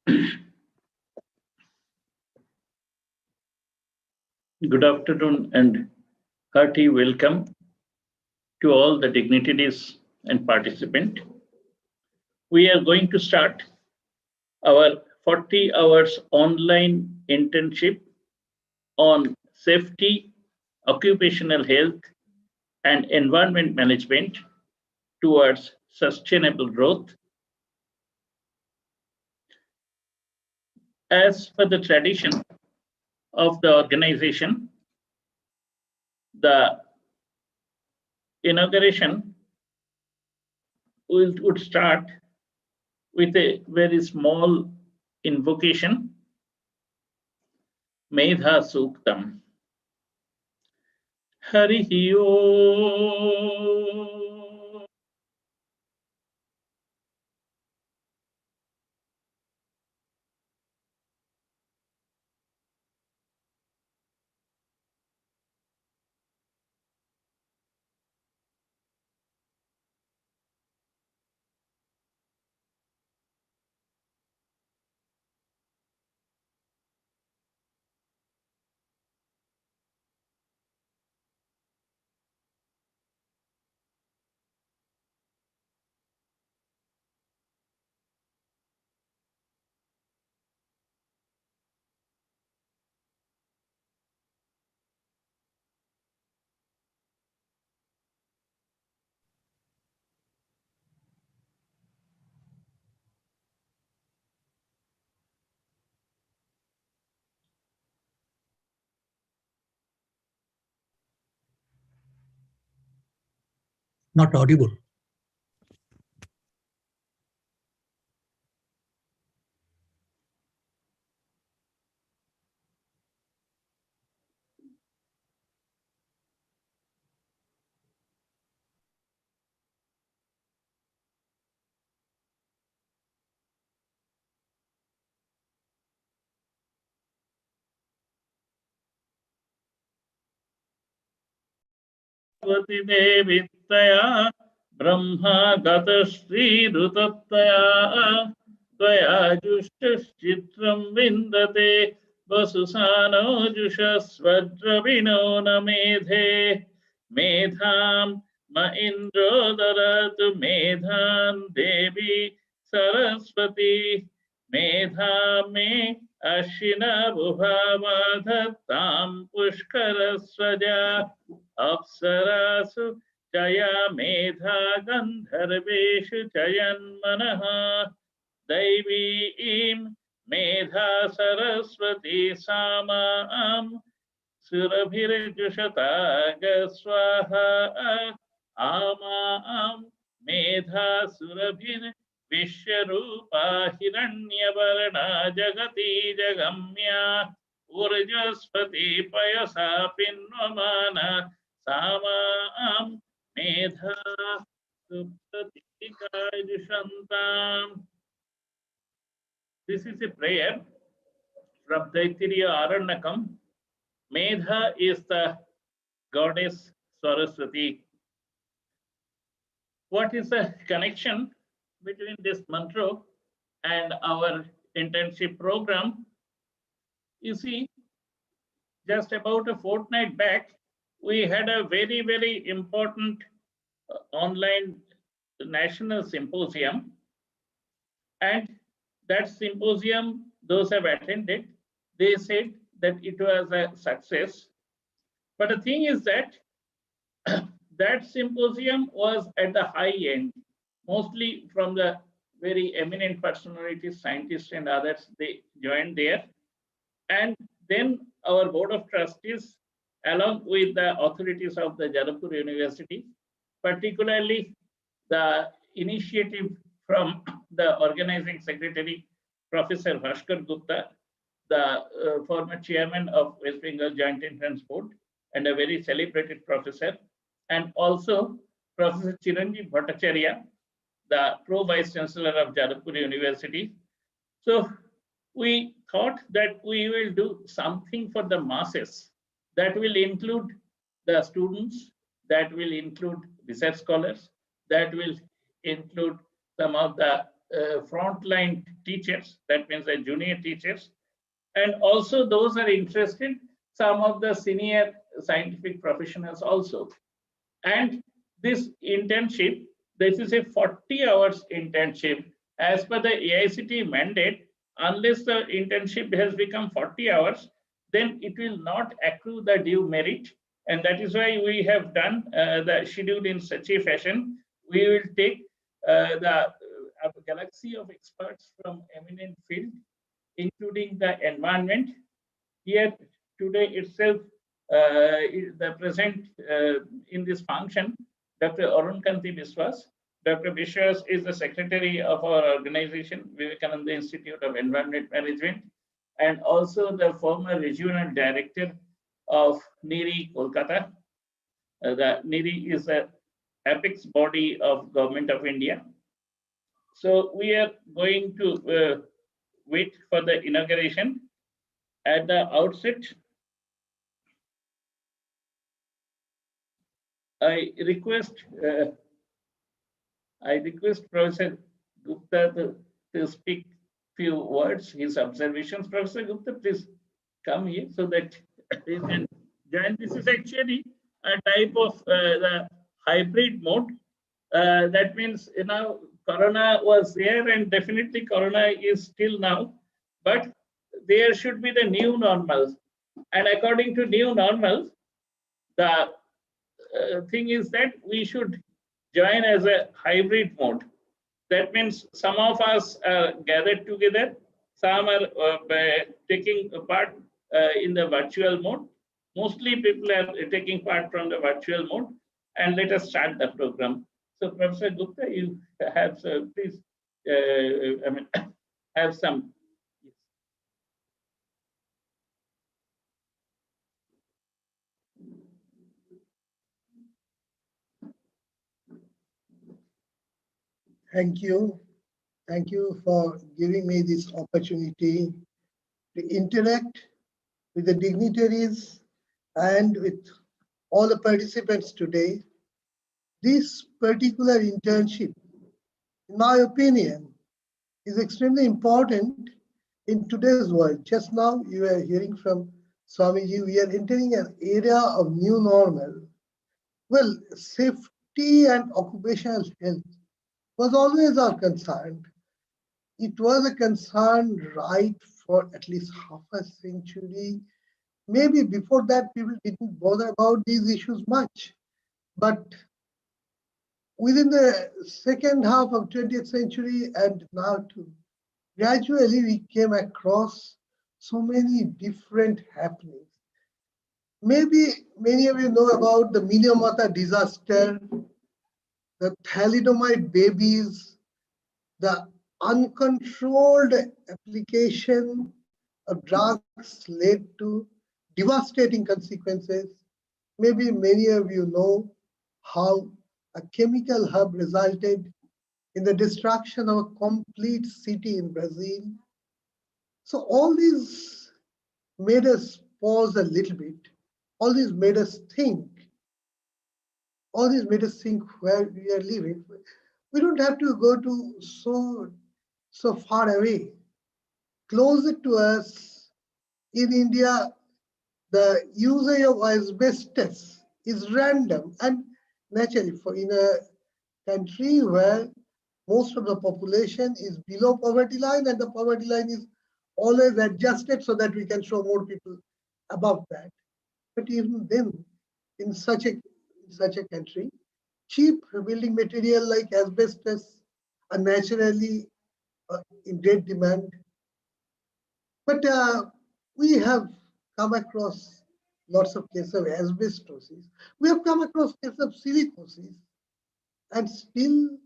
Good afternoon and hearty welcome to all the dignitaries and participants. We are going to start our 40 hours online internship on safety, occupational health, and environment management towards sustainable growth. As per the tradition of the organization, the inauguration would start with a very small invocation, Medha Suktam. Harihi Om. Not audible. Svati Devittaya Brahma Gata Sri Rutattaya Tvaya Jushtaschitram Vindate Vasusano Jushasvadravino Namedhe Medham Ma Indro Daratu Medhan Devi Saraswati Medha Me Ashina Bhuvavadhatam Pushkarasvaja Apsarasu Jaya Medha Gandharveshu Jayanmanaha Devi Medha Saraswati Samam Surabhirjushata Gaswaha Amam Medha Surabhir Vishwarupa Hiranyavarna Jagati Jagamya Urjaspati Payasa Pinvamana Samam Medha Supratika Dushantam. This is a prayer from Taittiriya Aranyakam. Medha is the goddess Saraswati. What is the connection between this mantra and our internship program? You see, just about a fortnight back, we had a very, very important online national symposium. And that symposium, those have attended, they said that it was a success. But the thing is that that symposium was at the high end, mostly from the very eminent personalities, scientists and others, they joined there. And then our board of trustees, along with the authorities of the Jadavpur University, particularly the initiative from the organizing secretary, Professor Bhaskar Gupta, the former chairman of West Bengal Joint Entrance Board, and a very celebrated professor, and also Professor Chiranjeev Bhattacharya, the pro-vice chancellor of Jadavpur University. So we thought that we will do something for the masses that will include the students, that will include research scholars, that will include some of the frontline teachers, that means the junior teachers, and also those are interested, some of the senior scientific professionals also. And this internship, this is a 40 hours internship. As per the AICTE mandate, unless the internship has become 40 hours, then it will not accrue the due merit. And that is why we have done the schedule in such a fashion. We will take the galaxy of experts from eminent field, including the environment. Here today itself, the present in this function, Dr. Arun Kanti Biswas. Dr. Biswas is the secretary of our organization, Vivekananda Institute of Environment Management, and also the former regional director of NIRI Kolkata. The NIRI is the apex body of Government of India. So we are going to wait for the inauguration. At the outset, I request Professor Gupta to speak few words, his observations. Professor Gupta, please come here so that you can join. This is actually a type of the hybrid mode. That means, you know, Corona was there and definitely Corona is still now, but there should be the new normals. And according to new normals, the thing is that we should join as a hybrid mode. That means some of us are gathered together, some are taking part in the virtual mode. Mostly people are taking part from the virtual mode. And let us start the program. So Professor Gupta, you have, please, I mean, have some. Thank you. Thank you for giving me this opportunity to interact with the dignitaries and with all the participants today. This particular internship, in my opinion, is extremely important in today's world. Just now, you were hearing from Swamiji, we are entering an era of new normal. Well, safety and occupational health was always our concern. It was a concern right for at least half a century. Maybe before that, people didn't bother about these issues much. But within the second half of 20th century and now too, gradually we came across so many different happenings. Maybe many of you know about the Minamata disaster, the thalidomide babies, the uncontrolled application of drugs led to devastating consequences. Maybe many of you know how a chemical hub resulted in the destruction of a complete city in Brazil. So all these made us pause a little bit. All these made us think. All these made us think where we are living. We don't have to go to so far away. Closer to us, in India, the usage of asbestos is random and naturally for in a country where most of the population is below poverty line and the poverty line is always adjusted so that we can show more people above that. But even then, in such a country, cheap building material like asbestos are naturally in great demand. But we have come across lots of cases of asbestosis. We have come across cases of silicosis. And still,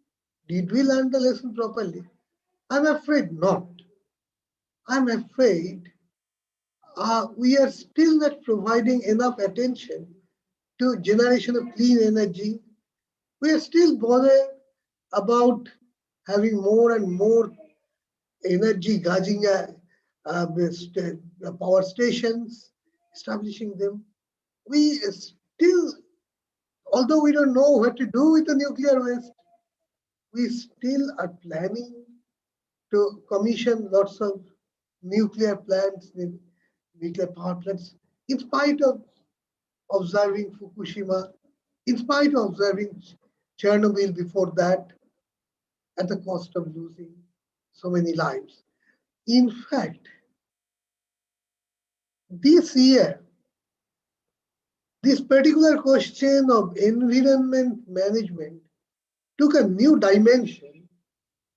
did we learn the lesson properly? I'm afraid not. I'm afraid we are still not providing enough attention to generation of clean energy. We are still bothered about having more and more energy guzzling power stations, establishing them. We still, although we don't know what to do with the nuclear waste, we still are planning to commission lots of nuclear plants, nuclear power plants, in spite of observing Fukushima, in spite of observing Chernobyl before that, at the cost of losing so many lives. In fact, this year, this particular question of environment management took a new dimension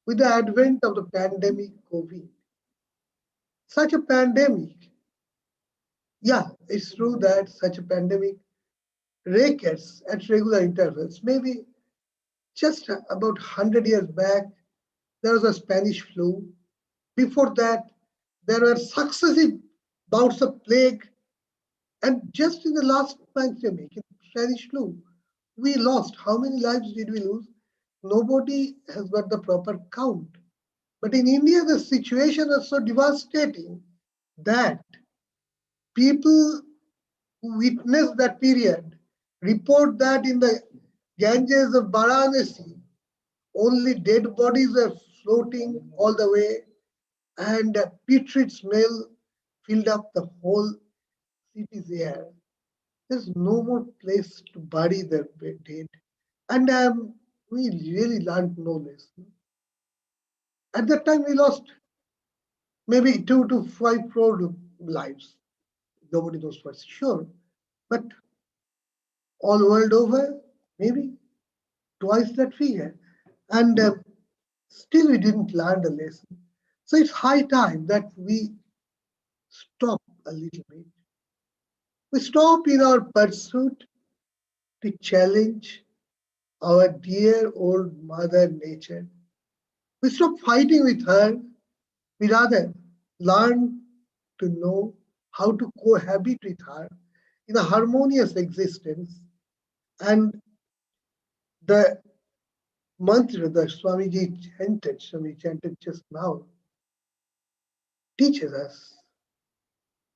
with the advent of the pandemic COVID. Such a pandemic, yeah, it's true that such a pandemic recurs at regular intervals. Maybe just about 100 years back, there was a Spanish flu. Before that, there were successive bouts of plague. And just in the last pandemic, in Spanish flu, we lost. How many lives did we lose? Nobody has got the proper count. But in India, the situation was so devastating that people who witnessed that period report that in the Ganges of Varanasi, only dead bodies were floating all the way, and a putrid smell filled up the whole city's air. There's no more place to bury the dead. And we really learned no lesson. At that time, we lost maybe 2 to 5 crore lives. Nobody knows for sure. But all world over, maybe twice that figure. And still we didn't learn the lesson. So it's high time that we stop a little bit. We stop in our pursuit to challenge our dear old mother nature. We stop fighting with her. We rather learn to know how to cohabit with her in a harmonious existence. And the mantra that Swamiji chanted just now, teaches us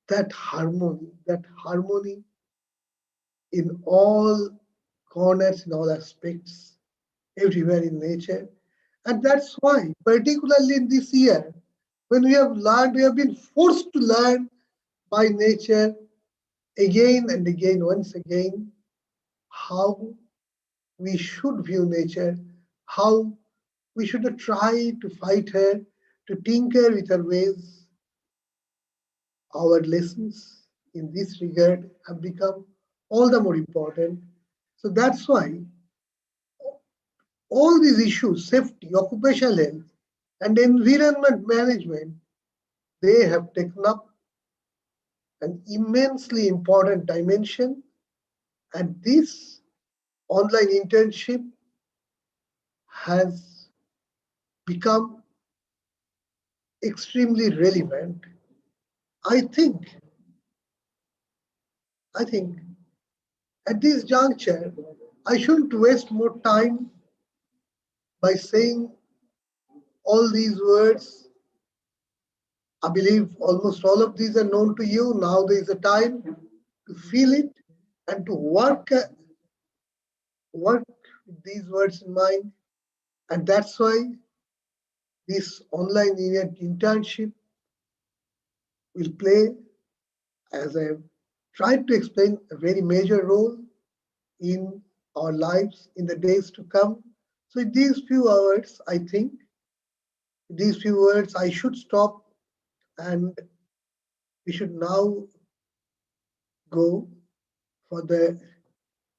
that harmony in all corners, in all aspects, everywhere in nature. And that's why, particularly in this year, when we have learned, we have been forced to learn by nature again and again, once again, how we should view nature, how we should try to fight her, to tinker with her ways. Our lessons in this regard have become all the more important. So that's why all these issues, safety, occupational health, and environment management, they have taken up an immensely important dimension. And this online internship has become extremely relevant. I think at this juncture, I shouldn't waste more time by saying all these words. I believe almost all of these are known to you. Now there is a time to feel it and to work with these words in mind. And that's why this online internship will play, as I have tried to explain, a very major role in our lives in the days to come. So in these few hours, I think, these few words, I should stop, and we should now go for the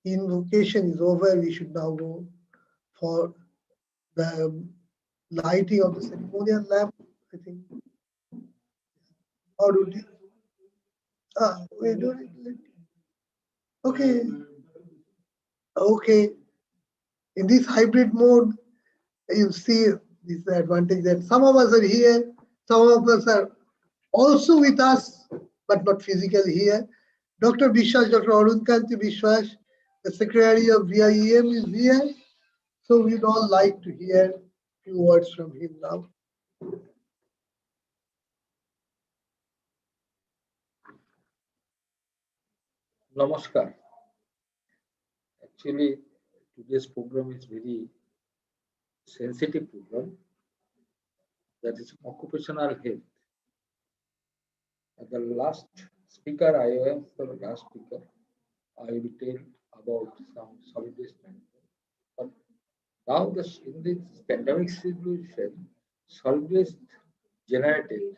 invocation is over. We should now go for the lighting of the ceremonial lamp, I think. Or do we do it? Okay. Okay. In this hybrid mode, you see this advantage that some of us are here, some of us are also with us, but not physically here. Dr. Bishwas, Dr. Arun Kanti Bishwas, the Secretary of VIEM is here. So we'd all like to hear a few words from him now. Namaskar. Actually, today's program is very sensitive program. that is occupational health. The last speaker, I am the last speaker. I will tell about some solid waste management. But now, in this pandemic situation, solid waste generated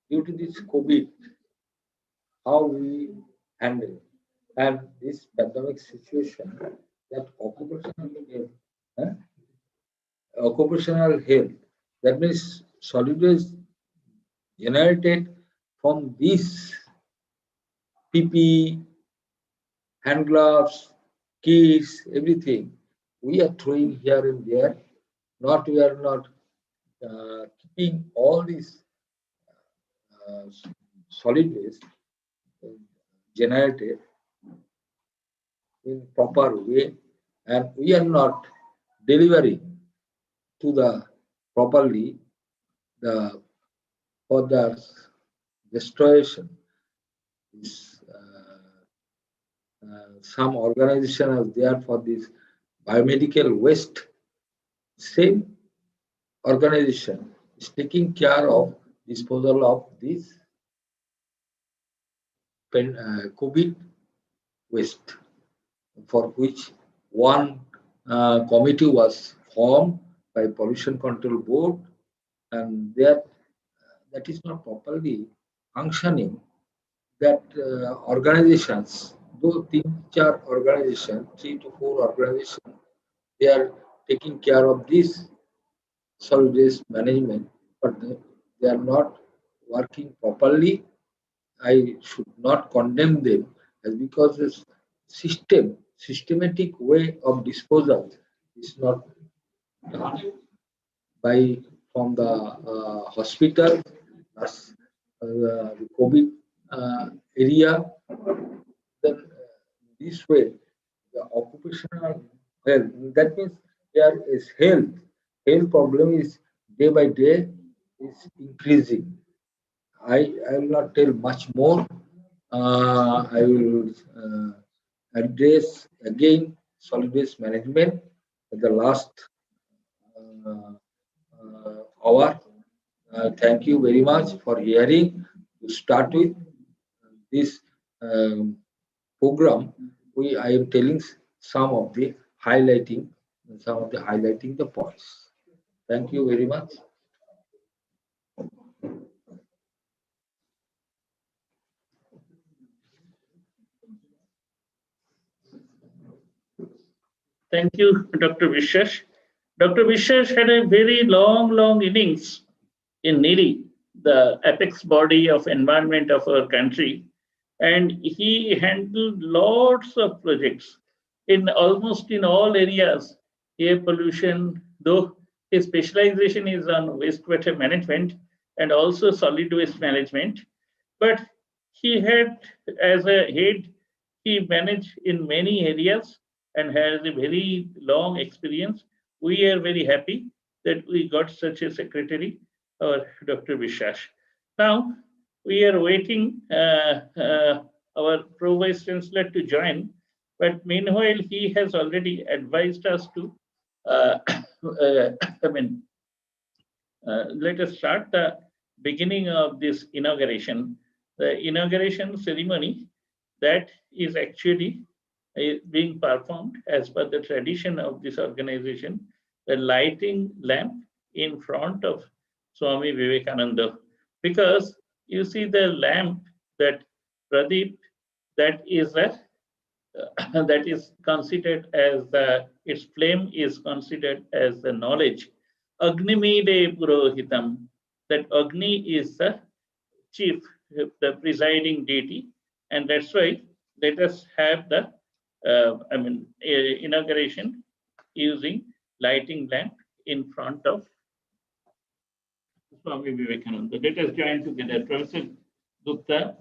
due to this COVID, how we handle, and this pandemic situation, that occupational health, that means solid waste generated from these PPE, hand gloves, keys, everything we are throwing here and there. We are not keeping all these uh, solid waste generated in proper way, and we are not delivering to the properly the for the destruction. Is some organization are there for this biomedical waste. Same organization is taking care of disposal of this COVID waste, for which one committee was formed by Pollution Control Board, and that is not properly functioning. That organizations, though 3-4 organizations, 3 to 4 organizations, they are taking care of this solid waste management, but they are not working properly. I should not condemn them, as because this systematic way of disposal is not done by from the hospital as the COVID area. Then this way, the occupational health, that means there is health problem is day by day is increasing. I will not tell much more. I will address again solid waste management at the last hour. Thank you very much for hearing. To start with this program, I am telling some of the highlighting the points. Thank you very much. Thank you, Dr. Vishwash. Dr. Vishwash had a very long innings in NIRI, the apex body of environment of our country, and he handled lots of projects in almost in all areas. Air pollution, though his specialization is on wastewater management and also solid waste management, but he had, as a head, he managed in many areas and has a very long experience. We are very happy that we got such a secretary, Dr. Vishwash. Now, we are waiting our Pro Vice Chancellor to join, but meanwhile, he has already advised us to, let us start the beginning of this inauguration. The inauguration ceremony that is actually being performed as per the tradition of this organization, the lighting lamp in front of Swami Vivekananda. Because you see the lamp that Pradeep, that is that is considered as its flame is considered as the knowledge. Agnimide Purohitam, that Agni is the chief, the presiding deity, and that's why let us have the inauguration using lighting lamp in front of Swami Vivekananda. Let us join together. Professor Gupta.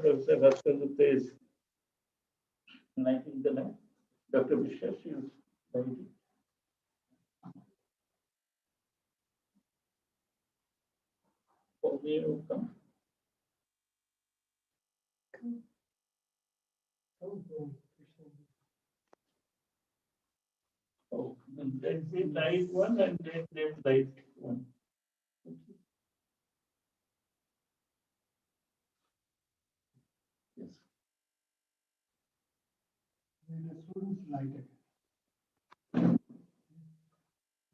Professor Bhaskar Gupta is lighting the lamp. Dr. Vishwas is lighting. For me, you come. Oh, and that's the light one and then light one. Yes. The students light it.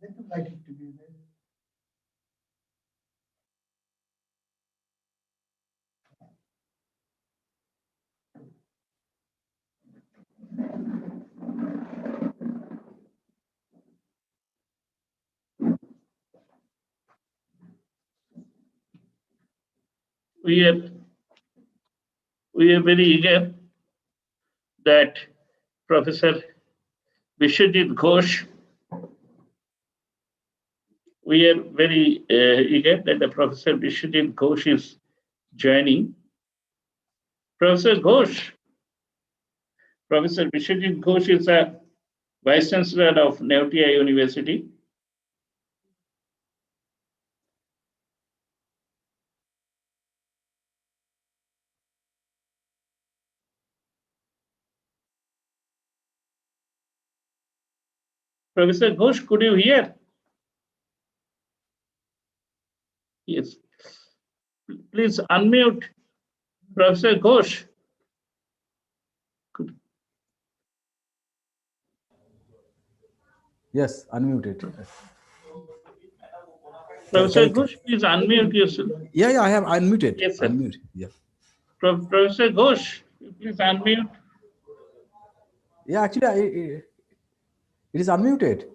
Let them light it together. We are very eager that Professor Vishwajit Ghosh, we are very eager that the Professor Vishwajit Ghosh is joining. Professor Ghosh, Professor Vishwajit Ghosh is a Vice Chancellor of Naotia University. Professor Ghosh, could you hear? Yes. Please unmute Professor Ghosh. Yes, unmuted. Yes. Professor Ghosh, please unmute yourself. Yeah, I have unmuted. Yes, sir. Unmute. Yeah. Professor Ghosh, please unmute. Yeah, actually, it is unmuted.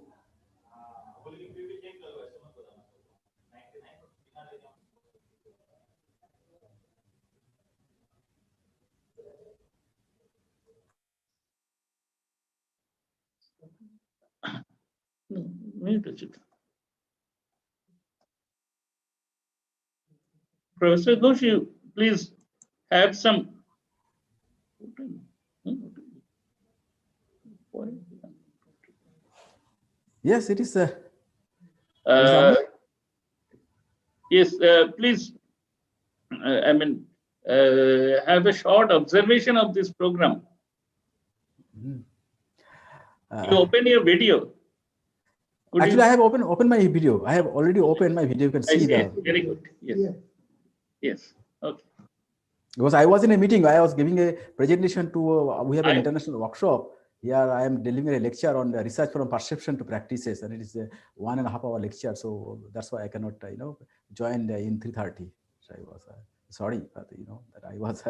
Mute it. Professor Ghosh, you please have some. Yes, it is. Yes, please. Have a short observation of this program. You open your video. Actually, I have opened my video. I have already opened my video. You can see the. Very good. Yes. Yeah. Yes. Okay. Because I was in a meeting, I was giving a presentation to. We have an international workshop. Here I am delivering a lecture on the research from perception to practices, and it is a 1.5 hour lecture. So that's why I cannot, join in 3:30. So I was sorry, but that I was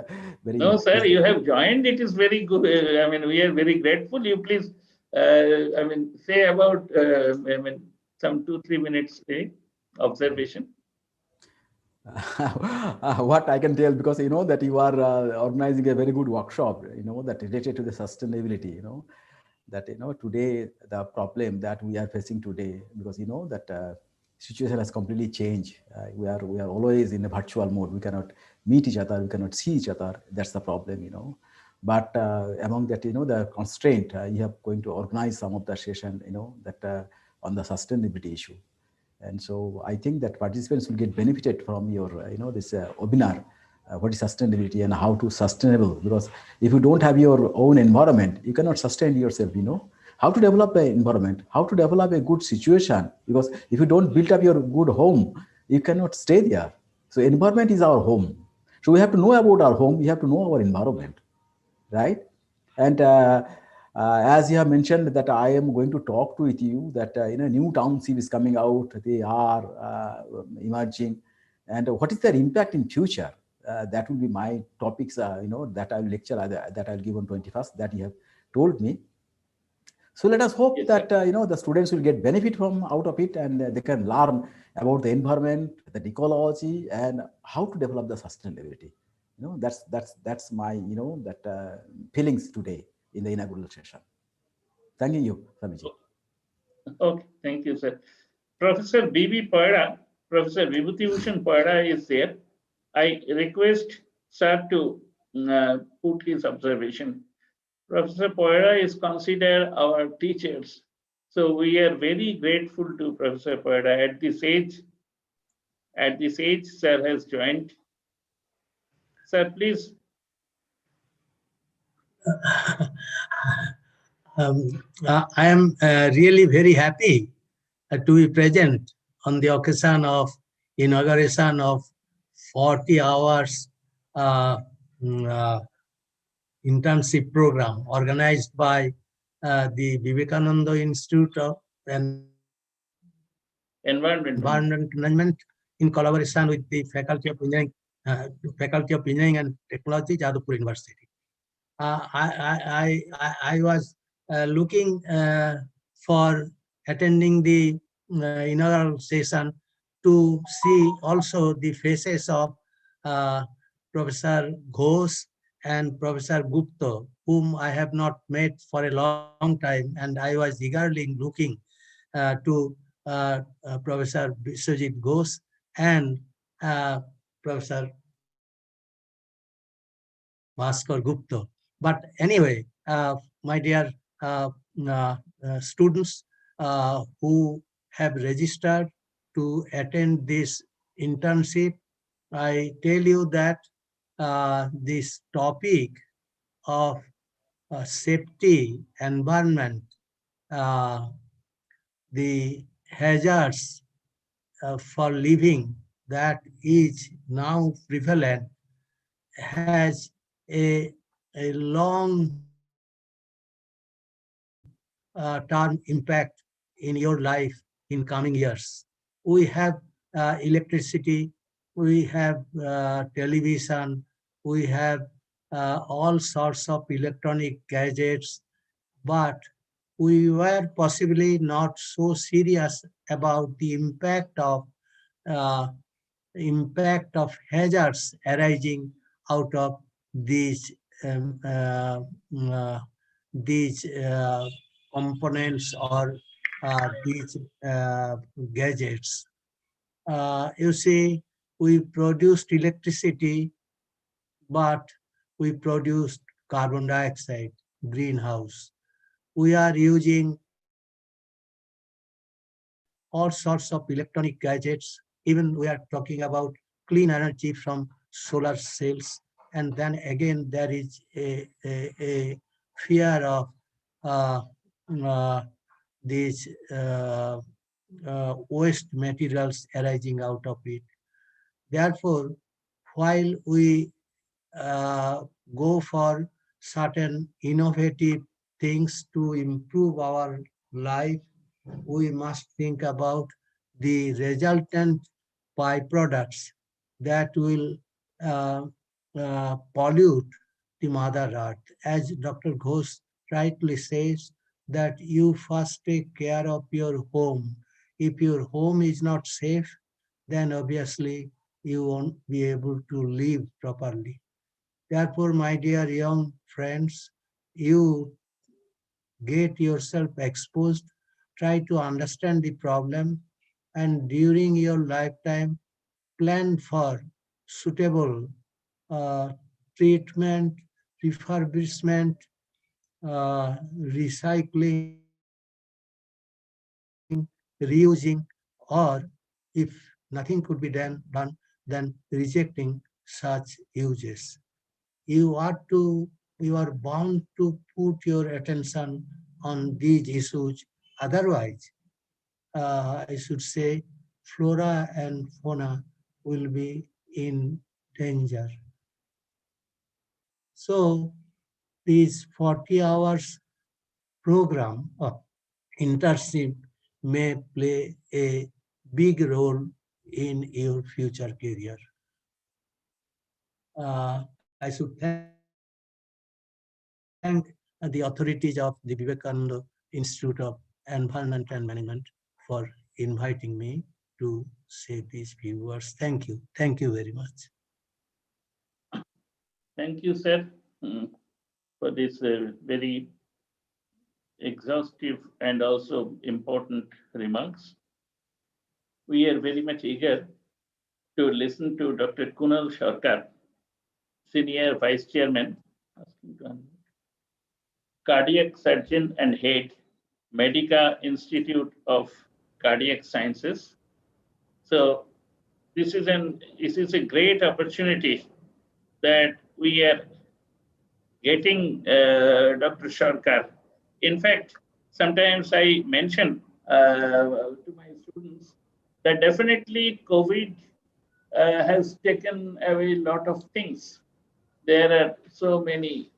very. No, sir, you have joined. It is very good. We are very grateful. You please, say about, some 2-3 minutes observation. What I can tell, because that you are organizing a very good workshop, that related to the sustainability, that today the problem that we are facing today, because that situation has completely changed. We are always in a virtual mode. We cannot meet each other, we cannot see each other. That's the problem, but among that, the constraint, you have going to organize some of the session, that on the sustainability issue. And so I think that participants will get benefited from your, this webinar, what is sustainability and how to sustainable. Because if you don't have your own environment, you cannot sustain yourself, how to develop an environment, how to develop a good situation. Because if you don't build up your good home, you cannot stay there. So environment is our home. So we have to know about our home. We have to know our environment, right? And as you have mentioned that I am going to talk with you that new township is coming out, they are emerging, and what is their impact in future? That will be my topics, that I will lecture, that I'll give on 21st, that you have told me. So let us hope that the students will get benefit from out of it, and they can learn about the environment, the ecology, and how to develop the sustainability. That's my that feelings today in the inaugural session. Thank you, Swamiji. Okay, thank you, sir. Professor B.B. Pada, Professor Vibhuti Bhushan Pada is there. I request sir to put his observation. Professor Poira is considered our teachers. So we are very grateful to Professor Poira. At this age, sir has joined. Sir, please. I am really very happy to be present on the occasion of inauguration of 40 hours uh, internship program organized by the Vivekananda Institute of Environment. Environment Management in collaboration with the Faculty of Engineering and Technology, Jadavpur University. I was looking for attending the inaugural session to see also the faces of Professor Ghosh and Professor Gupta, whom I have not met for a long time, and I was eagerly looking to Professor Biswajit Ghosh and Professor Bhaskar Gupta. But anyway, my dear students who have registered to attend this internship, I tell you that this topic of safety, environment, the hazards for living that is now prevalent has a long term impact in your life in coming years. We have electricity, we have television, we have all sorts of electronic gadgets, but we were possibly not so serious about the uh, impact of hazards arising out of these um, uh, mm, uh, these components or these gadgets. You see, we produced electricity, but we produced carbon dioxide, greenhouse. We are using all sorts of electronic gadgets. Even we are talking about clean energy from solar cells. And then again, there is a fear of uh, uh, these waste materials arising out of it. Therefore, while we uh, go for certain innovative things to improve our life, we must think about the resultant byproducts that will pollute the Mother Earth. As Dr. Ghosh rightly says, that you first take care of your home. If your home is not safe, then obviously you won't be able to live properly. Therefore, my dear young friends, you get yourself exposed, try to understand the problem, and during your lifetime, plan for suitable uh, treatment, refurbishment, recycling, reusing, or if nothing could be done, then rejecting such uses. You are bound to put your attention on these issues. Otherwise, I should say, flora and fauna will be in danger. So, this 40 hours program of internship may play a big role in your future career. I should thank the authorities of the Vivekananda Institute of Environment and Management for inviting me to say these few words. Thank you. Thank you very much. Thank you, sir, for this very exhaustive and also important remarks. We are very much eager to listen to Dr. Kunal Sharkar, Senior Vice Chairman, Cardiac Surgeon and Head, Medica Institute of Cardiac Sciences. So this is a great opportunity that we are getting Dr. Sharkar. In fact, sometimes I mention to my students that definitely COVID has taken away a lot of things. There are so many,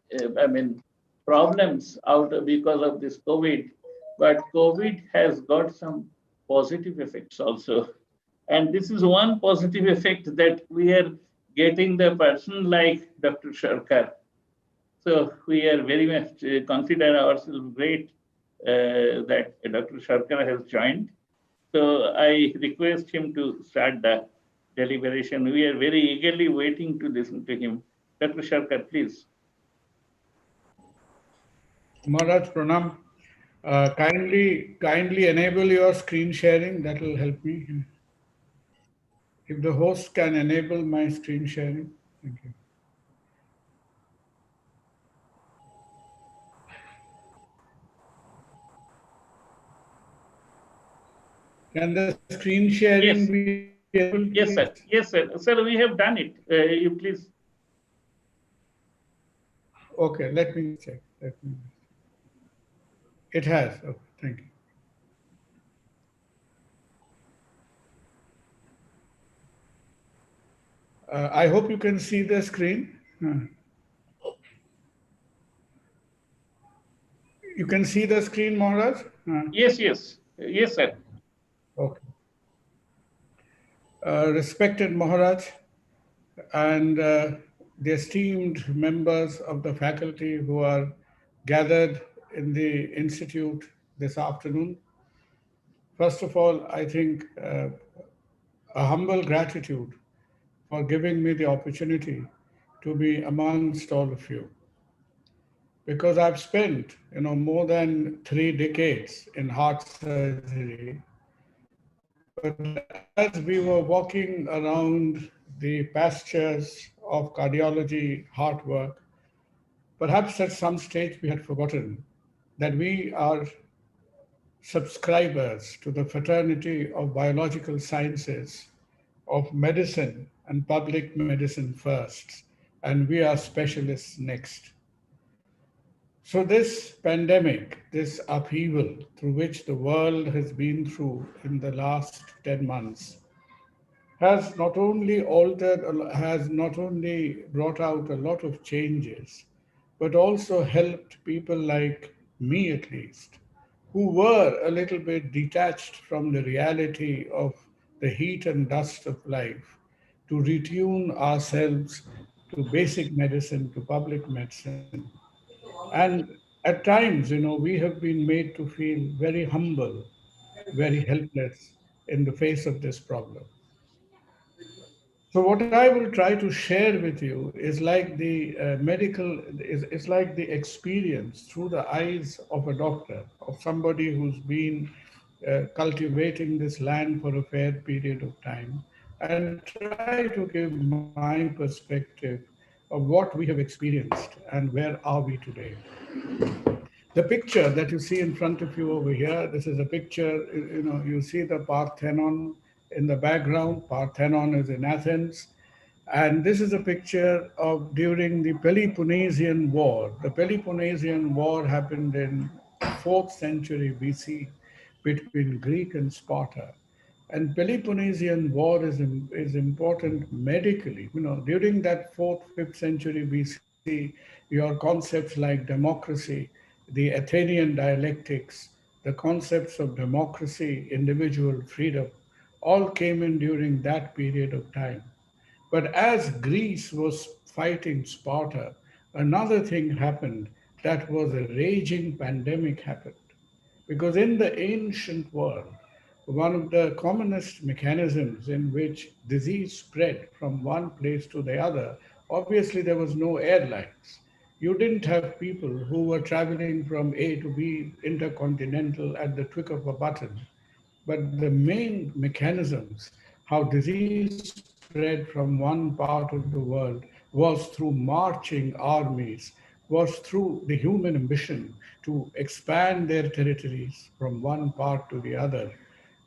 problems out because of this COVID, but COVID has got some positive effects also. And this is one positive effect that we are getting the person like Dr. Sharkar. So we are very much consider ourselves great that Dr. Sharkar has joined. So I request him to start the deliberation. We are very eagerly waiting to listen to him. Dr. Sharkar, please. Maharaj Pranam, kindly enable your screen sharing. That will help me. If the host can enable my screen sharing, thank you. Can the screen sharing Yes. be enabled? Yes, sir. Yes, sir. Sir, we have done it. You please. Okay, let me check. It has. Okay, thank you. I hope you can see the screen. You can see the screen, Maharaj? Yes, yes. Yes, sir. Okay. Respected Maharaj and the esteemed members of the faculty who are gathered in the institute this afternoon. First of all, I think a humble gratitude for giving me the opportunity to be amongst all of you. Because I've spent, more than 3 decades in heart surgery. But as we were walking around the pastures of cardiology, heart work, perhaps at some stage we had forgotten that we are subscribers to the fraternity of biological sciences, of medicine and public medicine first, and we are specialists next. So this pandemic, this upheaval through which the world has been through in the last 10 months, has not only brought out a lot of changes, but also helped people like me at least, who were a little bit detached from the reality of the heat and dust of life, to retune ourselves to basic medicine, to public medicine. And at times, we have been made to feel very humble, very helpless in the face of this problem. So what I will try to share with you is like the is like the experience through the eyes of a doctor, of somebody who's been cultivating this land for a fair period of time, and try to give my perspective of what we have experienced and where are we today. The picture that you see in front of you over here, this is a picture, you see the Parthenon in the background. Parthenon is in Athens. And this is a picture of during the Peloponnesian War. The Peloponnesian War happened in 4th century BC between Greek and Sparta. And Peloponnesian War is important medically. During that 4th, 5th century BC, your concepts like democracy, the Athenian dialectics, the concepts of democracy, individual freedom, all came in during that period of time. But as Greece was fighting Sparta, another thing happened, that was a raging pandemic happened. Because in the ancient world, one of the commonest mechanisms in which disease spread from one place to the other, obviously there was no airlines. You didn't have people who were traveling from A to B intercontinental at the click of a button. But the main mechanisms how disease spread from one part of the world was through marching armies, was through the human ambition to expand their territories from one part to the other.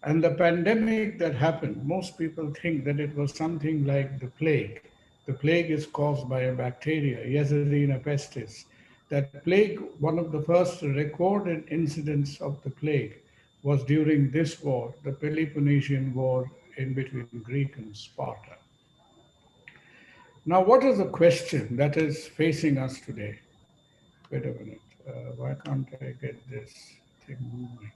And the pandemic that happened, most people think that it was something like the plague. The plague is caused by a bacteria, Yersinia pestis. That plague, one of the first recorded incidents of the plague was during this war, the Peloponnesian War in between Greek and Sparta. Now, what is the question that is facing us today? Wait a minute. Why can't I get this thing moving?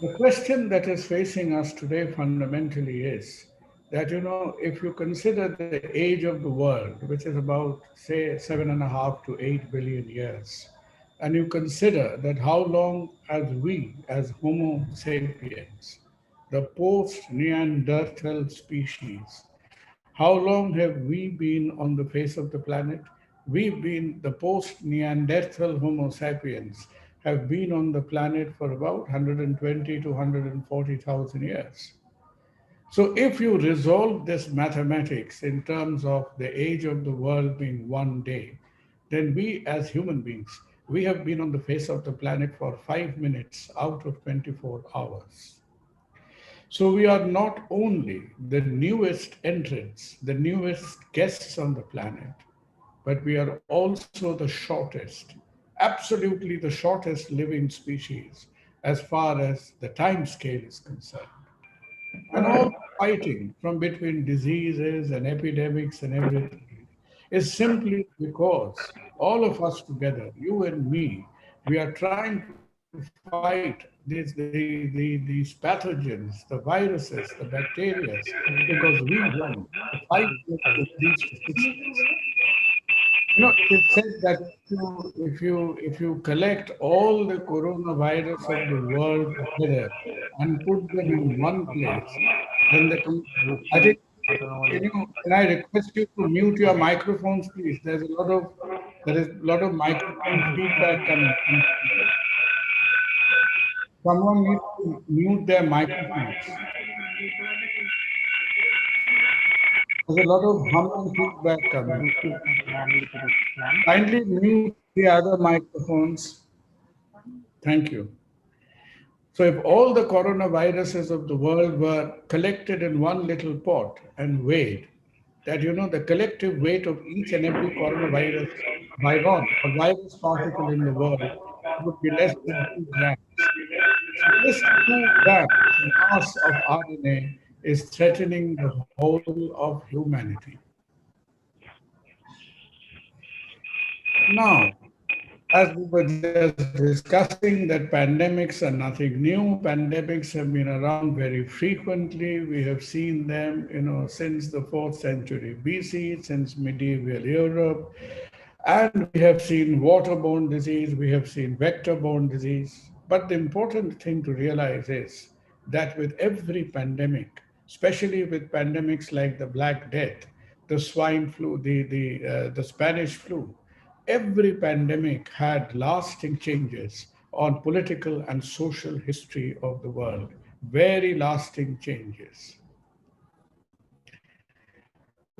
The question that is facing us today fundamentally is that, if you consider the age of the world, which is about, say, 7.5 to 8 billion years, and you consider that how long as we, as Homo sapiens, the post Neanderthal species, how long have we been on the face of the planet? We've been, the post Neanderthal Homo sapiens have been on the planet for about 120 to 140,000 years. So if you resolve this mathematics in terms of the age of the world being one day, then we as human beings, we have been on the face of the planet for 5 minutes out of 24 hours. So we are not only the newest entrants, the newest guests on the planet, but we are also the shortest, absolutely the shortest living species as far as the time scale is concerned. And all fighting from between diseases and epidemics and everything is simply because all of us together, you and me, we are trying to fight these pathogens, the viruses, the bacteria, because we want to fight with these to 6 months. It is said that if you collect all the coronavirus of the world together and put them in one place, then I think, can I request you to mute your microphones, please? There is a lot of microphone feedback coming. Someone needs to mute their microphones. There's a lot of hum and feedback coming. Kindly mute the other microphones. Thank you. So if all the coronaviruses of the world were collected in one little pot and weighed, that the collective weight of each and every coronavirus viron or virus particle in the world would be less than 2 grams. So this 2 grams mass of RNA is threatening the whole of humanity. Now, as we were just discussing, that pandemics are nothing new. Pandemics have been around very frequently. We have seen them, since the 4th century BC, since medieval Europe. And we have seen waterborne disease, we have seen vector-borne disease. But the important thing to realize is that with every pandemic, especially with pandemics like the Black Death, the swine flu, the Spanish flu, every pandemic had lasting changes on political and social history of the world, very lasting changes.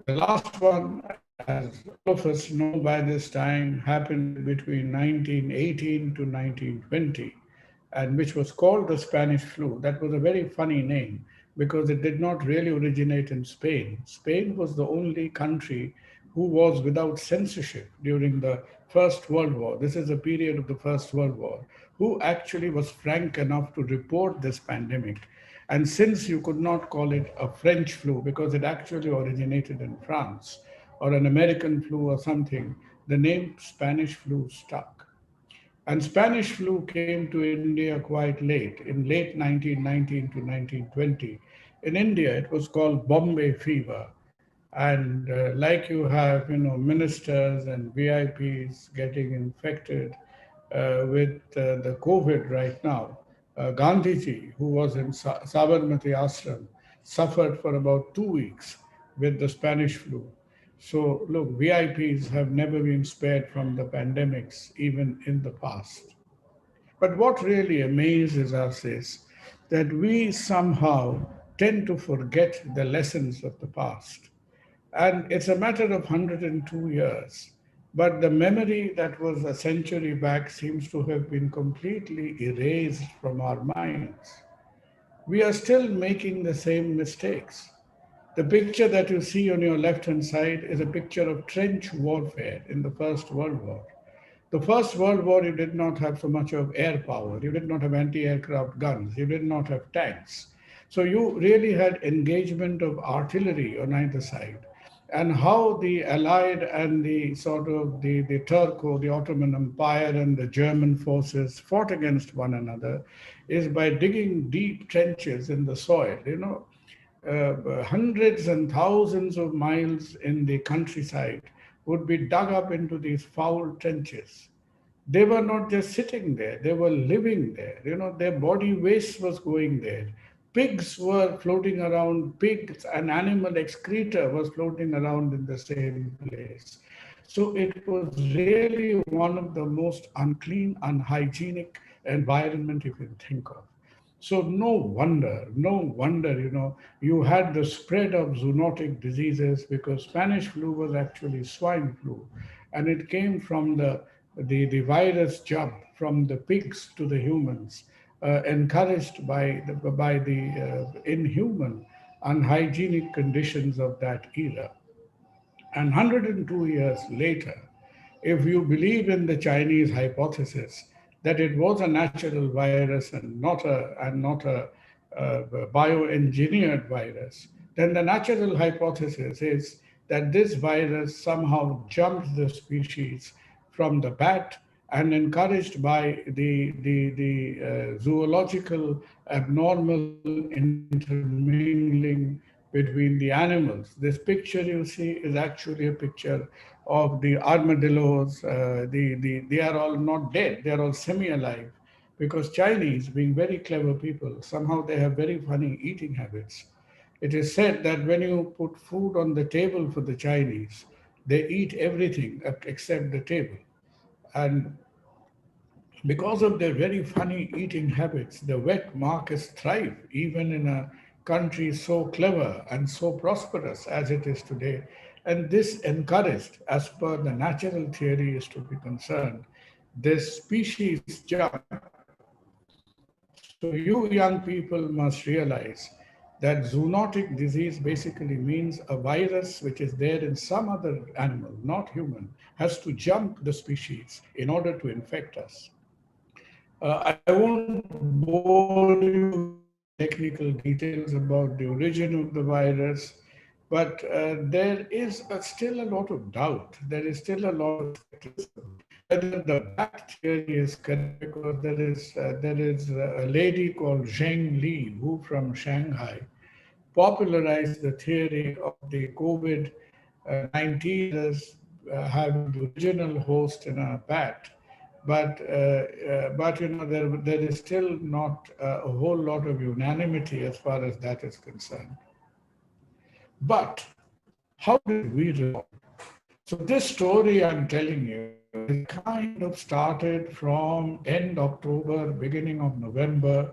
The last one, as all of us know by this time, happened between 1918 to 1920, and which was called the Spanish flu. That was a very funny name because it did not really originate in Spain. Spain was the only country who was without censorship during the First World War. This is a period of the First World War, who actually was frank enough to report this pandemic. And since you could not call it a French flu because it actually originated in France, or an American flu or something, the name Spanish flu stuck. And Spanish flu came to India quite late, in late 1919 to 1920. In India, it was called Bombay fever. And like you have, ministers and VIPs getting infected with the COVID right now, Gandhiji, who was in Sabarmati Ashram, suffered for about 2 weeks with the Spanish flu. So look, VIPs have never been spared from the pandemics, even in the past. But what really amazes us is that we somehow tend to forget the lessons of the past. And it's a matter of 102 years. But the memory that was a century back seems to have been completely erased from our minds. We are still making the same mistakes. The picture that you see on your left hand side is a picture of trench warfare in the First World War. The First World War, you did not have so much of air power. You did not have anti aircraft guns. You did not have tanks. So you really had engagement of artillery on either side. And how the Allied and the sort of the Turco, the Ottoman Empire, and the German forces fought against one another is by digging deep trenches in the soil. Hundreds and thousands of miles in the countryside would be dug up into these foul trenches. They were not just sitting there, they were living there. Their body waste was going there. Pigs were floating around, pigs and animal excreta was floating around in the same place. So it was really one of the most unclean, unhygienic environment you can think of. So no wonder, you had the spread of zoonotic diseases because Spanish flu was actually swine flu. And it came from the virus jump from the pigs to the humans, encouraged by the inhuman, unhygienic conditions of that era. And 102 years later, if you believe in the Chinese hypothesis that it was a natural virus and not a bioengineered virus, then the natural hypothesis is that this virus somehow jumped the species from the bat and encouraged by the zoological abnormal intermingling between the animals. This picture you see is actually a picture of the armadillos. They are all not dead, they are all semi-alive because Chinese, being very clever people, somehow they have very funny eating habits. It is said that when you put food on the table for the Chinese, they eat everything except the table. And because of their very funny eating habits, the wet markets thrive even in a country so clever and so prosperous as it is today. And this encouraged, as per the natural theory is to be concerned, this species jump. So you young people must realize that zoonotic disease basically means a virus which is there in some other animal, not human, has to jump the species in order to infect us. I won't bore you with technical details about the origin of the virus, but there is still a lot of doubt. There is still a lot of skepticism whether the bat theory is correct because there is a lady called Zheng Li who from Shanghai popularized the theory of the COVID-19 as having the original host in a bat. But there is still not a whole lot of unanimity as far as that is concerned. But how did we respond? So this story I'm telling you is kind of started from end October, beginning of November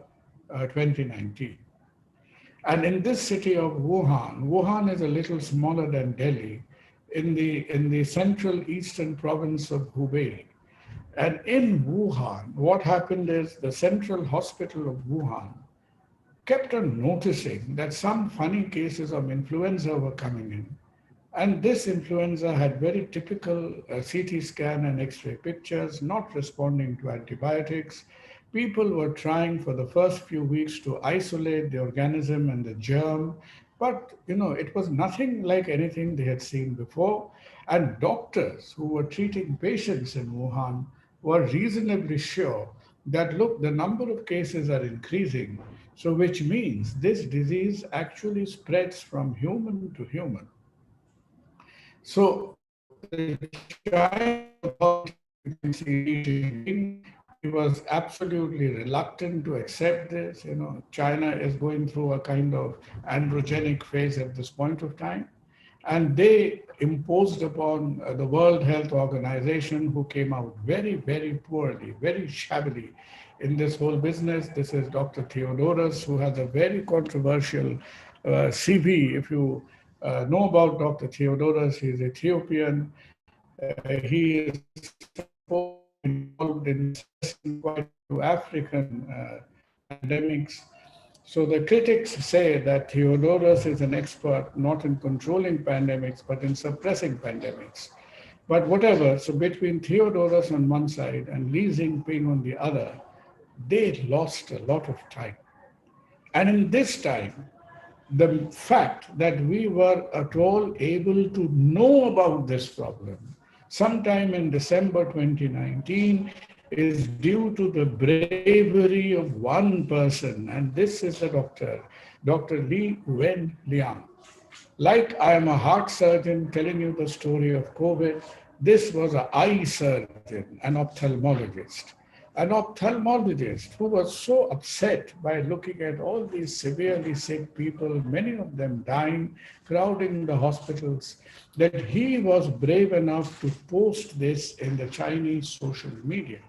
2019. And in this city of Wuhan is a little smaller than Delhi, in the central eastern province of Hubei. And in Wuhan, what happened is the central hospital of Wuhan kept on noticing that some funny cases of influenza were coming in. And this influenza had very typical CT scan and X-ray pictures, not responding to antibiotics. People were trying for the first few weeks to isolate the organism and the germ, but it was nothing like anything they had seen before. And doctors who were treating patients in Wuhan were reasonably sure that look, the number of cases are increasing, so which means this disease actually spreads from human to human. So the Chinese authorities, you can see Xi Jinping, he was absolutely reluctant to accept this. China is going through a kind of androgenic phase at this point of time. And they imposed upon the World Health Organization, who came out very, very poorly, very shabbily in this whole business. This is Dr. Theodorus, who has a very controversial CV, if you know about Dr. Theodoros. He's Ethiopian. He is supposed to be involved in assessing quite a few African pandemics. So the critics say that Theodoros is an expert not in controlling pandemics, but in suppressing pandemics. But whatever, so between Theodoros on one side and Li Jinping on the other, they lost a lot of time. And in this time, the fact that we were at all able to know about this problem sometime in December 2019 is due to the bravery of one person, and this is the doctor, Dr. Li Wenliang. Like I am a heart surgeon telling you the story of COVID, this was an eye surgeon, an ophthalmologist. An ophthalmologist who was so upset by looking at all these severely sick people, many of them dying, crowding the hospitals, that he was brave enough to post this in the Chinese social media.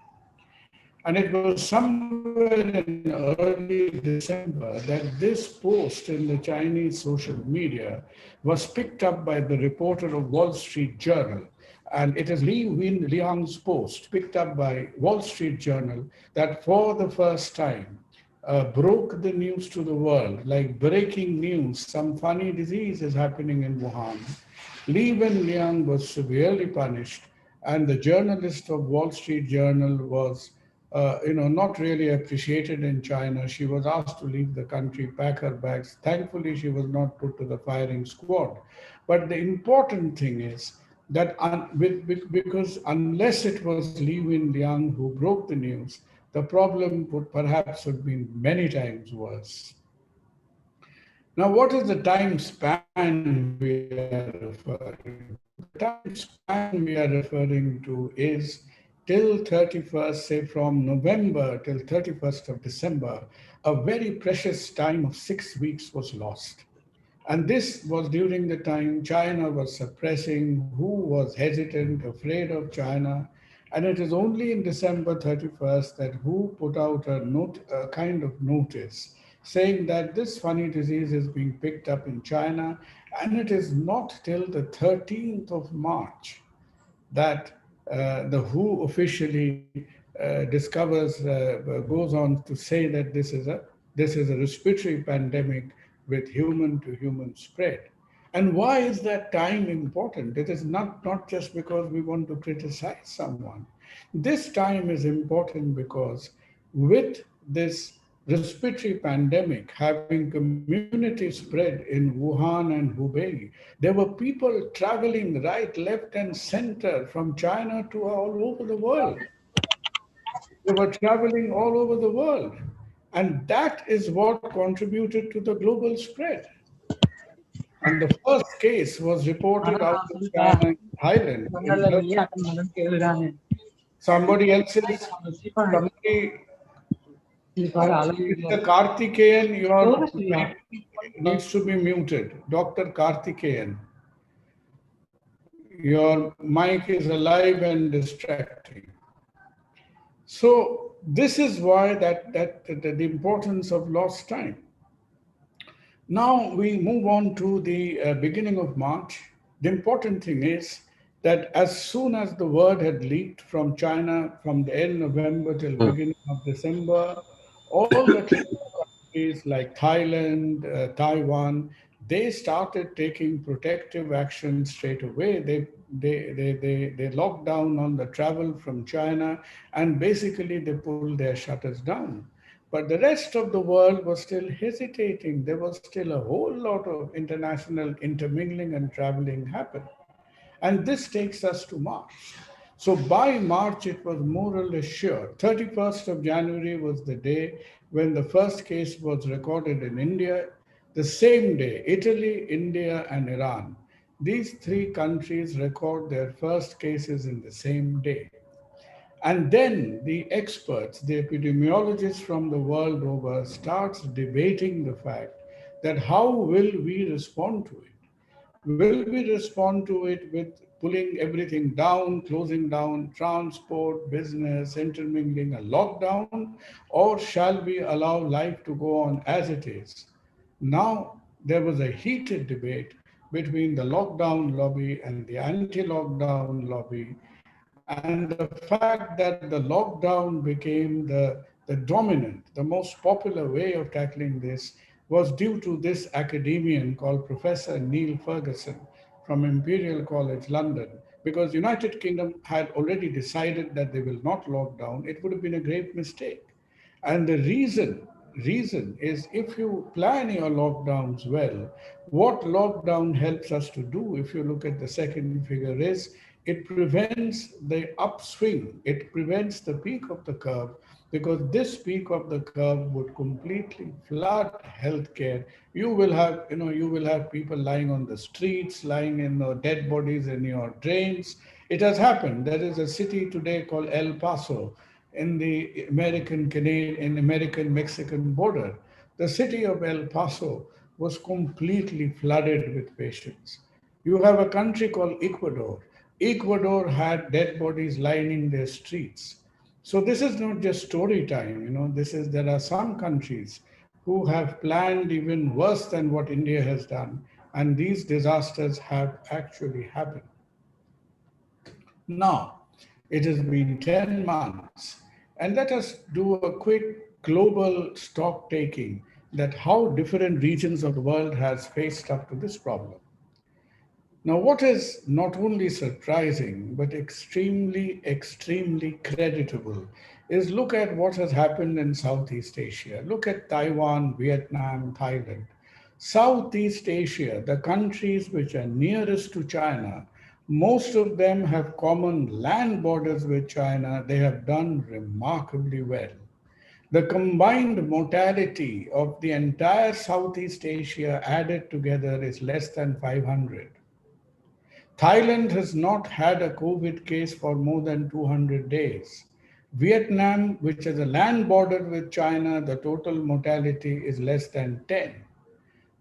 And it was somewhere in early December that this post in the Chinese social media was picked up by the reporter of Wall Street Journal. And it is Li Wenliang's post picked up by Wall Street Journal that for the first time broke the news to the world, like breaking news, some funny disease is happening in Wuhan. Li Wenliang was severely punished, and the journalist of Wall Street Journal was, not really appreciated in China. She was asked to leave the country, pack her bags. Thankfully, she was not put to the firing squad. But the important thing is that because unless it was Li Wenliang who broke the news, the problem would perhaps have been many times worse. Now, what is the time span we are referring to? The time span we are referring to is till 31st, say from November till 31st of December, a very precious time of 6 weeks was lost. And this was during the time China was suppressing, who was hesitant, afraid of China. And it is only in December 31st that WHO put out a kind of notice saying that this funny disease is being picked up in China. And it is not till the 13th of March that the WHO officially goes on to say that this is a respiratory pandemic with human to human spread. And why is that time important? It is not just because we want to criticize someone. This time is important because with this respiratory pandemic having community spread in Wuhan and Hubei, there were people traveling right, left, and center from China to all over the world. They were traveling all over the world. And that is what contributed to the global spread. And the first case was reported out of China in Thailand. Somebody else's, somebody, Mr. Karthikeyan, your mic needs to be muted. Dr. Karthikeyan, your mic is alive and distracting. So this is why the importance of lost time. Now we move on to the beginning of March. The important thing is that as soon as the word had leaked from China from the end of November till beginning of December, all the countries like Thailand, Taiwan, they started taking protective action straight away. They locked down on the travel from China, and basically they pulled their shutters down. But the rest of the world was still hesitating. There was still a whole lot of international intermingling and traveling happened. And this takes us to March. So by March, it was more or less sure. 31st of January was the day when the first case was recorded in India. The same day, Italy, India, and Iran. These three countries record their first cases in the same day. And then the experts, the epidemiologists from the world over, starts debating the fact that how will we respond to it? Will we respond to it with pulling everything down, closing down transport, business, intermingling, a lockdown, or shall we allow life to go on as it is? Now, there was a heated debate between the lockdown lobby and the anti-lockdown lobby. And the fact that the lockdown became the dominant, the most popular way of tackling this was due to this academician called Professor Neil Ferguson from Imperial College London. Because United Kingdom had already decided that they will not lock down, it would have been a great mistake. And the reason is, if you plan your lockdowns well, what lockdown helps us to do, if you look at the second figure, is it prevents the upswing, it prevents the peak of the curve, because this peak of the curve would completely flood healthcare. You will have people lying on the streets, lying in dead bodies in your drains. It has happened. There is a city today called El Paso in the American Mexican border. The city of El Paso was completely flooded with patients. You have a country called Ecuador. Ecuador had dead bodies lining their streets. So this is not just story time. There are some countries who have planned even worse than what India has done, and these disasters have actually happened. Now, it has been 10 months, and let us do a quick global stock taking that how different regions of the world has faced up to this problem. Now, what is not only surprising but extremely creditable is look at what has happened in Southeast Asia. Look at Taiwan, Vietnam, Thailand. Southeast Asia, the countries which are nearest to China, most of them have common land borders with China. They have done remarkably well. The combined mortality of the entire Southeast Asia added together is less than 500. Thailand has not had a COVID case for more than 200 days. Vietnam, which has a land border with China, the total mortality is less than 10.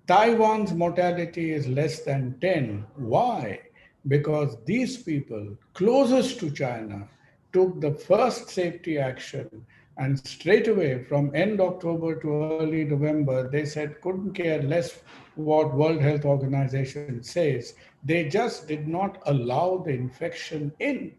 Taiwan's mortality is less than 10. Why? Because these people closest to China took the first safety action, and straight away from end October to early November, they said couldn't care less what World Health Organization says. They just did not allow the infection in.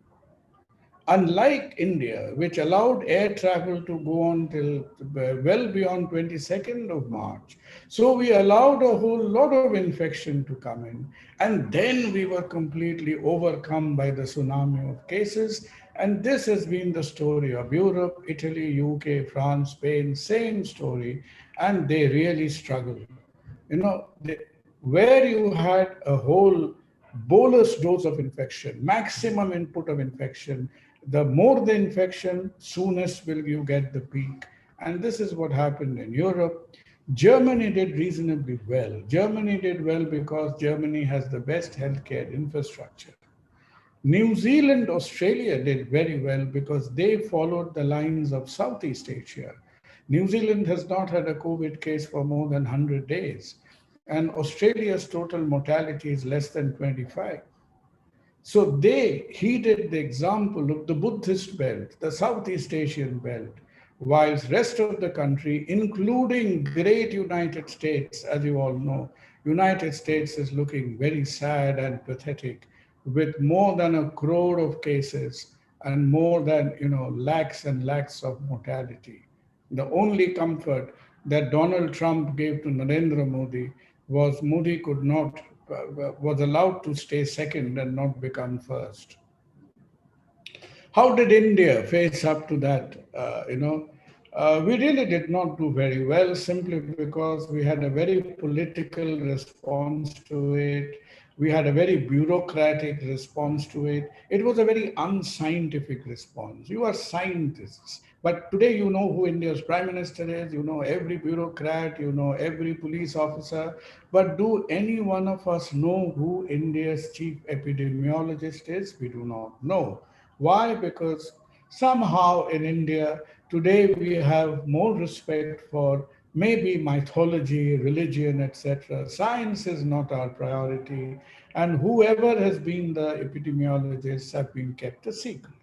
Unlike India, which allowed air travel to go on till well beyond 22nd of March. So we allowed a whole lot of infection to come in. And then we were completely overcome by the tsunami of cases. And this has been the story of Europe, Italy, UK, France, Spain, same story. And they really struggled. Where you had a whole bolus dose of infection, maximum input of infection, the more the infection, soonest will you get the peak. And this is what happened in Europe. Germany did reasonably well. Germany did well because Germany has the best healthcare infrastructure. New Zealand, Australia did very well because they followed the lines of Southeast Asia. New Zealand has not had a COVID case for more than 100 days, and Australia's total mortality is less than 25. So they heeded the example of the Buddhist belt, the Southeast Asian belt, whilst rest of the country, including great United States, as you all know, United States is looking very sad and pathetic with more than 1 crore of cases and more than lakhs and lakhs of mortality. The only comfort that Donald Trump gave to Narendra Modi was Modi was allowed to stay second and not become first. How did India face up to that? We really did not do very well simply because we had a very political response to it. We had a very bureaucratic response to it. It was a very unscientific response. You are scientists, but today you know who India's prime minister is, you know every bureaucrat, you know every police officer, but do any one of us know who India's chief epidemiologist is? We do not know. Why? Because somehow in India, today we have more respect for maybe mythology, religion, etc. Science is not our priority, and whoever has been the epidemiologists have been kept a secret.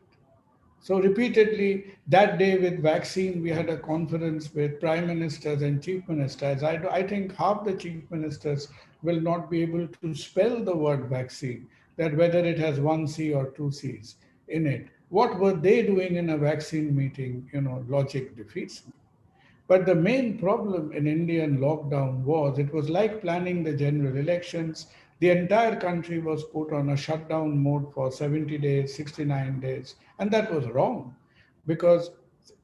So repeatedly that day with vaccine, we had a conference with prime ministers and chief ministers. I think half the chief ministers will not be able to spell the word vaccine, that whether it has one C or two C's in it. What were they doing in a vaccine meeting? Logic defeats me. But the main problem in Indian lockdown was it was like planning the general elections. The entire country was put on a shutdown mode for 70 days, 69 days, and that was wrong because,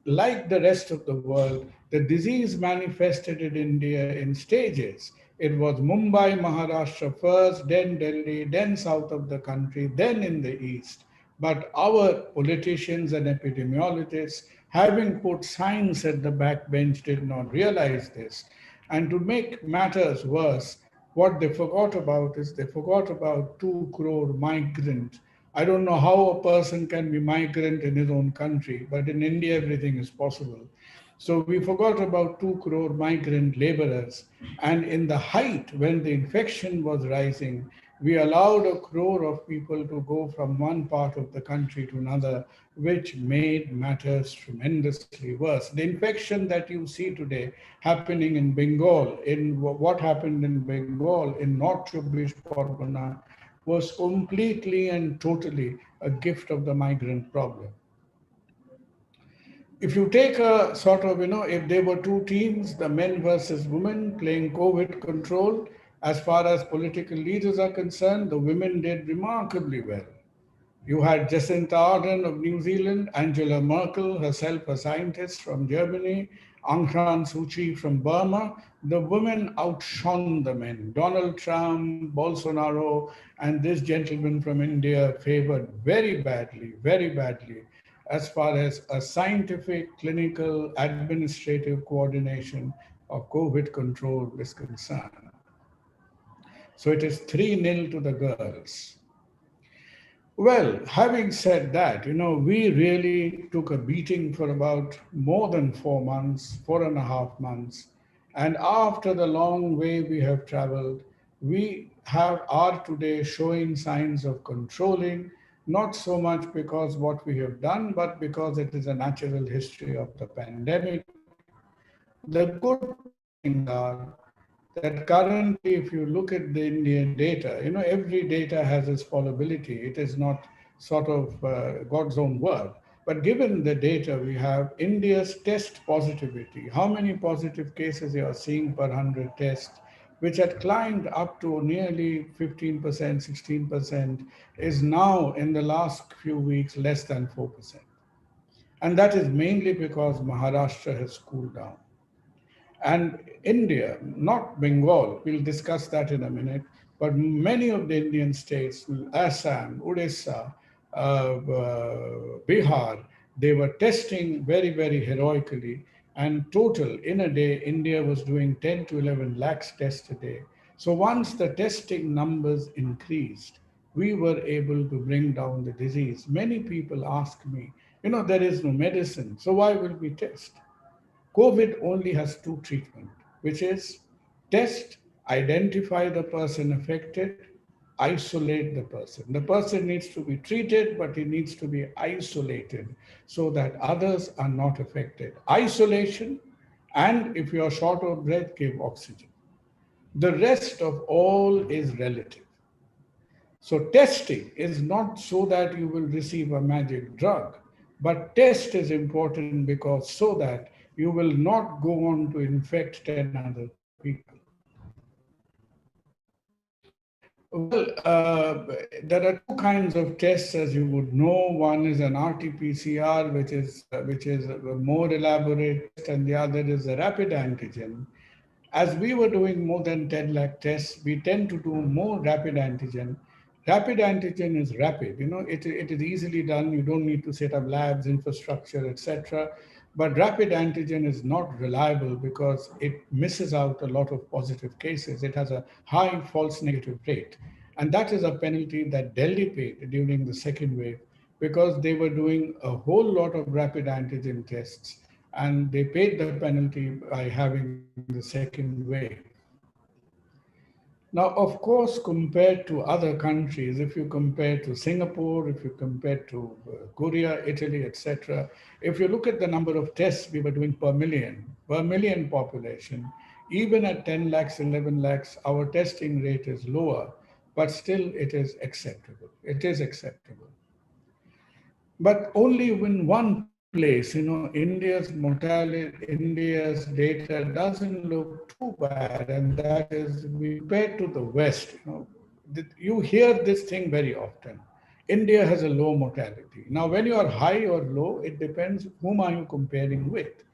like the rest of the world, the disease manifested in India in stages. It was Mumbai, Maharashtra first, then Delhi, then south of the country, then in the east. But our politicians and epidemiologists, having put science at the backbench, did not realize this. And to make matters worse, what they forgot about is they forgot about 2 crore migrant. I don't know how a person can be migrant in his own country, but in India everything is possible. So we forgot about 2 crore migrant laborers. And in the height, when the infection was rising, we allowed a crore of people to go from one part of the country to another, which made matters tremendously worse. The infection that you see today happening in Bengal, in what happened in Bengal, in North Chobbish Pargana, was completely and totally a gift of the migrant problem. If you take a sort of, if there were two teams, the men versus women playing COVID control, as far as political leaders are concerned, the women did remarkably well. You had Jacinta Ardern of New Zealand, Angela Merkel, herself a scientist from Germany, Aung San Suu Kyi from Burma. The women outshone the men. Donald Trump, Bolsonaro, and this gentleman from India favored very badly, as far as a scientific, clinical, administrative coordination of COVID control is concerned. So it is 3-0 to the girls. Well, having said that, we really took a beating for about more than 4 months, 4.5 months. And after the long way we have traveled, we are today showing signs of controlling, not so much because what we have done, but because it is a natural history of the pandemic. The good things are that currently, if you look at the Indian data, every data has its fallibility. It is not sort of God's own word. But given the data we have, India's test positivity, how many positive cases you are seeing per 100 tests, which had climbed up to nearly 15%, 16%, is now in the last few weeks less than 4%. And that is mainly because Maharashtra has cooled down. And India, not Bengal, we'll discuss that in a minute, but many of the Indian states, Assam, Odisha, Bihar, they were testing very heroically. And total, in a day, India was doing 10 to 11 lakhs tests a day. So once the testing numbers increased, we were able to bring down the disease. Many people ask me, there is no medicine, so why will we test? COVID only has two treatments, which is test, identify the person affected, isolate the person. The person needs to be treated, but he needs to be isolated so that others are not affected. Isolation, and if you are short of breath, give oxygen. The rest of all is relative. So testing is not so that you will receive a magic drug, but test is important because so that you will not go on to infect 10 other people. Well, there are two kinds of tests, as you would know. One is an RT-PCR, which is a more elaborate, and the other is a rapid antigen. As we were doing more than 10 lakh tests, we tend to do more rapid antigen. Rapid antigen is rapid, it is easily done. You don't need to set up labs, infrastructure, etc. But rapid antigen is not reliable because it misses out a lot of positive cases. It has a high false negative rate. And that is a penalty that Delhi paid during the second wave because they were doing a whole lot of rapid antigen tests and they paid the penalty by having the second wave. Now, Now, of course, compared to other countries, if you compare to Singapore, if you compare to Korea, Italy, etc., if you look at the number of tests we were doing per million population, even at 10 lakhs, 11 lakhs, our testing rate is lower, but still it is acceptable. It is acceptable. But only in one place, India's data doesn't look too bad, and that is we compared to the West. You hear this thing very often. India has a low mortality. Now, when you are high or low, it depends whom are you comparing with.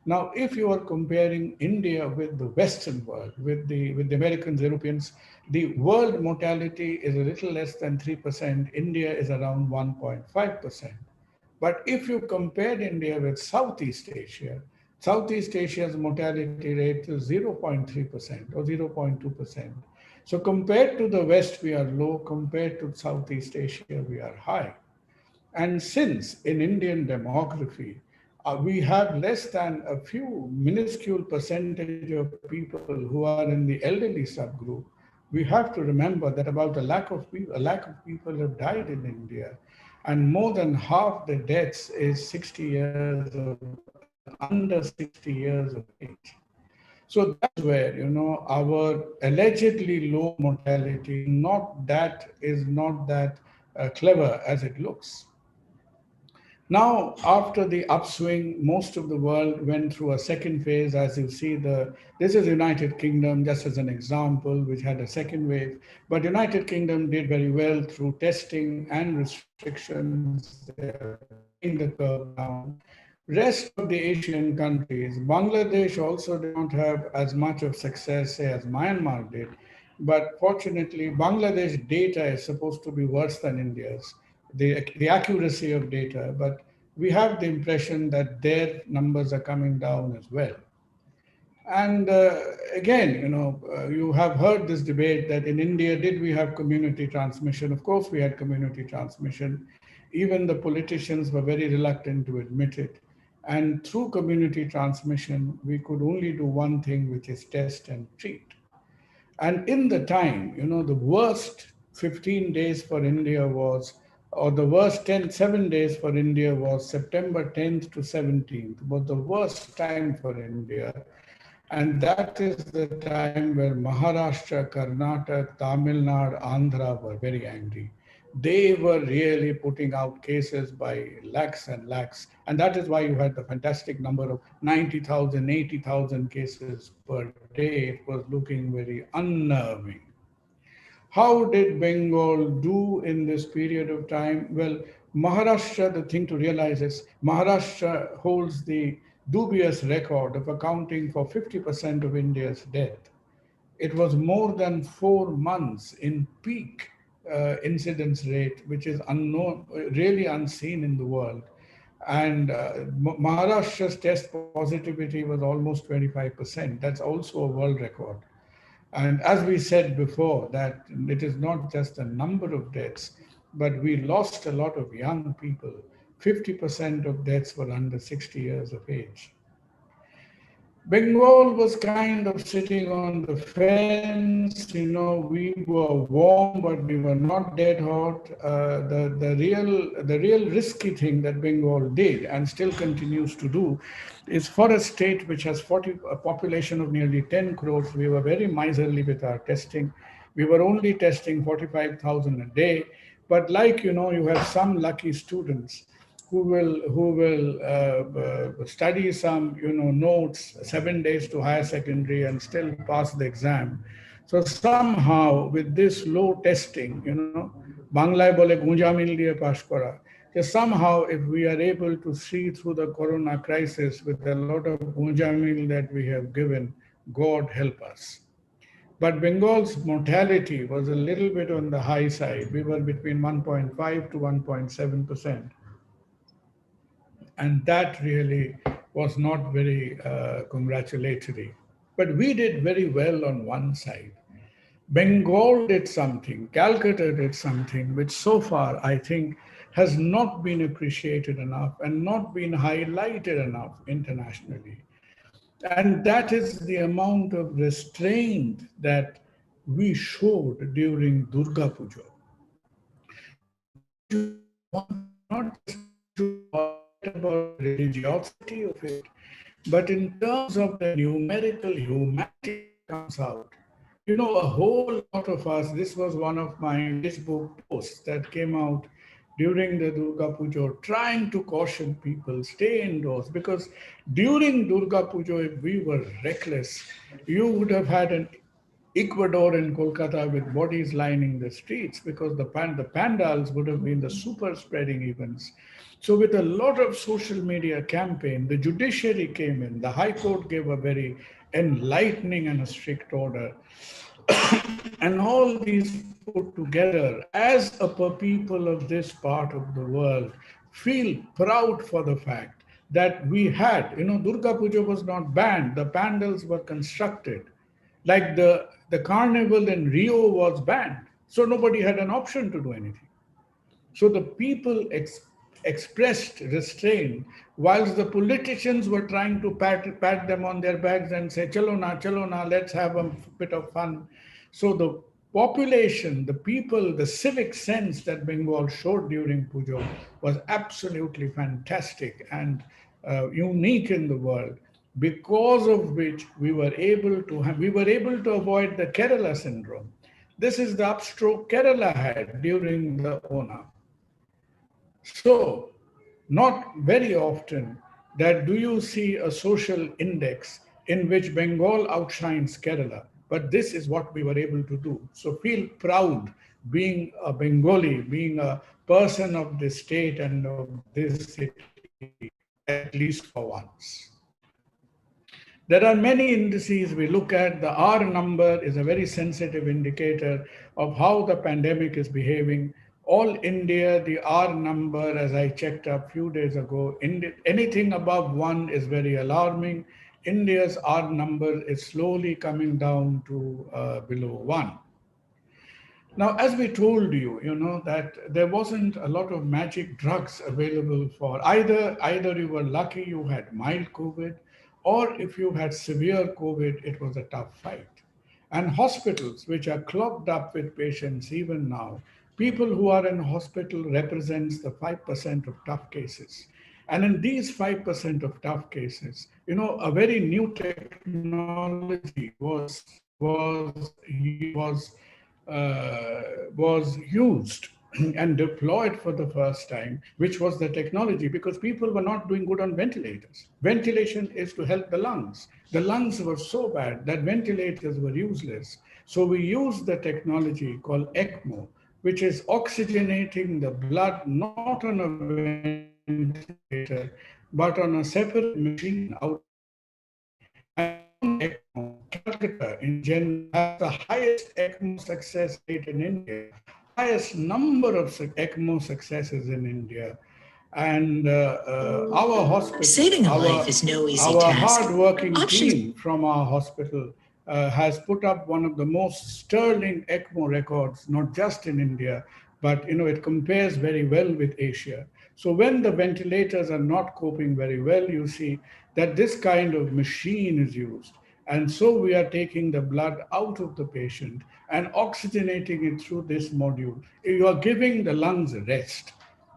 Now, if you are comparing India with the Western world, with the Americans, Europeans, the world mortality is a little less than 3%. India is around 1.5%. But if you compared India with Southeast Asia's mortality rate is 0.3% or 0.2%. So compared to the West, we are low. Compared to Southeast Asia, we are high. And since in Indian demography, we have less than a few minuscule percentage of people who are in the elderly subgroup, we have to remember that about a lakh of people have died in India, and more than half the deaths is 60 years of under 60 years of age. So that is where our allegedly low mortality is not that clever as it looks. Now, after the upswing, most of the world went through a second phase. As you see, this is United Kingdom, just as an example, which had a second wave. But United Kingdom did very well through testing and restrictions. They're bringing the curve down. Rest of the Asian countries, Bangladesh also did not have as much of success, say, as Myanmar did. But fortunately, Bangladesh data is supposed to be worse than India's, the accuracy of data, but we have the impression that their numbers are coming down as well. And again, you have heard this debate that in India, did we have community transmission? Of course, we had community transmission. Even the politicians were very reluctant to admit it. And through community transmission, we could only do one thing, which is test and treat. And in the time, the worst 15 days for India was, or the worst 7 days for India was September 10th to 17th, was the worst time for India. And that is the time where Maharashtra, Karnataka, Tamil Nadu, Andhra were very angry. They were really putting out cases by lakhs and lakhs. And that is why you had the fantastic number of 90,000, 80,000 cases per day. It was looking very unnerving. How did Bengal do in this period of time? Well, Maharashtra, the thing to realize is Maharashtra holds the dubious record of accounting for 50% of India's death. It was more than 4 months in peak incidence rate, which is unknown, really unseen in the world. And Maharashtra's test positivity was almost 25%. That's also a world record. And as we said before, that it is not just a number of deaths, but we lost a lot of young people. 50% of deaths were under 60 years of age. Bengal was kind of sitting on the fence. We were warm, but we were not dead hot. The real risky thing that Bengal did and still continues to do is, for a state which has a population of nearly 10 crores, we were very miserly with our testing. We were only testing 45,000 a day. But like, you have some lucky students who will study some notes 7 days to higher secondary and still pass the exam. So somehow with this low testing, Banglaয় বলে গুঁজা মিল দিয়ে পাশ করা, somehow if we are able to see through the corona crisis with a lot of গুঁজা মিল that we have given, God help us. But Bengal's mortality was a little bit on the high side. We were between 1.5 to 1.7%. And that really was not very congratulatory. But we did very well on one side. Bengal did something, Calcutta did something, which so far I think has not been appreciated enough and not been highlighted enough internationally. And that is the amount of restraint that we showed during Durga Puja. Durga Puja wanted not just to forget about the religiosity of it, but in terms of the numerical humanity that comes out. You know, a whole lot of us, this was one of my Facebook posts that came out during the Durga Puja, trying to caution people, stay indoors, because during Durga Puja, if we were reckless, you would have had an Ecuador and Kolkata with bodies lining the streets, because the pandals would have been the super spreading events. So with a lot of social media campaign, the judiciary came in, the High Court gave a very enlightening and a strict order. And all these put together, as a people of this part of the world, feel proud for the fact that we had, Durga Puja was not banned, the pandals were constructed. Like the carnival in Rio was banned, so nobody had an option to do anything. So the people expressed restraint, whilst the politicians were trying to pat them on their backs and say, chalo na, let's have a bit of fun. So the population, the people, the civic sense that Bengal showed during Pujo was absolutely fantastic and unique in the world, because of which we were able to avoid the Kerala syndrome. This is the upstroke Kerala had during the Onam. So, not very often that do you see a social index in which Bengal outshines Kerala, but this is what we were able to do. So feel proud being a Bengali, being a person of this state and of this city, at least for once. There are many indices we look at. The R number is a very sensitive indicator of how the pandemic is behaving. All India, the R number, as I checked up a few days ago, anything above 1 is very alarming. India's R number is slowly coming down to below 1. Now, as we told you, that there wasn't a lot of magic drugs available for either you were lucky you had mild COVID, or if you had severe COVID, it was a tough fight. And hospitals, which are clogged up with patients even now, people who are in hospital represents the 5% of tough cases. And in these 5% of tough cases, a very new technology was used and deployed for the first time, which was the technology, because people were not doing good on ventilators. Ventilation is to help the lungs. The lungs were so bad that ventilators were useless. So we used the technology called ECMO, which is oxygenating the blood not on a ventilator, but on a separate machine outside the body. And on ECMO, Calcutta in general has the highest ECMO success rate in India, highest number of ECMO successes in India. And our hospital, Saving a life is no easy our task. hard-working Options- team from our hospital has put up one of the most sterling ECMO records, not just in India, but it compares very well with Asia. So when the ventilators are not coping very well, you see that this kind of machine is used. And so we are taking the blood out of the patient and oxygenating it through this module. You are giving the lungs a rest.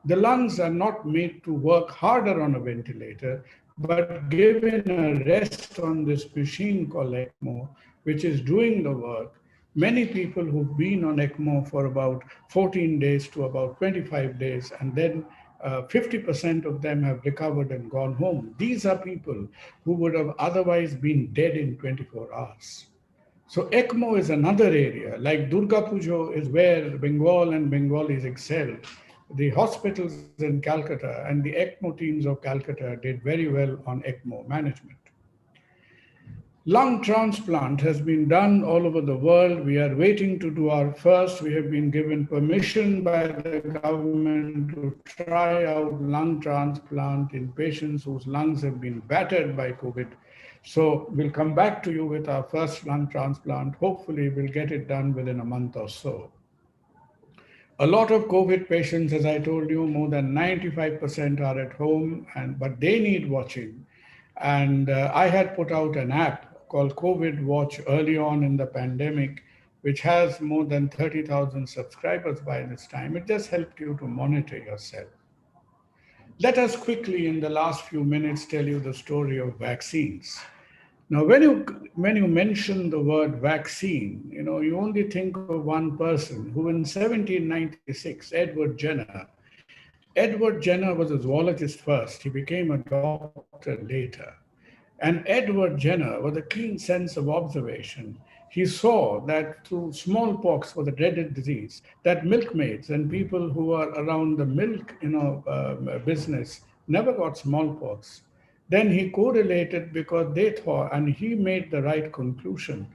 The lungs are not made to work harder on a ventilator, but given a rest on this machine called ECMO, which is doing the work. Many people who've been on ECMO for about 14 days to about 25 days, and then 50% of them have recovered and gone home. These are people who would have otherwise been dead in 24 hours. So ECMO is another area, like Durga Pujo is where Bengal and Bengalis excel. The hospitals in Calcutta and the ECMO teams of Calcutta did very well on ECMO management. Lung transplant has been done all over the world. We are waiting to do our first. We have been given permission by the government to try out lung transplant in patients whose lungs have been battered by COVID. So we'll come back to you with our first lung transplant. Hopefully we'll get it done within a month or so. A lot of COVID patients, as I told you, more than 95% are at home, but they need watching. And I had put out an app called COVID Watch early on in the pandemic, which has more than 30,000 subscribers by this time. It just helped you to monitor yourself. Let us quickly, in the last few minutes, tell you the story of vaccines. Now, when you mention the word vaccine, you only think of one person who in 1796, Edward Jenner. Edward Jenner was a zoologist first. He became a doctor later. And Edward Jenner, with a keen sense of observation, he saw that through smallpox was a dreaded disease, that milkmaids and people who are around the milk, business never got smallpox. Then he correlated because they thought, and he made the right conclusion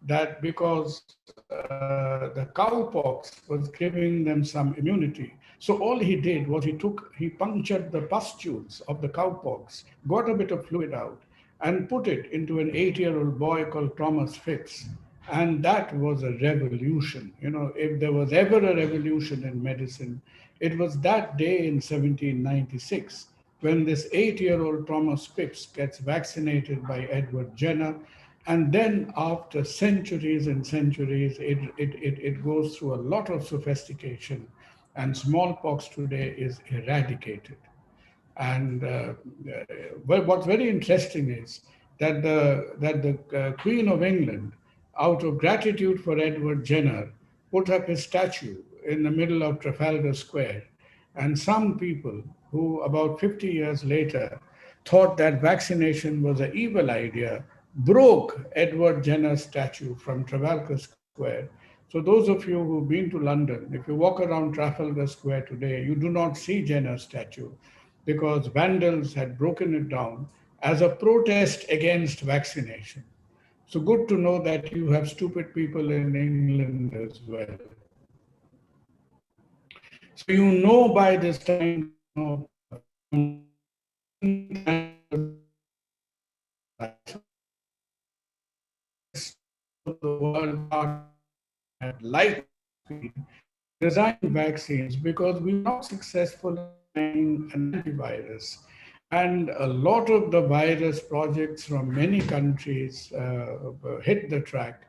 that because the cowpox was giving them some immunity. So all he did was he punctured the pustules of the cowpox, got a bit of fluid out, and put it into an 8-year-old boy called Thomas Phipps. And that was a revolution. If there was ever a revolution in medicine, it was that day in 1796 when this 8-year-old Thomas Phipps gets vaccinated by Edward Jenner. And then after centuries and centuries, it goes through a lot of sophistication, and smallpox today is eradicated. And what's very interesting is that the Queen of England, out of gratitude for Edward Jenner, put up his statue in the middle of Trafalgar Square. And some people who, about 50 years later, thought that vaccination was an evil idea, broke Edward Jenner's statue from Trafalgar Square. So those of you who've been to London, if you walk around Trafalgar Square today, you do not see Jenner's statue because vandals had broken it down as a protest against vaccination. So good to know that you have stupid people in England as well. So you know by this time, the world at light speed design vaccines because we were not successful in designing an antivirus. And a lot of the virus projects from many countries hit the track.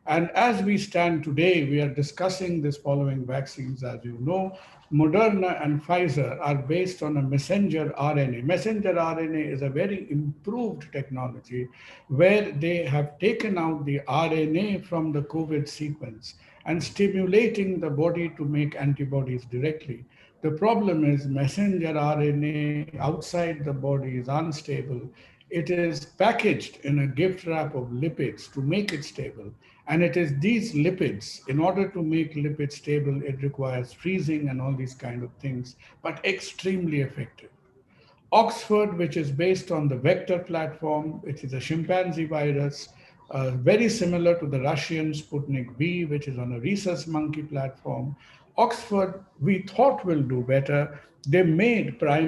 And as we stand today, we are discussing this following vaccines. As you know, Moderna and Pfizer are based on a messenger RNA. Messenger RNA is a very improved technology where they have taken out the RNA from the COVID sequence and stimulating the body to make antibodies directly. The problem is messenger RNA outside the body is unstable. It is packaged in a gift wrap of lipids to make it stable. And it is these lipids, in order to make lipids stable, it requires freezing and all these kind of things, but extremely effective. Oxford, which is based on the vector platform, which is a chimpanzee virus, very similar to the Russian Sputnik V, which is on a rhesus monkey platform. Oxford, we thought will do better. They made like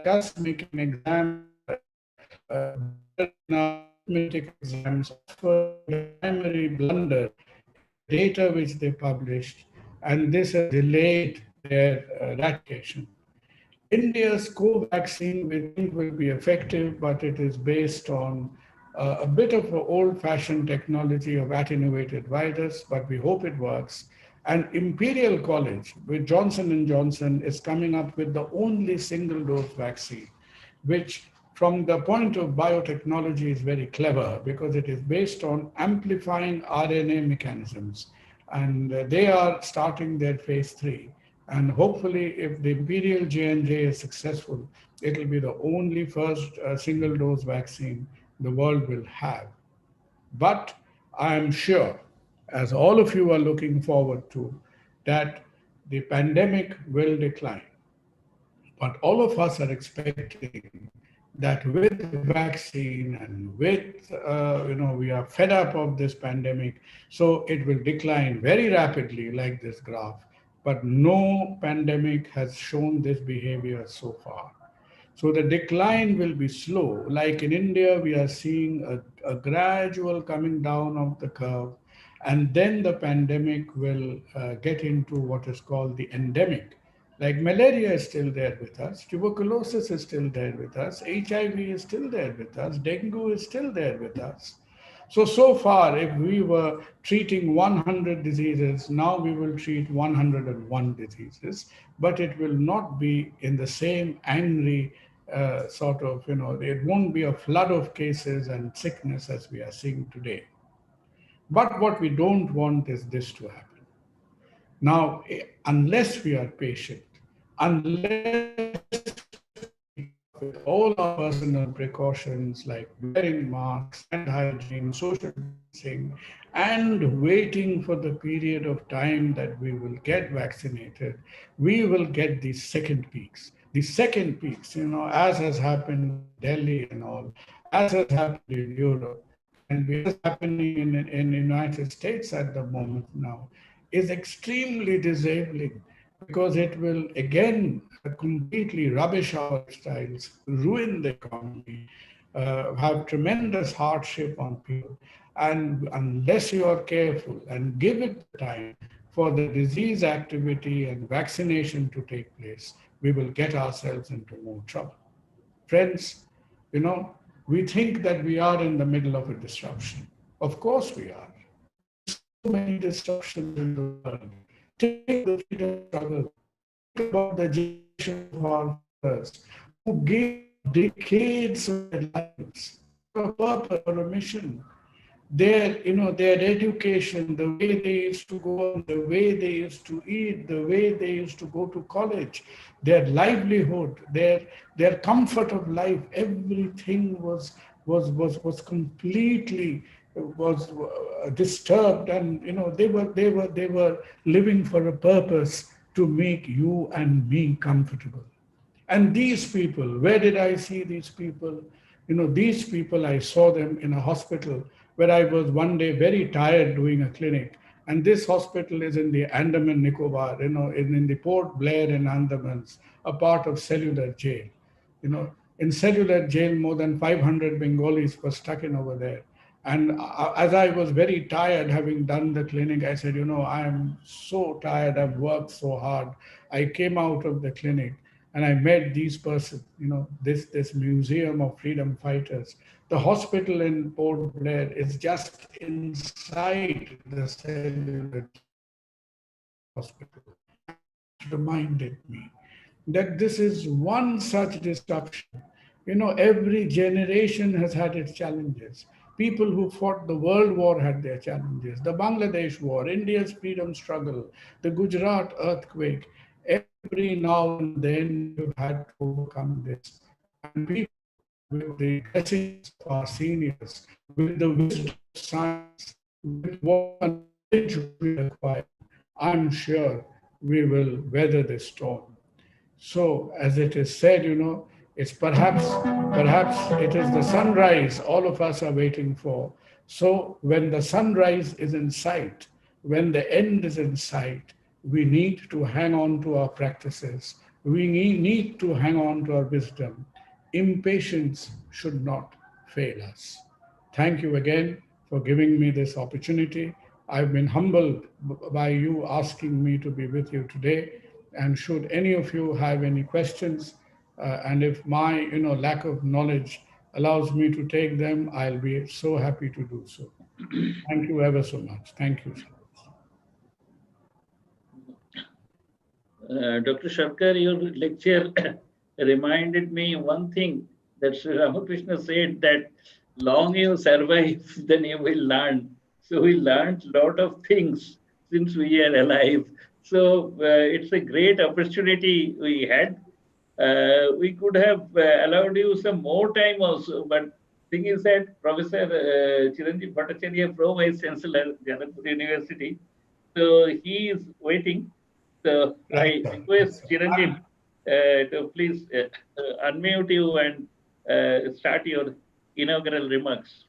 us making exams, arithmetic exams, Oxford primary blunder in the data which they published, and this has delayed their ratification. India's co-vaccine we think will be effective, but it is based on a bit of an old-fashioned technology of attenuated virus, but we hope it works. And Imperial College with Johnson & Johnson is coming up with the only single-dose vaccine, which from the point of biotechnology is very clever because it is based on amplifying RNA mechanisms. And they are starting their phase 3. And hopefully, if the Imperial J&J is successful, it will be the only first single-dose vaccine the world will have. But I am sure, as all of you are looking forward to, that the pandemic will decline. But all of us are expecting that with the vaccine and with, we are fed up of this pandemic, so it will decline very rapidly like this graph. But no pandemic has shown this behavior so far. So the decline will be slow. Like in India, we are seeing a gradual coming down of the curve. And then the pandemic will get into what is called the endemic. Like malaria is still there with us, tuberculosis is still there with us, HIV is still there with us, dengue is still there with us. So far, if we were treating 100 diseases, now we will treat 101 diseases, but it will not be in the same angry sort of, it won't be a flood of cases and sickness as we are seeing today. But what we don't want is this to happen. Now, unless we are patient, unless with all our personal precautions like wearing masks, hand hygiene, social distancing, and waiting for the period of time that we will get vaccinated, we will get these second peaks. The second peaks, as has happened in Delhi and all, as has happened in Europe, can be as happening in the United States at the moment now, is extremely disabling because it will again completely rubbish our lifestyles, ruin the economy, have tremendous hardship on people. And unless you are careful and give it the time for the disease activity and vaccination to take place, we will get ourselves into more trouble. Friends, we think that we are in the middle of a disruption. Of course we are. There's so many disruptions in the world. Take the freedom struggle. Think about the generation of our fathers who gave decades of their lives for a purpose, for a mission. Their education, the way they used to go on, the way they used to eat, the way they used to go to college, their livelihood, their comfort of life, everything was completely was disturbed, and they were living for a purpose to make you and me comfortable. And these people, where did I see these people? These people, I saw them in a hospital where I was one day very tired doing a clinic. And this hospital is in the Andaman Nicobar, in the Port Blair in Andamans, a part of cellular jail. In cellular jail, more than 500 Bengalis were stuck in over there. And as I was very tired having done the clinic, I said, I am so tired, I've worked so hard. I came out of the clinic and I met these persons, this museum of freedom fighters. The hospital in Port Blair is just inside the cellular hospital. And that reminded me that this is one such disruption. Every generation has had its challenges. People who fought the World War had their challenges. The Bangladesh War, India's freedom struggle, the Gujarat earthquake. Every now and then we've had to overcome this. And people, with the blessings of our seniors, with the wisdom of science, with what knowledge we acquire, I'm sure we will weather this storm. So, as it is said, it's perhaps it is the sunrise all of us are waiting for. So, when the sunrise is in sight, when the end is in sight, we need to hang on to our practices. We need to hang on to our wisdom. Impatience should not fail us. Thank you again for giving me this opportunity. I've been humbled by you asking me to be with you today. And should any of you have any questions, and if my lack of knowledge allows me to take them, I'll be so happy to do so. Thank you ever so much. Thank you, sir. Dr. Sharkar, your lecture reminded me one thing that Sri Ramakrishna said, that long you survive, then you will learn. So we learned a lot of things since we are alive. So it's a great opportunity we had. We could have allowed you some more time also, but thing is that Professor Chiranjeev Bhattacharya, Pro Vice Chancellor, Janapur University, so he is waiting. So I request Chiranjeev to please unmute you and start your inaugural remarks.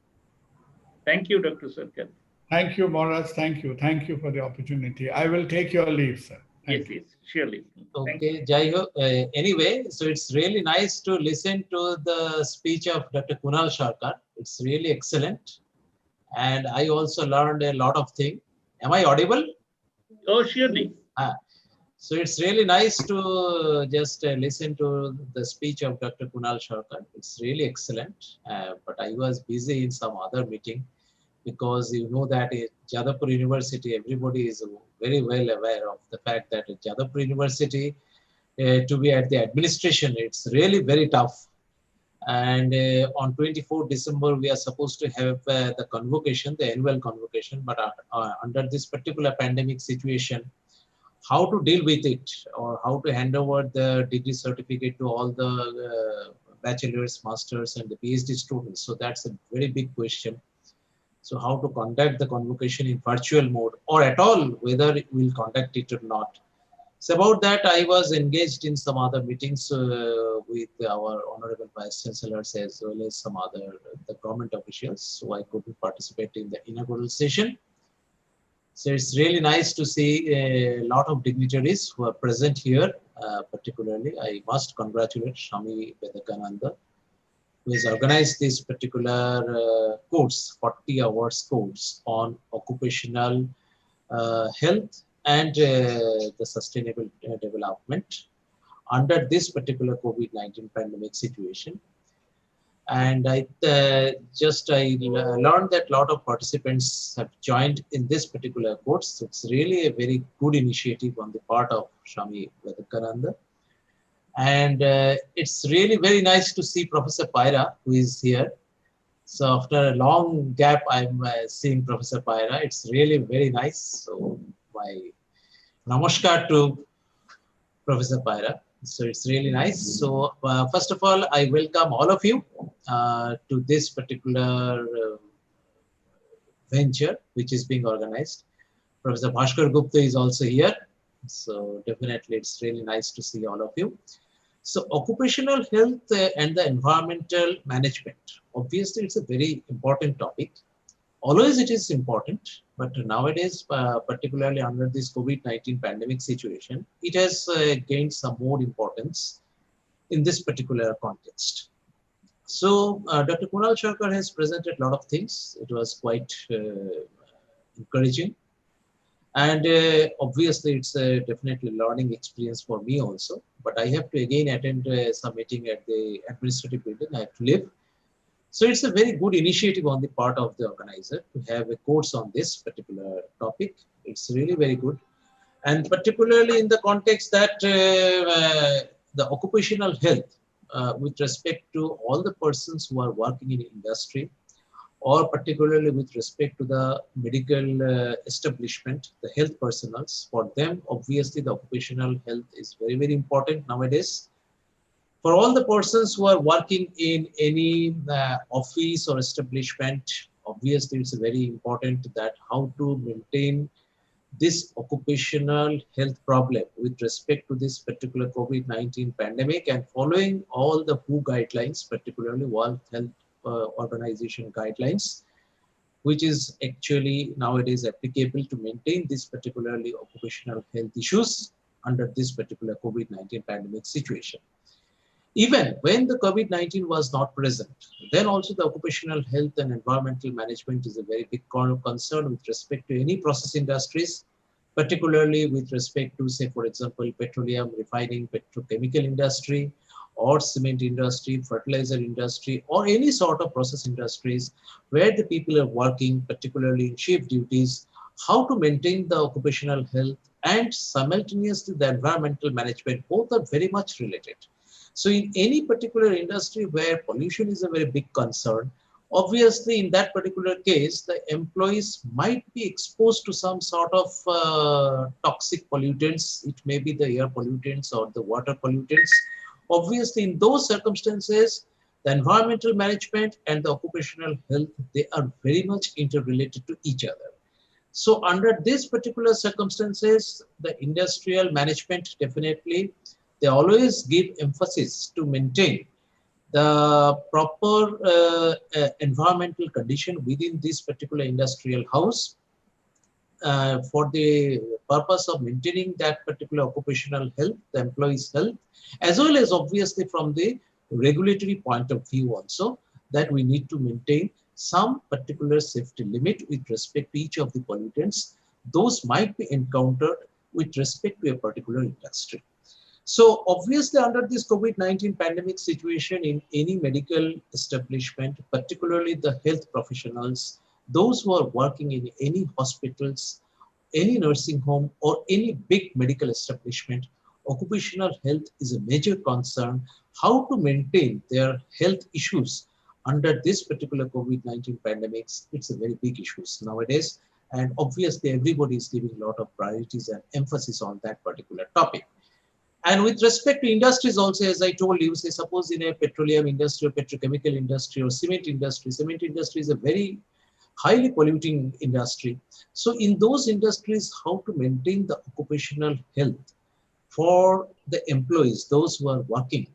Thank you, Dr. Sarkar. Thank you, Maharaj. Thank you. Thank you for the opportunity. I will take your leave, sir. Yes, yes, surely. Okay, Jai Ho. Anyway, so it's really nice to listen to the speech of Dr. Kunal Sharkar. It's really excellent. And I also learned a lot of things. Am I audible? Oh, surely. So it's really nice to just listen to the speech of Dr. Kunal Sharkar. It's really excellent. But I was busy in some other meeting. because you know that at Jadavpur University, everybody is very well aware of the fact that at Jadavpur University, to be at the administration, it's really very tough. And on 24 December, we are supposed to have the convocation, the annual convocation, but under this particular pandemic situation, how to deal with it or how to hand over the degree certificate to all the bachelor's, masters, and the PhD students. So that's a very big question. So how to conduct the convocation in virtual mode or at all, whether we'll conduct it or not. So about that, I was engaged in some other meetings with our honorable vice chancellors as well as some other the government officials. So I couldn't participate in the inaugural session. So it's really nice to see a lot of dignitaries who are present here. Particularly, I must congratulate Swami Vedakananda, who has organized this particular course, 40 hours course on occupational health and the sustainable development under this particular COVID-19 pandemic situation. And I learned that a lot of participants have joined in this particular course. It's really a very good initiative on the part of Swami Vedakananda. And it's really very nice to see Professor Paira, who is here. So after a long gap, I'm seeing Professor Paira. It's really very nice. So my namaskar to Professor Paira. So it's really nice. So first of all, I welcome all of you to this particular venture which is being organized. Professor Bhaskar Gupta is also here. So definitely it's really nice to see all of you. So occupational health and the environmental management. Obviously, it's a very important topic. Always it is important, but nowadays, particularly under this COVID-19 pandemic situation, it has gained some more importance in this particular context. So Dr. Kunal Sharkar has presented a lot of things. It was quite encouraging. And obviously, it's a definitely learning experience for me also. But I have to again attend some meeting at the administrative building. I have to leave. So it's a very good initiative on the part of the organizer to have a course on this particular topic. It's really very good. And particularly in the context that the occupational health with respect to all the persons who are working in industry, or particularly with respect to the medical establishment, the health personals, for them, obviously the occupational health is very, very important nowadays. For all the persons who are working in any office or establishment, obviously it's very important that how to maintain this occupational health problem with respect to this particular COVID-19 pandemic and following all the WHO guidelines, particularly World Health Organization guidelines, which is actually nowadays applicable to maintain this particularly occupational health issues under this particular COVID-19 pandemic situation. Even when the COVID-19 was not present, then also the occupational health and environmental management is a very big concern with respect to any process industries, particularly with respect to, say, for example, petroleum refining, petrochemical industry, or cement industry, fertilizer industry, or any sort of process industries where the people are working, particularly in shift duties, how to maintain the occupational health and simultaneously the environmental management, both are very much related. So in any particular industry where pollution is a very big concern, obviously in that particular case, the employees might be exposed to some sort of toxic pollutants. It may be the air pollutants or the water pollutants. Obviously in those circumstances, the environmental management and the occupational health, they are very much interrelated to each other. So under these particular circumstances, the industrial management definitely, they always give emphasis to maintain the proper environmental condition within this particular industrial house for the purpose of maintaining that particular occupational health, the employee's health, as well as obviously from the regulatory point of view also, that we need to maintain some particular safety limit with respect to each of the pollutants. Those might be encountered with respect to a particular industry. So obviously under this COVID-19 pandemic situation in any medical establishment, particularly the health professionals, those who are working in any hospitals, any nursing home, or any big medical establishment, occupational health is a major concern. How to maintain their health issues under this particular COVID-19 pandemics, it's a very big issue nowadays. And obviously, everybody is giving a lot of priorities and emphasis on that particular topic. And with respect to industries also, as I told you, say suppose in a petroleum industry or petrochemical industry or cement industry is a very highly polluting industry. So in those industries, how to maintain the occupational health for the employees, those who are working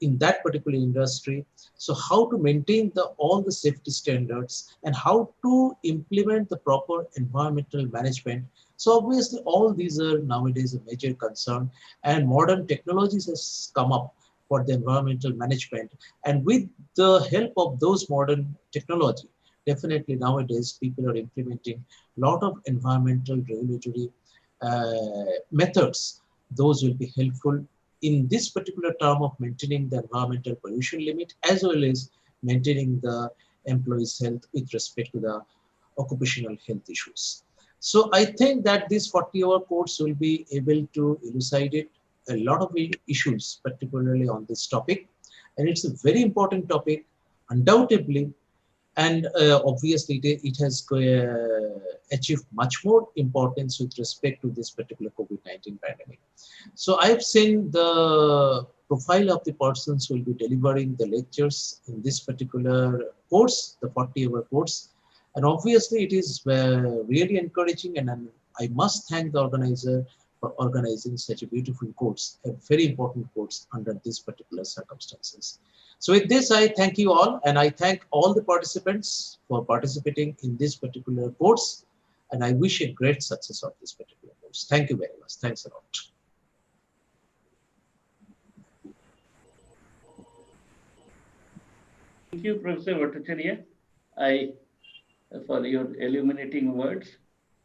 in that particular industry. So how to maintain all the safety standards and how to implement the proper environmental management. So obviously all these are nowadays a major concern, and modern technologies has come up for the environmental management. And with the help of those modern technology, definitely nowadays people are implementing a lot of environmental regulatory methods. Those will be helpful in this particular term of maintaining the environmental pollution limit as well as maintaining the employees' health with respect to the occupational health issues. So I think that this 40-hour course will be able to elucidate a lot of issues, particularly on this topic. And it's a very important topic, undoubtedly. And obviously, it has achieved much more importance with respect to this particular COVID-19 pandemic. So I've seen the profile of the persons who will be delivering the lectures in this particular course, the 40-hour course. And obviously, it is really encouraging, and I must thank the organizer for organizing such a beautiful course, a very important course under these particular circumstances. So with this, I thank you all, and I thank all the participants for participating in this particular course, and I wish a great success of this particular course. Thank you very much. Thanks a lot. Thank you, Professor Bhattacharya, for your illuminating words.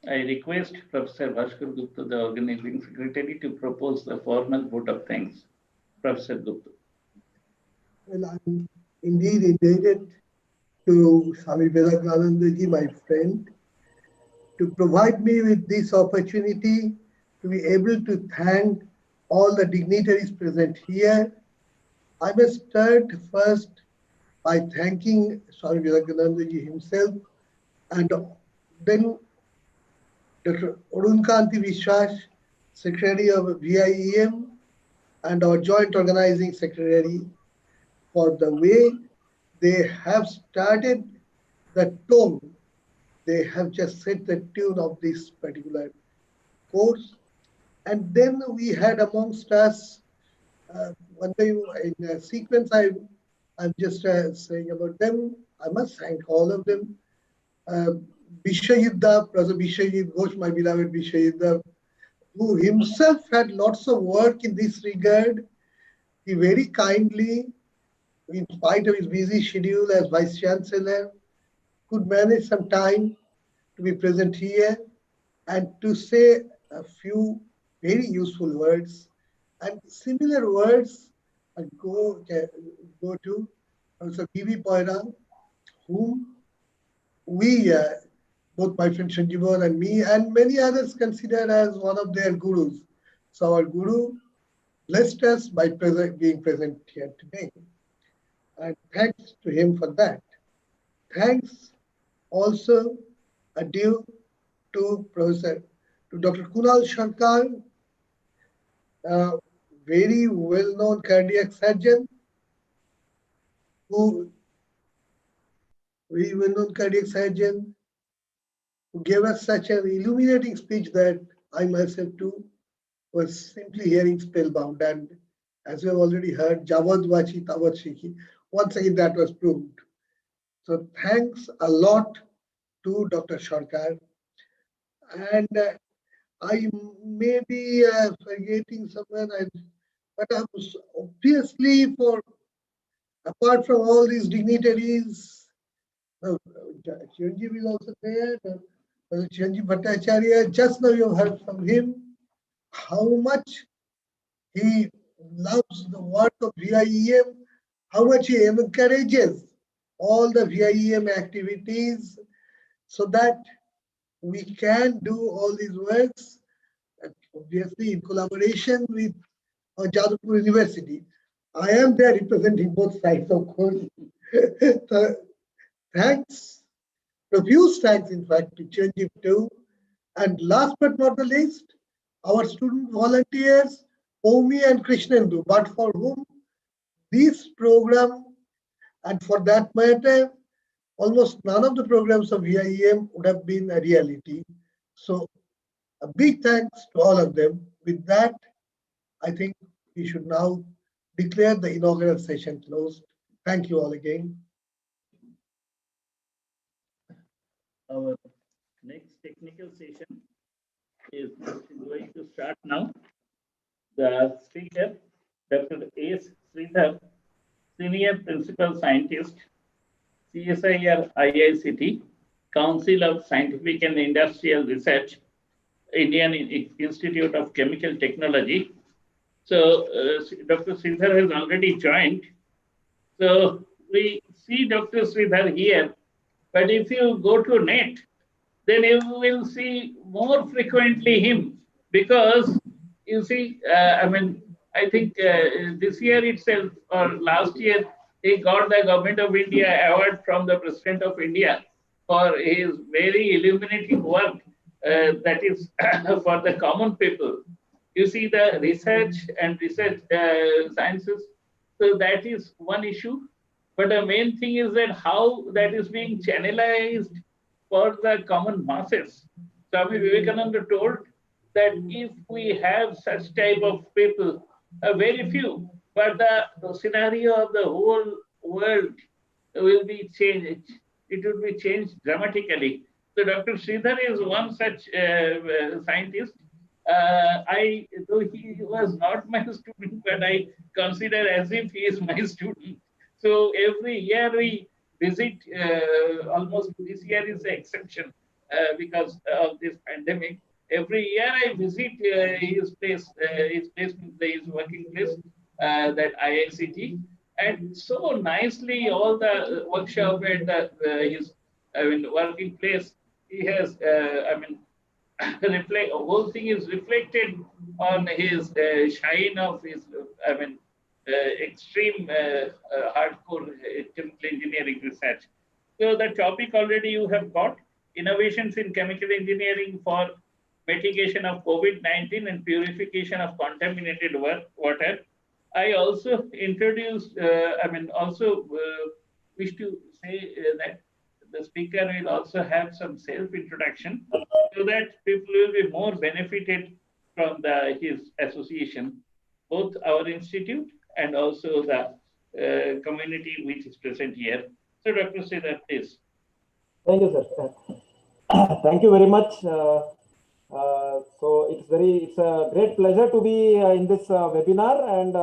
I request Professor Bhaskar Gupta, the organizing secretary, to propose the formal vote of thanks. Professor Gupta. Well, I'm indeed indebted to Swami Vivekanandaji, my friend, to provide me with this opportunity to be able to thank all the dignitaries present here. I must start first by thanking Swami Vivekanandaji himself, and then Dr. Arunkanti Vishwas, Secretary of VIEM, and our Joint Organizing Secretary, for the way they have started the tone. They have just set the tune of this particular course. And then we had amongst us, one day in a sequence, I'm just saying about them. I must thank all of them. Vishayuddha, Professor Vishayuddha Ghosh, my beloved Vishayuddha, who himself had lots of work in this regard. He very kindly, in spite of his busy schedule as Vice Chancellor, could manage some time to be present here and to say a few very useful words. And similar words go to Professor B.V. Poira, whom we, both my friend Sanjeevan and me, and many others consider as one of their gurus. So our guru blessed us by being present here today. And thanks to him for that. Thanks also are due to Dr. Kunal Shankar, a very well-known cardiac surgeon, who gave us such an illuminating speech that I myself too was simply hearing spellbound. And as you have already heard, Javad Vachi Tavad Shiki, once again that was proved. So thanks a lot to Dr. Shankar. And I may be forgetting someone, but obviously, apart from all these dignitaries, Chiranjeev is also there. Chiranjeev Bhattacharya, just now you heard from him how much he loves the work of VIEM, how much he encourages all the VIEM activities. so that we can do all these works, obviously in collaboration with Jadavpur University. I am there representing both sides, of course. So, thanks, profuse thanks, in fact, to Chanjip too. And last but not the least, our student volunteers, Omi and Krishnendu, but for whom this program, and for that matter, almost none of the programs of VIEM would have been a reality. So a big thanks to all of them. With that, I think we should now declare the inaugural session closed. Thank you all again. Our next technical session is going to start now. The speaker, Dr. S. Sridhar, Senior Principal Scientist, CSIR IICT, Council of Scientific and Industrial Research, Indian Institute of Chemical Technology. So Dr. Sridhar has already joined. So we see Dr. Sridhar here, but if you go to net, then you will see more frequently him, because you see, I think this year itself or last year, he got the Government of India award from the President of India for his very illuminating work that is for the common people. You see the research and research sciences, so that is one issue. But the main thing is that how that is being channelized for the common masses. Swami Vivekananda told that if we have such type of people, very few, but the scenario of the whole world will be changed. It will be changed dramatically. So Dr. Sridhar is one such scientist. Though he was not my student, but I consider as if he is my student. So every year we visit, almost this year is the exception because of this pandemic. Every year I visit his place, his working place, that IICT, and so nicely all the workshop and his, working place, he has, whole thing is reflected on his shine of his, extreme hardcore chemical engineering research. So the topic already you have got, innovations in chemical engineering for mitigation of COVID-19 and purification of contaminated water. I also introduced, wish to say that the speaker will also have some self-introduction so that people will be more benefited from his association, both our institute and also the community which is present here. So Dr. Sridhar, please. Thank you, sir. Thank you very much. So it's a great pleasure to be in this webinar and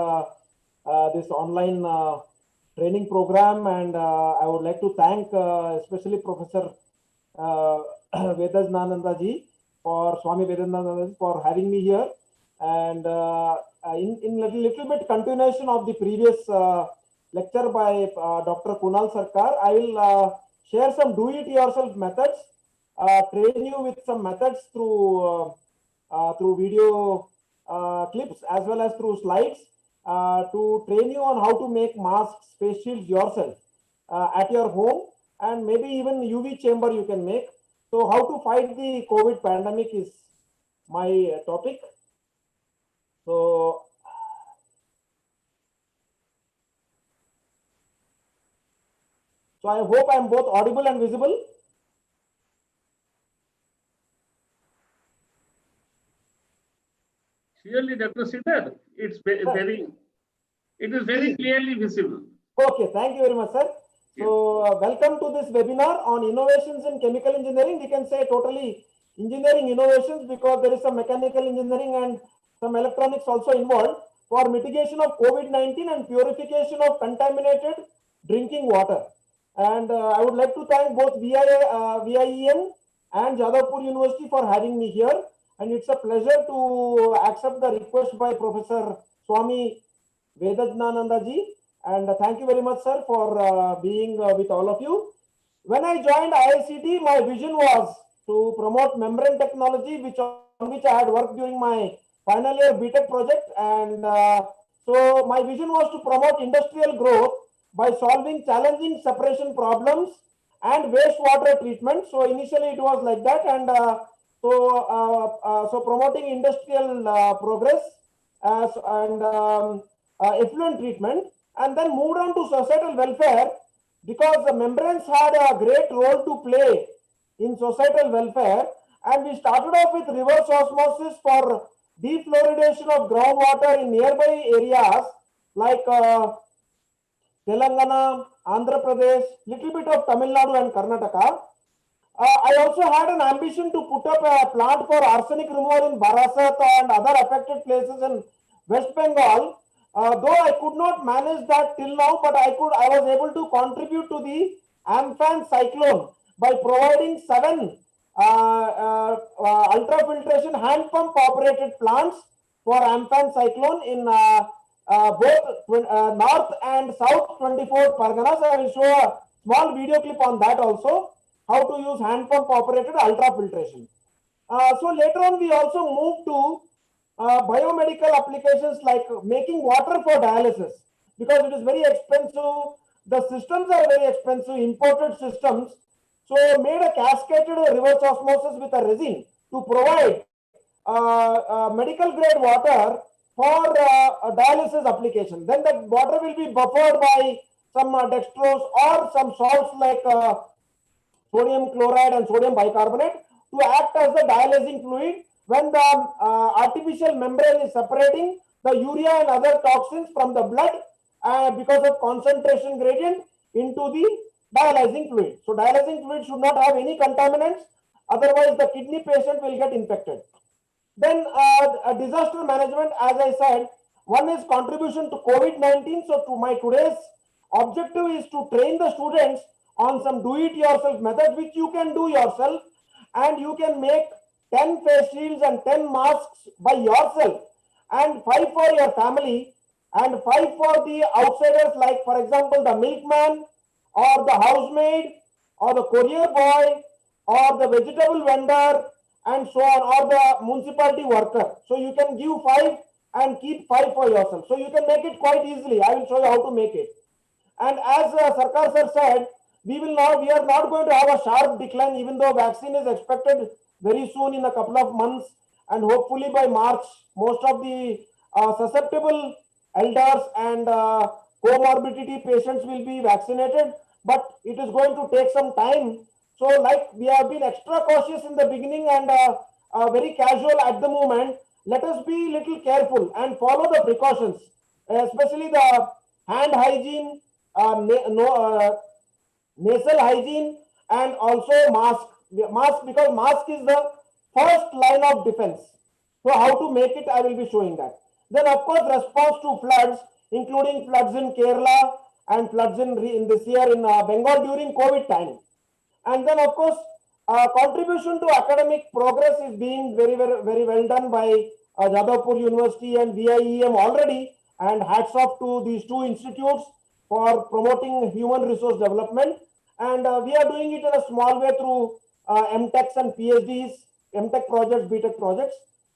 this online training program, and I would like to thank especially Professor Vedananda ji, for Swami Vedananda ji, for having me here. And in little bit continuation of the previous lecture by Dr. Kunal Sarkar, I will share some do-it-yourself methods, train you with some methods through video clips as well as through slides, to train you on how to make masks, face shields yourself at your home, and maybe even UV chamber you can make. So how to fight the COVID pandemic is my topic. So I hope I'm both audible and visible. Surely, Dr. Sridhar, it is very clearly visible. Okay, thank you very much, sir. So welcome to this webinar on innovations in chemical engineering. We can say totally engineering innovations, because there is some mechanical engineering and some electronics also involved for mitigation of COVID-19 and purification of contaminated drinking water. And I would like to thank both VIEM and Jadavpur University for having me here. And it's a pleasure to accept the request by Professor Swami Vedananda ji. And thank you very much, sir, for being with all of you. When I joined IICT, my vision was to promote membrane technology, on which I had worked during my final year BTech project. And so my vision was to promote industrial growth by solving challenging separation problems and wastewater treatment. So initially it was like that, and so promoting industrial progress and effluent treatment, and then moved on to societal welfare, because the membranes had a great role to play in societal welfare. And we started off with reverse osmosis for defluoridation of groundwater in nearby areas like Telangana, Andhra Pradesh, little bit of Tamil Nadu and Karnataka. I also had an ambition to put up a plant for arsenic removal in Barasat and other affected places in West Bengal. Though I could not manage that till now, but I was able to contribute to the Amphan cyclone by providing 7 ultrafiltration hand pump operated plants for Amphan cyclone in both North and South 24 Parganas. I will show a small video clip on that also, how to use hand pump operated ultrafiltration. So later on we also moved to biomedical applications like making water for dialysis, because it is very expensive. The systems are very expensive, imported systems. So made a cascaded reverse osmosis with a resin to provide medical grade water for a dialysis application. Then that water will be buffered by some dextrose or some salts like sodium chloride and sodium bicarbonate to act as the dialysing fluid when the artificial membrane is separating the urea and other toxins from the blood because of concentration gradient into the dialysing fluid. So dialysing fluid should not have any contaminants, otherwise the kidney patient will get infected. Then disaster management, as I said, one is contribution to COVID-19. So to my today's objective is to train the students on some do-it-yourself methods, which you can do yourself, and you can make 10 face shields and 10 masks by yourself, and 5 for your family, and 5 for the outsiders, like for example the milkman or the housemaid or the courier boy or the vegetable vendor and so on, or the municipality worker. So you can give 5 and keep 5 for yourself. So you can make it quite easily. I will show you how to make it. And as Sarkar sir said, we are not going to have a sharp decline, even though vaccine is expected very soon in a couple of months, and hopefully by March most of the susceptible elders and comorbidity patients will be vaccinated, but it is going to take some time. So like we have been extra cautious in the beginning and very casual at the moment, let us be little careful and follow the precautions, especially the hand hygiene, nasal hygiene, and also mask, because mask is the first line of defense. So how to make it, I will be showing that. Then of course response to floods, including floods in Kerala and floods in this year in Bengal during COVID time. And then of course contribution to academic progress is being very well done by Jadavpur University and VIEM already, and hats off to these 2 institutes for promoting human resource development. And we are doing it in a small way through MTechs and PhDs, MTech projects, BTech projects.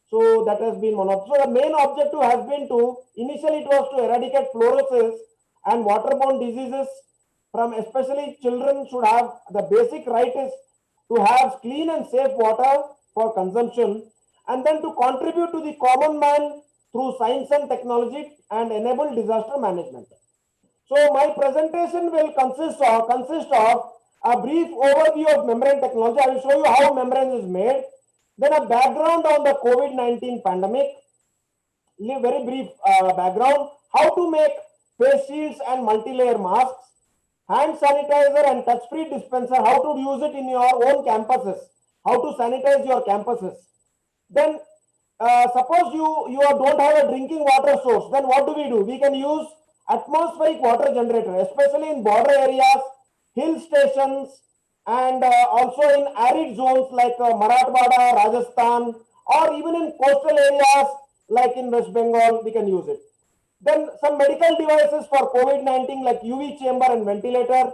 So that has been one of. So the main objective has been to, initially it was to eradicate fluorosis and waterborne diseases from, especially children should have, the basic right is to have clean and safe water for consumption, and then to contribute to the common man through science and technology and enable disaster management. So my presentation will consist of a brief overview of membrane technology. I will show you how membrane is made. Then a background on the COVID-19 pandemic, very brief background, how to make face shields and multi-layer masks, hand sanitizer and touch-free dispenser, how to use it in your own campuses, how to sanitize your campuses. Then suppose you don't have a drinking water source, then what do? We can use atmospheric water generator, especially in border areas, hill stations, and also in arid zones like Marathwada, Rajasthan, or even in coastal areas like in West Bengal, we can use it. Then some medical devices for COVID-19 like UV chamber and ventilator.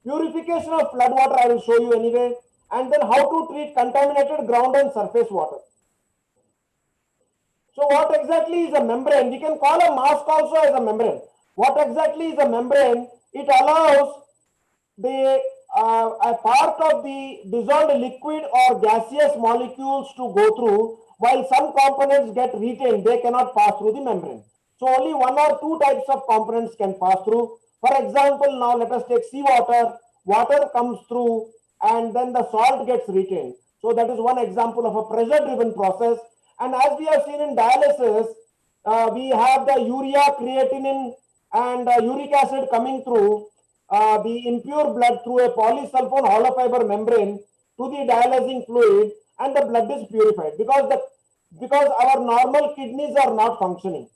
purification of flood water I will show you anyway, and then how to treat contaminated ground and surface water. So what exactly is a membrane? We can call a mask also as a membrane. What exactly is a membrane? It allows the a part of the dissolved liquid or gaseous molecules to go through, while some components get retained. They cannot pass through the membrane. So only one or two types of components can pass through. For example, now let us take seawater. Water comes through and then the salt gets retained. So that is one example of a pressure-driven process. And as we have seen in dialysis, we have the urea, creatinine, and uric acid coming through the impure blood through a polysulfone hollow fiber membrane to the dialysing fluid, and the blood is purified because our normal kidneys are not functioning.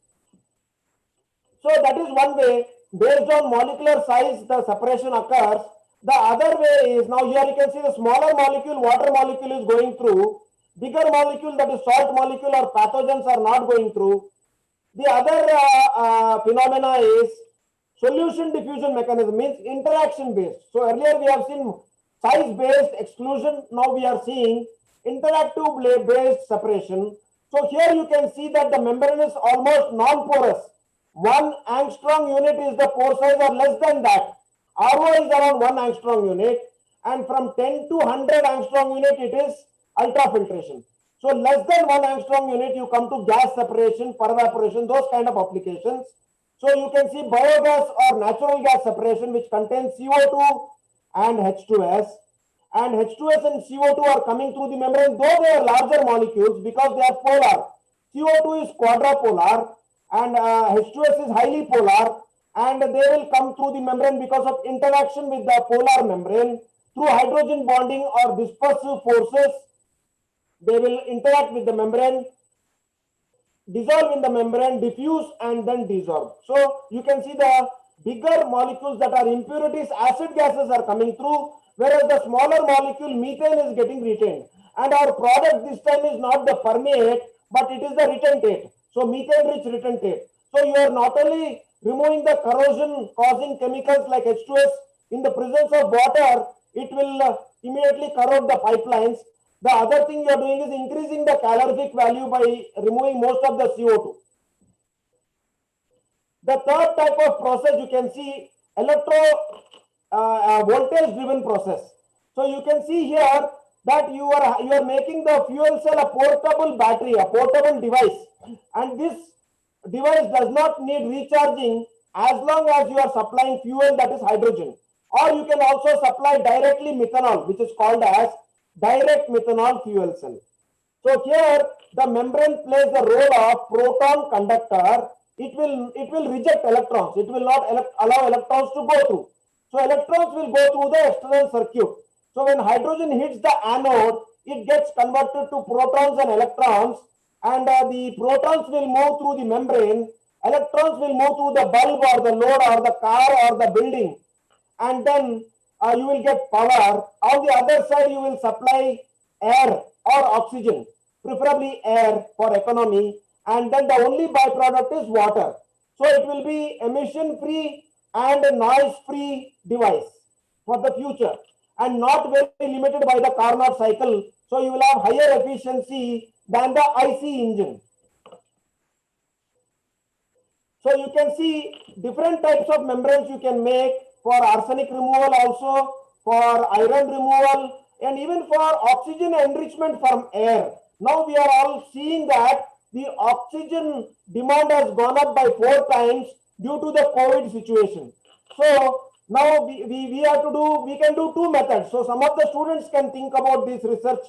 So that is one way. Based on molecular size, the separation occurs. The other way is, now here you can see the smaller molecule, water molecule is going through. Bigger molecule, that is salt molecule or pathogens, are not going through. The other phenomena is solution diffusion mechanism, means interaction based. So earlier we have seen size based exclusion. Now we are seeing interactive based separation. So here you can see that the membrane is almost non-porous. 1 angstrom unit is the pore size, or less than that. RO is around 1 angstrom unit, and from 10 to 100 angstrom unit it is ultrafiltration. So less than 1 angstrom unit you come to gas separation, perevaporation, those kind of applications. So you can see biogas or natural gas separation, which contains CO2 and H2S. And H2S and CO2 are coming through the membrane, though they are larger molecules because they are polar. CO2 is quadrupolar and H2S is highly polar, and they will come through the membrane because of interaction with the polar membrane through hydrogen bonding or dispersive forces. They will interact with the membrane, dissolve in the membrane, diffuse, and then desorb. So you can see the bigger molecules that are impurities, acid gases are coming through, whereas the smaller molecule methane is getting retained. And our product this time is not the permeate, but it is the retentate. So methane rich retentate. So you are not only removing the corrosion causing chemicals like H2S, in the presence of water, it will immediately corrode the pipelines. The other thing you are doing is increasing the calorific value by removing most of the CO2. The third type of process you can see, voltage driven process. So you can see here that you are making the fuel cell a portable battery, a portable device, and this device does not need recharging as long as you are supplying fuel, that is hydrogen. Or you can also supply directly methanol, which is called as direct methanol fuel cell. So here the membrane plays the role of proton conductor. It will reject electrons. It will not allow electrons to go through. So electrons will go through the external circuit. So when hydrogen hits the anode, it gets converted to protons and electrons, and the protons will move through the membrane. Electrons will move through the bulb or the load or the car or the building, and then you will get power. On the other side, you will supply air or oxygen, preferably air for economy, and then the only byproduct is water. So it will be emission free and noise free device for the future, and not very limited by the Carnot cycle. So you will have higher efficiency than the IC engine. So you can see different types of membranes you can make for arsenic removal, also for iron removal, and even for oxygen enrichment from air. Now we are all seeing that the oxygen demand has gone up by 4 times due to the COVID situation. So now we can do 2 methods. So some of the students can think about this research,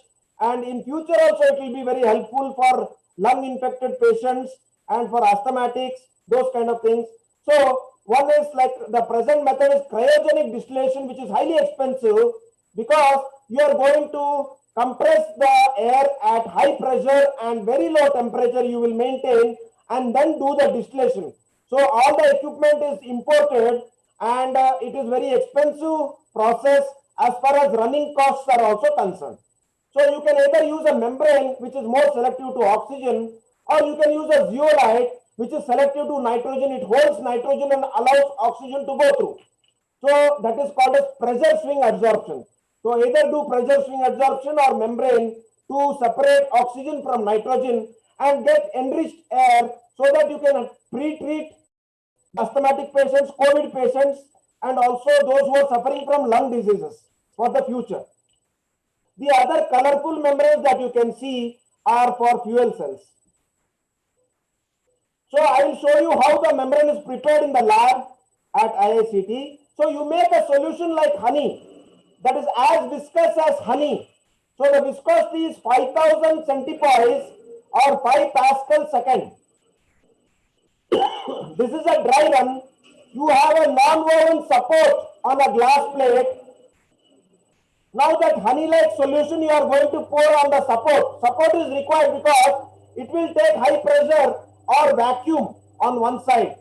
and in future also it will be very helpful for lung infected patients and for asthmatics, those kind of things. So one is like the present method is cryogenic distillation, which is highly expensive because you are going to compress the air at high pressure and very low temperature you will maintain, and then do the distillation. So all the equipment is imported, and it is very expensive process as far as running costs are also concerned. So you can either use a membrane which is more selective to oxygen, or you can use a zeolite which is selective to nitrogen. It holds nitrogen and allows oxygen to go through. So that is called as pressure swing adsorption. So either do pressure swing adsorption or membrane to separate oxygen from nitrogen and get enriched air so that you can pre-treat asthmatic patients, COVID patients, and also those who are suffering from lung diseases for the future. The other colorful membranes that you can see are for fuel cells. So I will show you how the membrane is prepared in the lab at IICT. So you make a solution like honey that is as viscous as honey. So the viscosity is 5000 centipoise or 5 pascal second. This is a dry run. You have a non-woven support on a glass plate. Now that honey-like solution you are going to pour on the support. Support is required because it will take high pressure or vacuum on one side.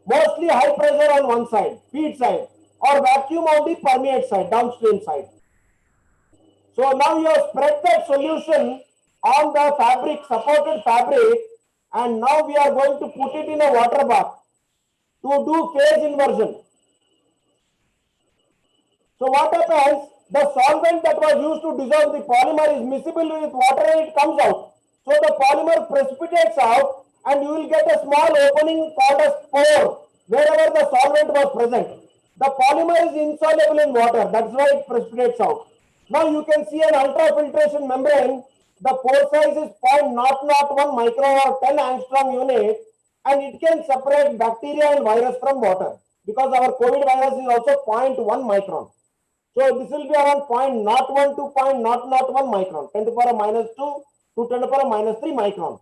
Mostly high pressure on one side, feed side, or vacuum on the permeate side, downstream side. So now you have spread that solution on the fabric, supported fabric, and now we are going to put it in a water bath to do phase inversion. So what happens? The solvent that was used to dissolve the polymer is miscible with water and it comes out. So the polymer precipitates out and you will get a small opening called a pore wherever the solvent was present. The polymer is insoluble in water, that's why it precipitates out. Now you can see an ultrafiltration membrane. The pore size is 0.001 micron or 10 angstrom unit, and it can separate bacteria and virus from water because our COVID virus is also 0.1 micron. So this will be around 0.01 to 0.001 micron, 10 to the power minus 2 to 10 to the power minus 3 micron.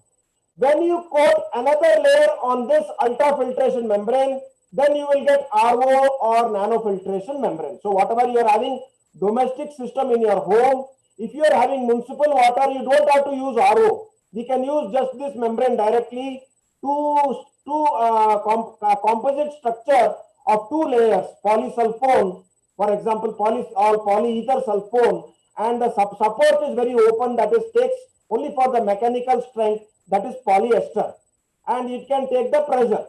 When you coat another layer on this ultrafiltration membrane, then you will get RO or nanofiltration membrane. So whatever you are having domestic system in your home, if you are having municipal water, you don't have to use RO. We can use just this membrane directly to composite structure of two layers, polysulfone, for example, polyether sulfone, and the support is very open, that is takes only for the mechanical strength, that is polyester, and it can take the pressure.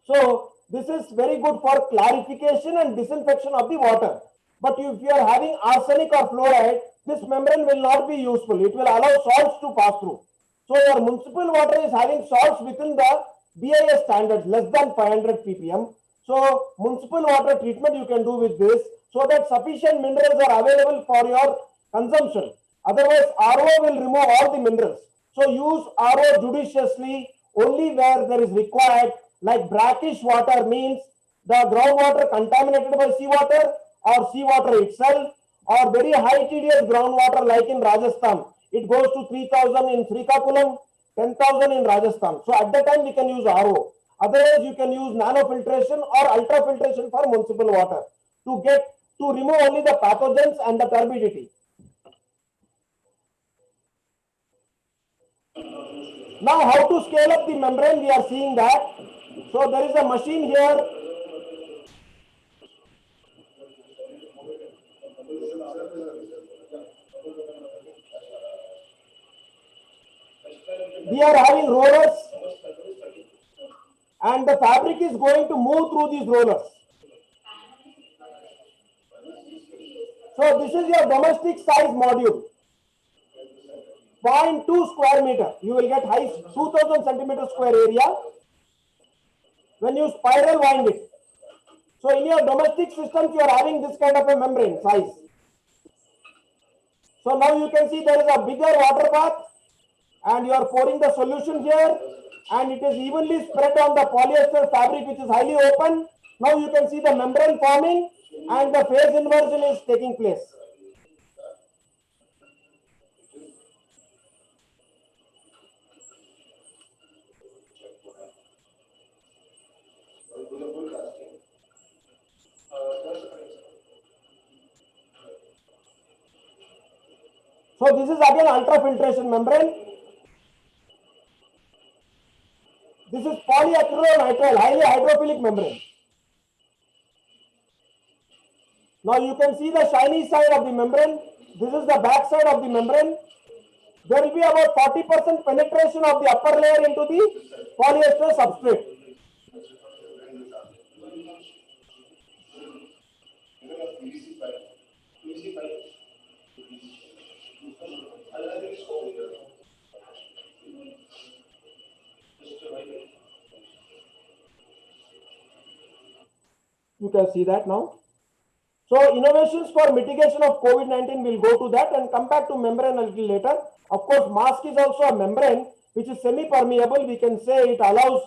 So this is very good for clarification and disinfection of the water. But if you are having arsenic or fluoride, this membrane will not be useful. It will allow salts to pass through. So your municipal water is having salts within the BIS standards, less than 500 ppm. So municipal water treatment you can do with this so that sufficient minerals are available for your consumption. Otherwise, RO will remove all the minerals. So use RO judiciously only where there is required, like brackish water means the groundwater contaminated by seawater or seawater itself, or very high TDS groundwater like in Rajasthan. It goes to 3000 in Srikakulam, 10,000 in Rajasthan. So at that time we can use RO. Otherwise you can use nanofiltration or ultrafiltration for municipal water to remove only the pathogens and the turbidity. Now how to scale up the membrane, we are seeing that. So there is a machine here. We are having rollers and the fabric is going to move through these rollers. So this is your domestic size module. 0.2 square meter. You will get high 2000 centimeter square area when you spiral wind it. So in your domestic systems, you are having this kind of a membrane size. So now you can see there is a bigger water bath and you are pouring the solution here and it is evenly spread on the polyester fabric which is highly open. Now you can see the membrane forming and the phase inversion is taking place. So this is again ultrafiltration membrane. This is polyacrylonitrile, highly hydrophilic membrane. Now you can see the shiny side of the membrane. This is the back side of the membrane. There will be about 40% penetration of the upper layer into the polyester substrate. You can see that now. So innovations for mitigation of COVID-19, will go to that and come back to membrane a little later. Of course, mask is also a membrane which is semi-permeable. We can say it allows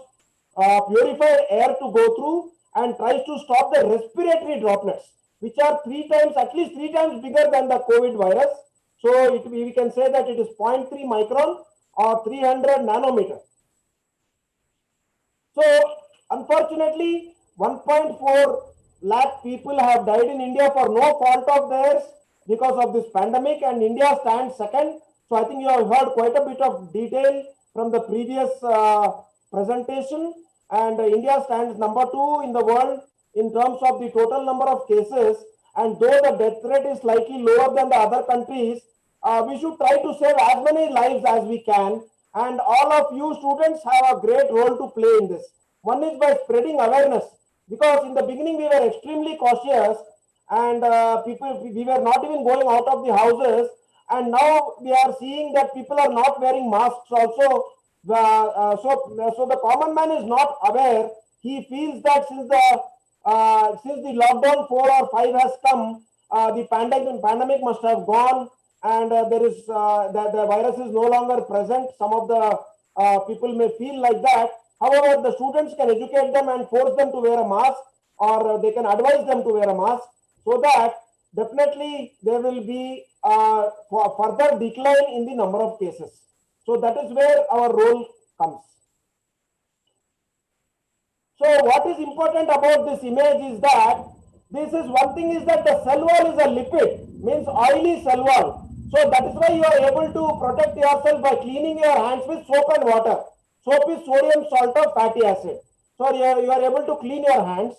purified air to go through and tries to stop the respiratory droplets, which are at least three times bigger than the COVID virus. So we can say that it is 0.3 micron or 300 nanometer. So unfortunately, 1.4 lakh people have died in India for no fault of theirs because of this pandemic, and India stands second. So I think you have heard quite a bit of detail from the previous presentation, and India stands number 2 in the world in terms of the total number of cases. And though the death rate is slightly lower than the other countries, we should try to save as many lives as we can. And all of you students have a great role to play in this. One is by spreading awareness, because in the beginning we were extremely cautious, and we were not even going out of the houses, and now we are seeing that people are not wearing masks also. So the common man is not aware. He feels that since the lockdown 4 or 5 has come, the pandemic must have gone, and the virus is no longer present. Some of the people may feel like that. However, the students can educate them and force them to wear a mask, or they can advise them to wear a mask, so that definitely there will be further decline in the number of cases. So that is where our role comes. So what is important about this image is that one thing is that the cell wall is a lipid, means oily cell wall. So that is why you are able to protect yourself by cleaning your hands with soap and water. Soap is sodium salt or fatty acid. So you are able to clean your hands.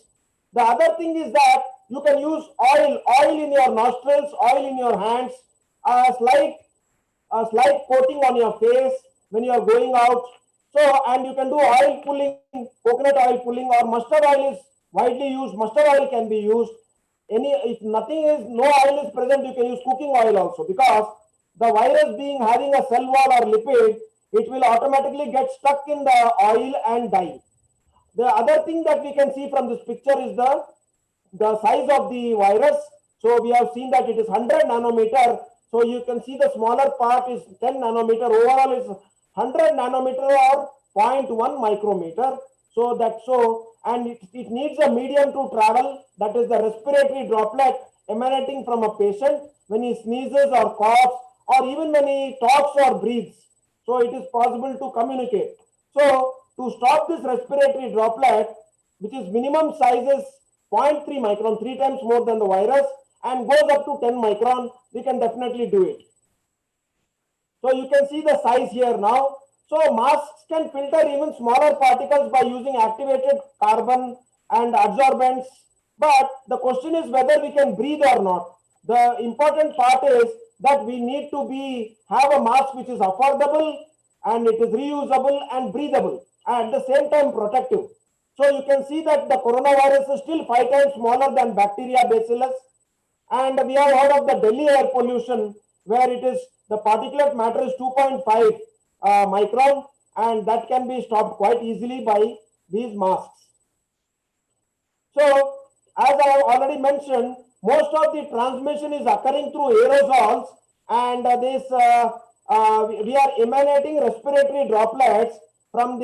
The other thing is that you can use oil in your nostrils, oil in your hands, a slight coating on your face when you are going out. So, and you can do oil pulling, coconut oil pulling, or mustard oil is widely used. Mustard oil can be used. If no oil is present, you can use cooking oil also, because the virus having a cell wall or lipid, it will automatically get stuck in the oil and die. The other thing that we can see from this picture is the size of the virus. So we have seen that it is 100 nanometer. So you can see the smaller part is 10 nanometer. Overall is 100 nanometer or 0.1 micrometer. And it needs a medium to travel. That is the respiratory droplet emanating from a patient when he sneezes or coughs, or even when he talks or breathes. So it is possible to communicate. So to stop this respiratory droplet, which is minimum size is 0.3 micron, 3 times more than the virus, and goes up to 10 micron, we can definitely do it. So you can see the size here now. So masks can filter even smaller particles by using activated carbon and adsorbents. But the question is whether we can breathe or not. The important part is that we need to have a mask which is affordable, and it is reusable and breathable, and at the same time protective. So you can see that the coronavirus is still 5 times smaller than bacteria bacillus. And we have heard of the Delhi air pollution, where the particulate matter is 2.5 micron, and that can be stopped quite easily by these masks. So as I have already mentioned, most of the transmission is occurring through aerosols, and we are emanating respiratory droplets from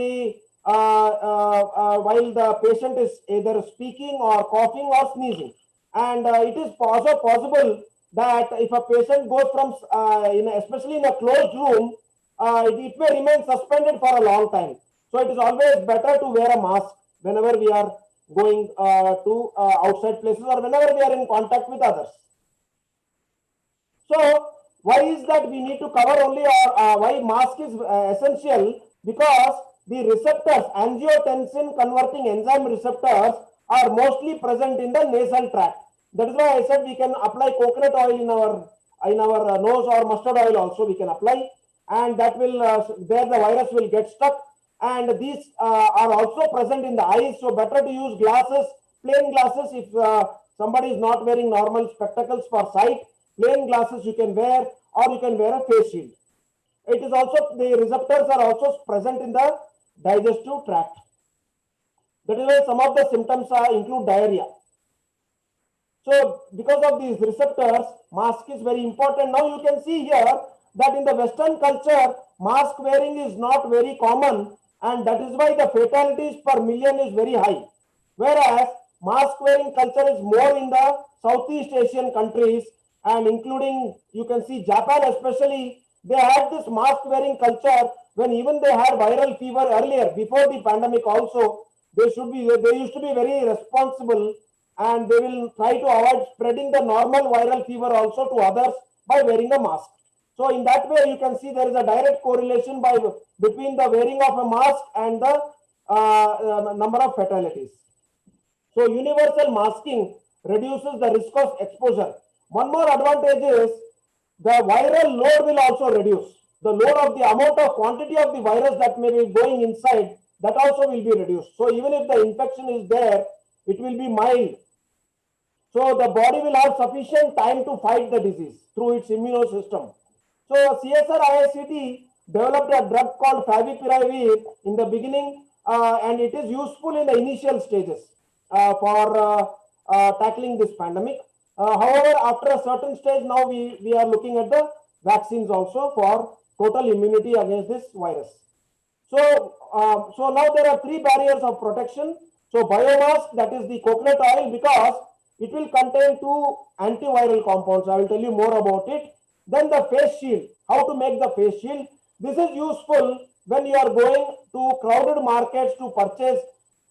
while the patient is either speaking or coughing or sneezing. And it is also possible that if a patient goes from, especially in a closed room, it may remain suspended for a long time. So it is always better to wear a mask whenever we are going to outside places, or whenever we are in contact with others. So why is that we need to cover only, why mask is essential? Because the receptors, angiotensin converting enzyme receptors, are mostly present in the nasal tract. That is why I said we can apply coconut oil in our nose, or mustard oil also we can apply, and that will there the virus will get stuck. And these are also present in the eyes, so better to use glasses, plain glasses. If somebody is not wearing normal spectacles for sight, plain glasses you can wear, or you can wear a face shield. It is also, the receptors are also present in the digestive tract. That is why some of the symptoms include diarrhea. So because of these receptors, mask is very important. Now you can see here that in the Western culture, mask wearing is not very common, and that is why the fatalities per million is very high. Whereas mask wearing culture is more in the Southeast Asian countries, and including, you can see Japan especially, they had this mask wearing culture when even they had viral fever earlier, before the pandemic also. They used to be very responsible, and they will try to avoid spreading the normal viral fever also to others by wearing a mask. So in that way, you can see there is a direct correlation between the wearing of a mask and the number of fatalities. So universal masking reduces the risk of exposure. One more advantage is the viral load will also reduce. The load of the amount of quantity of the virus that may be going inside, that also will be reduced. So even if the infection is there, it will be mild. So the body will have sufficient time to fight the disease through its immune system. So CSR IICT developed a drug called favipiravir in the beginning, and it is useful in the initial stages for tackling this pandemic. However, after a certain stage, now we are looking at the vaccines also for total immunity against this virus. So, so now there are three barriers of protection. So biomask, that is the coconut oil, because it will contain two antiviral compounds. I will tell you more about it. Then the face shield, how to make the face shield. This is useful when you are going to crowded markets to purchase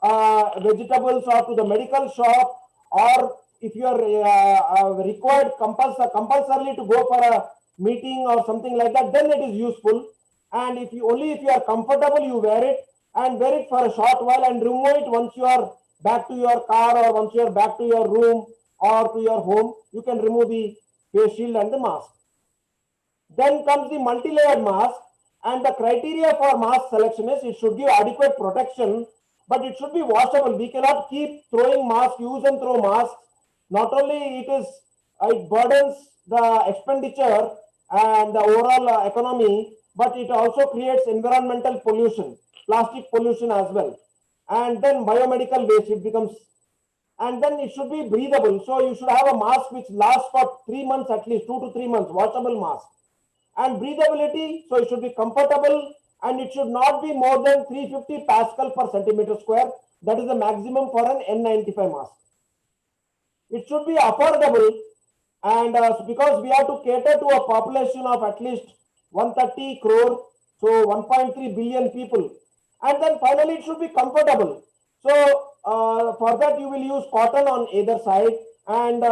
vegetables, or to the medical shop, or if you are required compulsorily to go for a meeting or something like that, then it is useful. And if you are comfortable, you wear it, and wear it for a short while and remove it once you are back to your car, or once you are back to your room or to your home. You can remove the face shield and the mask. Then comes the multi-layered mask, and the criteria for mask selection is it should give adequate protection, but it should be washable. We cannot keep throwing masks, use and throw masks. Not only it burdens the expenditure and the overall economy, but it also creates environmental pollution, plastic pollution as well. And then biomedical waste, it becomes, and then it should be breathable. So you should have a mask which lasts for 3 months, at least 2 to 3 months, washable mask. And breathability, so it should be comfortable, and it should not be more than 350 Pascal per centimeter square. That is the maximum for an N95 mask. It should be affordable, and because we have to cater to a population of at least 130 crore, so 1.3 billion people. And then finally, it should be comfortable. So for that, you will use cotton on either side, and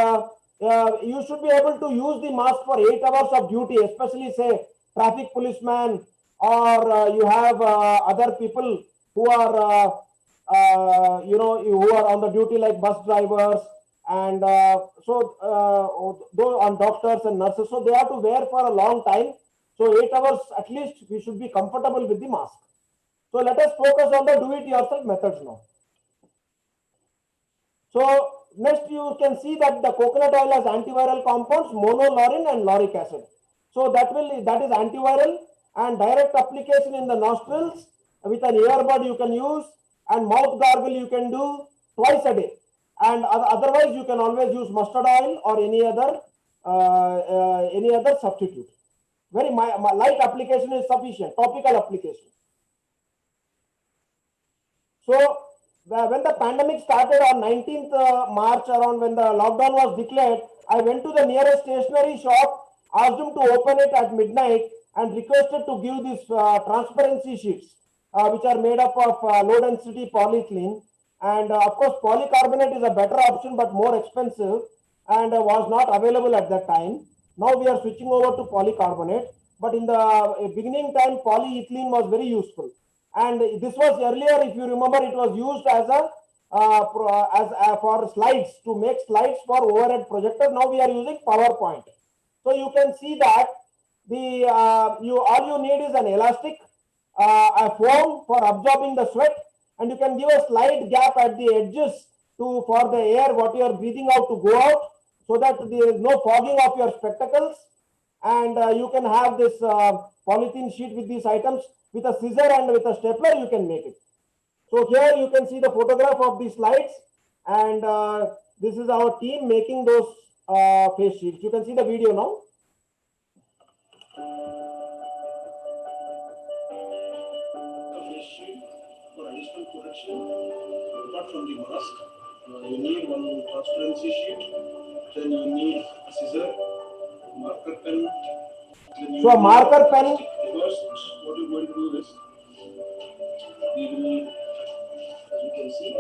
you should be able to use the mask for 8 hours of duty, especially say traffic policeman, or you have other people who are who are on the duty, like bus drivers, and those on doctors and nurses. So they have to wear for a long time. So 8 hours at least we should be comfortable with the mask. So let us focus on the do-it-yourself methods now. So next, you can see that the coconut oil has antiviral compounds, monolaurin and lauric acid. So that is antiviral, and direct application in the nostrils with an earbud you can use, and mouth gargle you can do twice a day. And otherwise, you can always use mustard oil or any other substitute. Very light application is sufficient, topical application. So when the pandemic started on 19th March, around when the lockdown was declared, I went to the nearest stationery shop, asked them to open it at midnight, and requested to give these transparency sheets, which are made up of low density polyethylene. And of course, polycarbonate is a better option, but more expensive, and was not available at that time. Now we are switching over to polycarbonate, but in the beginning time, polyethylene was very useful. And this was earlier, if you remember, it was used as for slides, to make slides for overhead projector. Now we are using PowerPoint. So you can see that all you need is an elastic, a foam for absorbing the sweat, and you can give a slight gap at the edges for the air what you are breathing out to go out, so that there is no fogging of your spectacles. And you can have this polythene sheet with these items. With a scissor and with a stapler, you can make it. So here you can see the photograph of these slides, and This is our team making those face shields. You can see the video now. Face shield for additional protection, apart from the mask, you need one transparency sheet, then you need a scissor, marker pen. So a marker pen. First, what you're going to do is, we will, as you can see,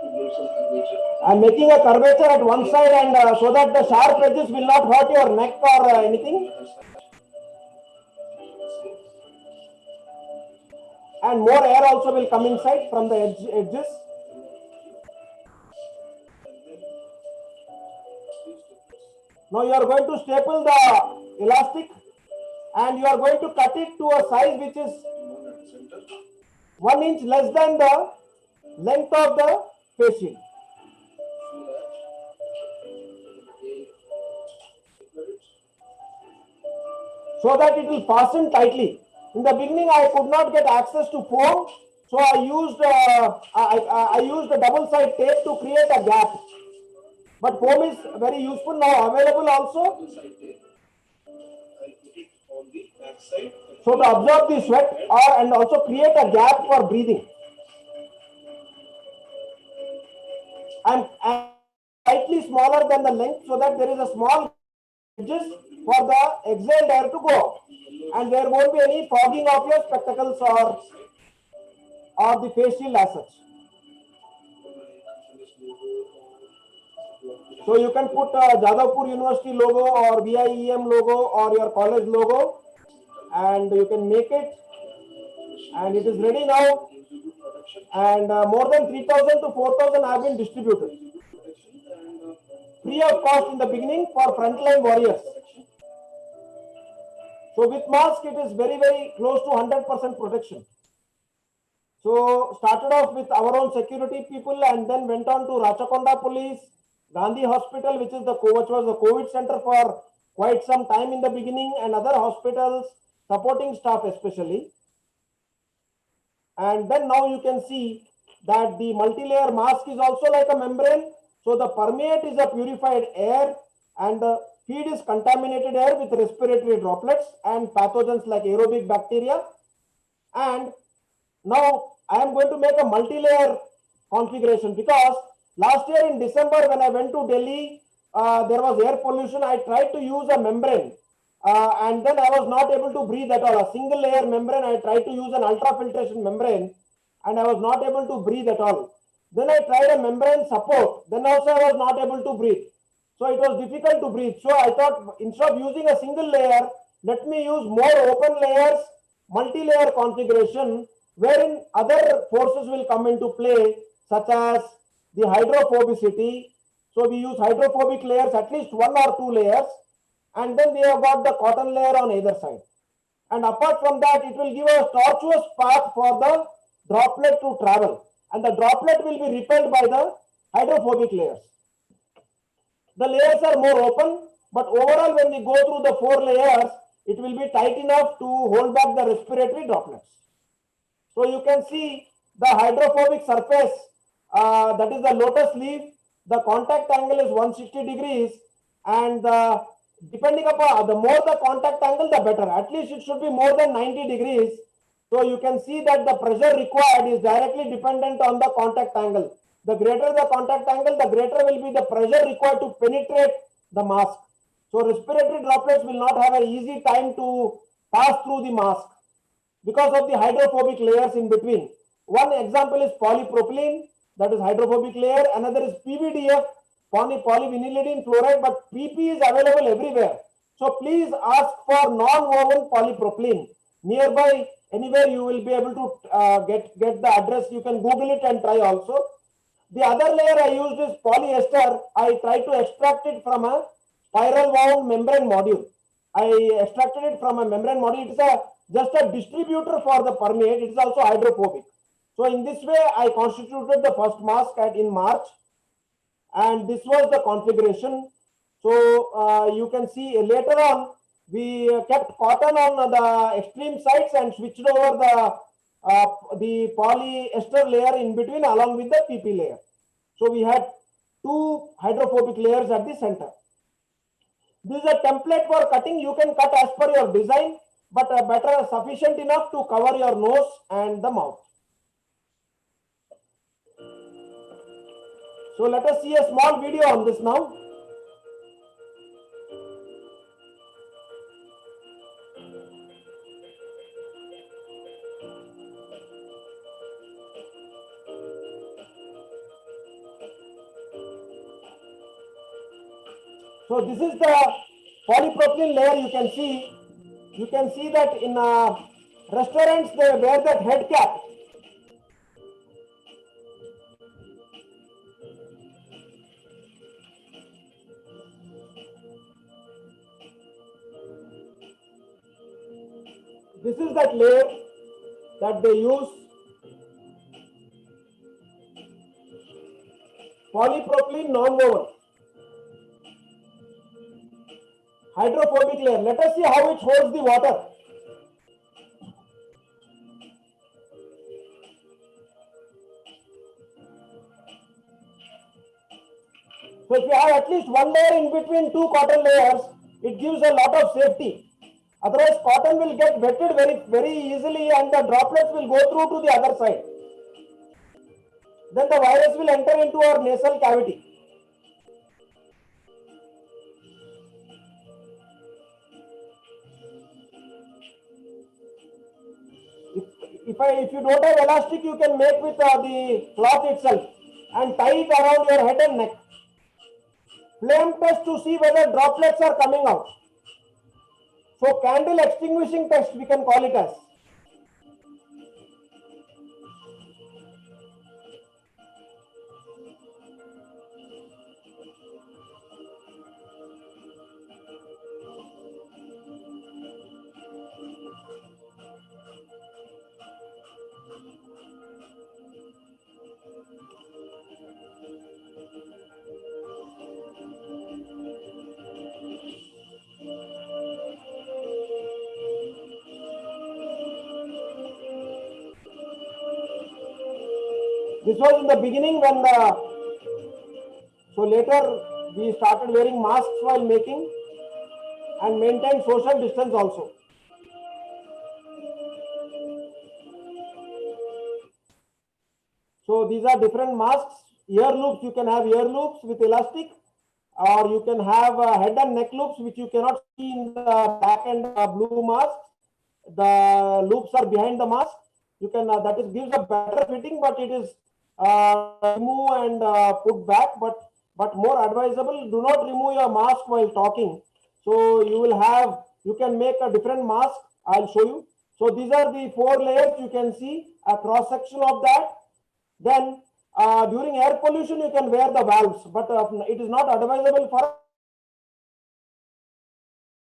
we give some curvature. I'm making a curvature at one side, and so that the sharp edges will not hurt your neck or anything. And more air also will come inside from the edges. Now you are going to staple the elastic, and you are going to cut it to a size which is 1 inch less than the length of the face shield. So that it will fasten tightly. In the beginning, I could not get access to foam, so I used a double side tape to create a gap. But foam is very useful now, available also. So to absorb the sweat and also create a gap for breathing. I'm slightly smaller than the length so that there is a small edges for the exhaled air to go, and there won't be any fogging of your spectacles or the face shield as such. So you can put Jadavpur University logo or VIEM logo or your college logo, and you can make it, and it is ready now, and more than 3,000 to 4,000 have been distributed free of cost in the beginning for frontline warriors. So with mask, it is very, very close to 100% protection. So started off with our own security people, and then went on to Rachakonda Police, Gandhi Hospital, which was the COVID center for quite some time in the beginning, and other hospitals, supporting staff especially. And then now you can see that the multi-layer mask is also like a membrane. So the permeate is a purified air, and the feed is contaminated air with respiratory droplets and pathogens like aerobic bacteria. And now I am going to make a multi-layer configuration, because last year in December when I went to Delhi, there was air pollution. I tried to use a membrane, and then I was not able to breathe at all. A single layer membrane, I tried to use an ultrafiltration membrane, and I was not able to breathe at all. Then I tried a membrane support. Then also I was not able to breathe. So it was difficult to breathe. So I thought, instead of using a single layer, let me use more open layers, multi-layer configuration, wherein other forces will come into play, such as the hydrophobicity. So we use hydrophobic layers, at least 1 or 2 layers, and then we have got the cotton layer on either side. And apart from that, it will give a tortuous path for the droplet to travel, and the droplet will be repelled by the hydrophobic layers. The layers are more open, but overall when we go through the 4 layers, it will be tight enough to hold back the respiratory droplets. So you can see the hydrophobic surface, that is the lotus leaf. The contact angle is 160 degrees, and depending upon the more the contact angle, the better. At least it should be more than 90 degrees. So you can see that the pressure required is directly dependent on the contact angle. The greater the contact angle, the greater will be the pressure required to penetrate the mask. So respiratory droplets will not have an easy time to pass through the mask because of the hydrophobic layers in between. One example is polypropylene, that is hydrophobic layer. Another is PVDF, polyvinylidene fluoride, but PP is available everywhere. So please ask for non-woven polypropylene. Nearby, anywhere you will be able to get the address. You can Google it and try also. The other layer I used is polyester. I tried to extract it from a spiral wound membrane module. I extracted it from a membrane module. It is just a distributor for the permeate. It is also hydrophobic. So in this way, I constituted the first mask in March, and this was the configuration. So you can see later on, we kept cotton on the extreme sides and switched over the polyester layer in between along with the PP layer. So we had two hydrophobic layers at the center. This is a template for cutting. You can cut as per your design, but better sufficient enough to cover your nose and the mouth. So let us see a small video on this now. So this is the polypropylene layer. You can see that in restaurants they wear that head cap. This is that layer that they use. Polypropylene non-woven. Hydrophobic layer. Let us see how it holds the water. So if you have at least one layer in between two cotton layers, it gives a lot of safety. Otherwise, cotton will get wetted very easily and the droplets will go through to the other side. Then the virus will enter into our nasal cavity. If you don't have elastic, you can make with the cloth itself and tie it around your head and neck. Flame test to see whether droplets are coming out. So candle extinguishing test we can call it as. This was in the beginning when so later we started wearing masks while making and maintained social distance also. So these are different masks. Ear loops, you can have ear loops with elastic, or you can have head and neck loops which you cannot see in the black and blue mask. The loops are behind the mask. You can that is gives a better fitting, but it is remove and put back, but more advisable, do not remove your mask while talking. So you can make a different mask. I'll show you. So these are the 4 layers. You can see a cross section of that. Then during air pollution you can wear the valves, but it is not advisable for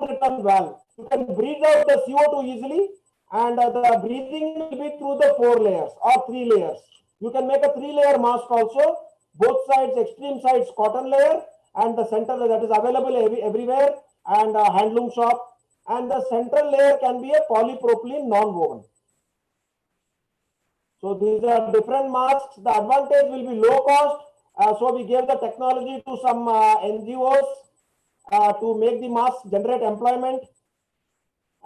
return valve. You can breathe out the CO2 easily, and the breathing will be through the 4 layers or 3 layers. You can make a 3-layer mask also. Both sides, extreme sides, cotton layer, and the center that is available everywhere, and handloom shop. And the central layer can be a polypropylene non-woven. So these are different masks. The advantage will be low cost. So we gave the technology to some NGOs to make the masks generate employment.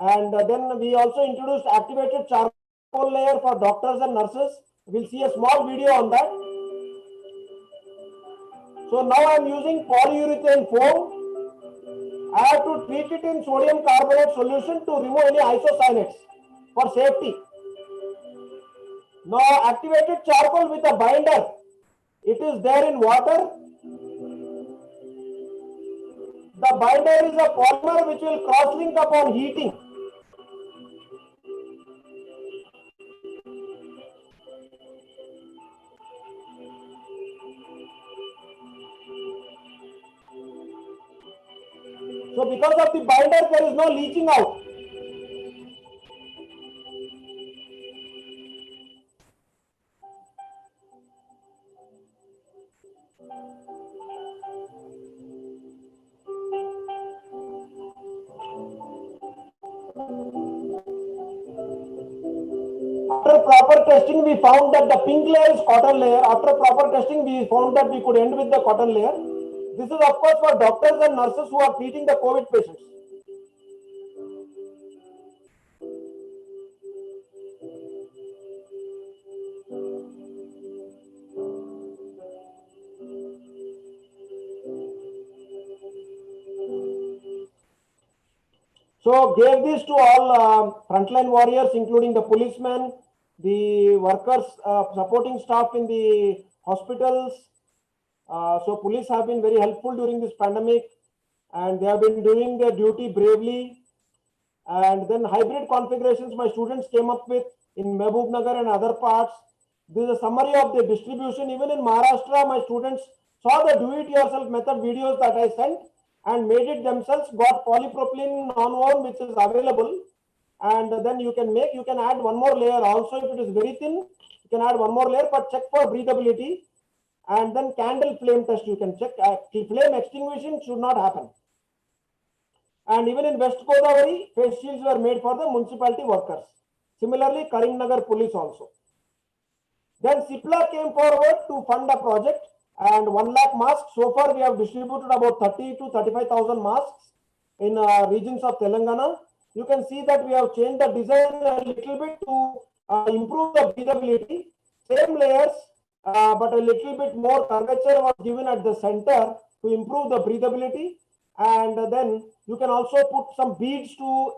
And then we also introduced activated charcoal layer for doctors and nurses. We'll see a small video on that. So now I'm using polyurethane foam. I have to treat it in sodium carbonate solution to remove any isocyanates for safety. Now activated charcoal with a binder. It is there in water. The binder is a polymer which will cross-link upon heating. So because of the binder, there is no leaching out. After proper testing, we found that the pink layer is cotton layer. After proper testing, we found that we could end with the cotton layer. This is of course for doctors and nurses who are treating the COVID patients. So gave this to all frontline warriors, including the policemen, the workers, supporting staff in the hospitals. So police have been very helpful during this pandemic, and they have been doing their duty bravely. And then hybrid configurations my students came up with in Mehboob Nagar and other parts. This is a summary of the distribution. Even in Maharashtra, my students saw the do-it-yourself method videos that I sent and made it themselves, got polypropylene non-woven which is available, and then you can add one more layer also. If it is very thin, you can add one more layer, but check for breathability. And then candle flame test, you can check. Flame extinguishing should not happen. And even in West Godavari, face shields were made for the municipality workers. Similarly, Karimnagar police also. Then CIPLA came forward to fund a project, and 1 lakh masks. So far, we have distributed about 30 to 35,000 masks in regions of Telangana. You can see that we have changed the design a little bit to improve the breathability. Same layers, but a little bit more curvature was given at the center to improve the breathability. And then you can also put some beads to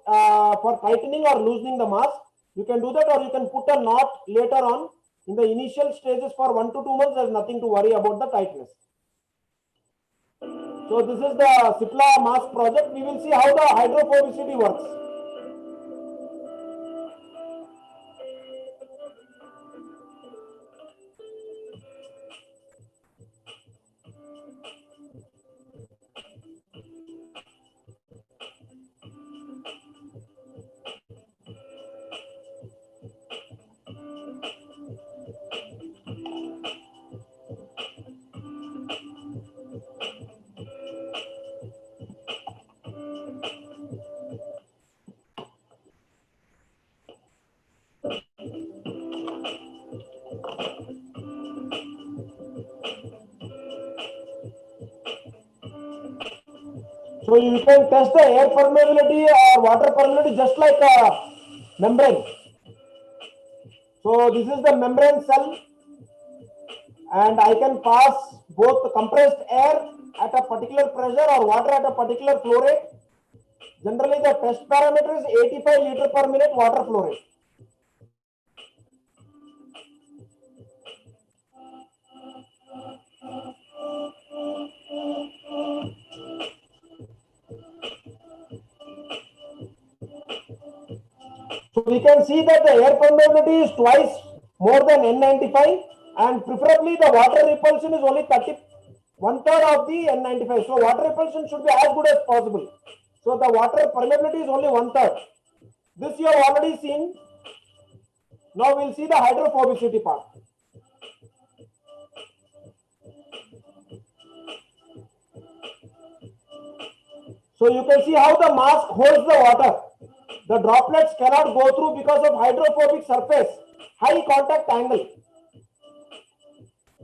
for tightening or loosening the mask. You can do that, or you can put a knot later on. In the initial stages for 1 to 2 months, there's nothing to worry about the tightness. So this is the CIPLA mask project. We will see how the hydrophobicity works. So you can test the air permeability or water permeability just like a membrane. So this is the membrane cell, and I can pass both compressed air at a particular pressure or water at a particular flow rate. Generally, the test parameter is 85 liter per minute water flow rate. So we can see that the air permeability is twice more than N95, and preferably the water repulsion is only 1/3 of the N95. So water repulsion should be as good as possible. So the water permeability is only 1/3. This you have already seen. Now we'll see the hydrophobicity part. So you can see how the mask holds the water. The droplets cannot go through because of hydrophobic surface, high contact angle,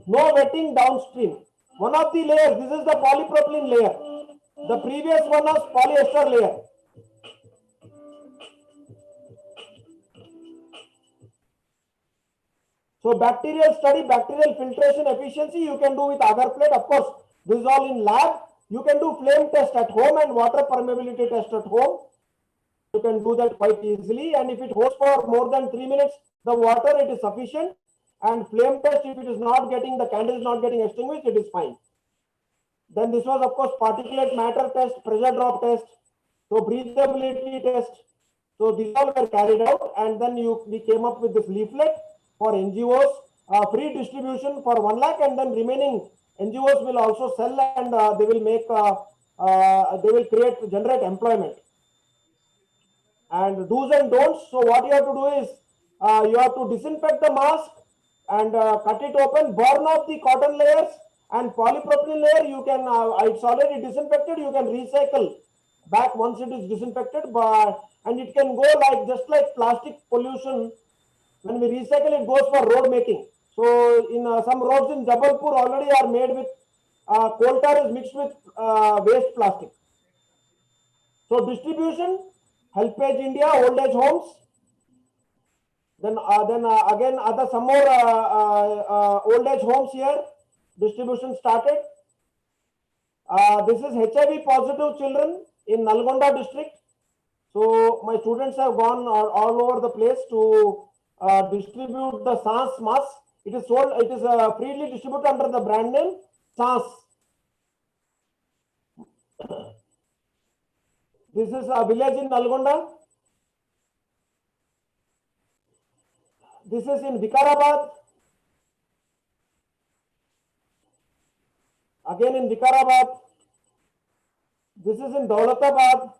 no wetting downstream. One of the layers, this is the polypropylene layer. The previous one was polyester layer. So bacterial study, bacterial filtration efficiency, you can do with agar plate. Of course, this is all in lab. You can do flame test at home and water permeability test at home. You can do that quite easily, and if it holds for more than 3 minutes, the water, it is sufficient. And flame test, if it is not getting, the candle is not getting extinguished, it is fine. Then this was of course particulate matter test, pressure drop test, so breathability test. So these all were carried out, and then we came up with this leaflet for NGOs, free distribution for 1 lakh, and then remaining NGOs will also sell, and they will make, they will generate employment. And do's and don'ts. So what you have to do is you have to disinfect the mask and cut it open, burn off the cotton layers, and polypropylene layer you can, it's already disinfected, you can recycle back once it is disinfected, and it can go like just like plastic pollution. When we recycle, it goes for road making. So in some roads in Jabalpur already are made with coal tar is mixed with waste plastic. So distribution, Helpage India, old age homes. Then again other some more old age homes here. Distribution started. This is HIV positive children in Nalgonda district. So my students have gone all over the place to distribute the SANS mask. It is sold. It is freely distributed under the brand name SANS. This is a village in Nalgonda. This is in Vikarabad. Again in Vikarabad. This is in Daulatabad.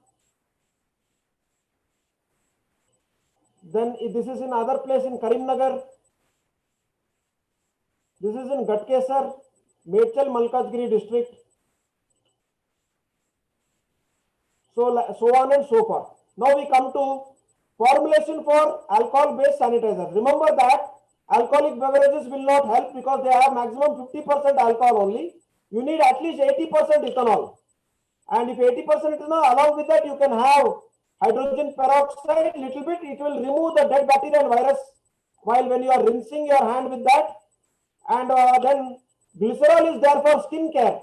Then this is in other place in Karimnagar. This is in Gatkesar, Mechal, Malkajgiri district. So on and so forth. Now we come to formulation for alcohol-based sanitizer. Remember that alcoholic beverages will not help because they have maximum 50% alcohol only. You need at least 80% ethanol. And if 80% ethanol, along with that you can have hydrogen peroxide little bit. It will remove the dead bacteria and virus while when you are rinsing your hand with that. And then glycerol is there for skin care.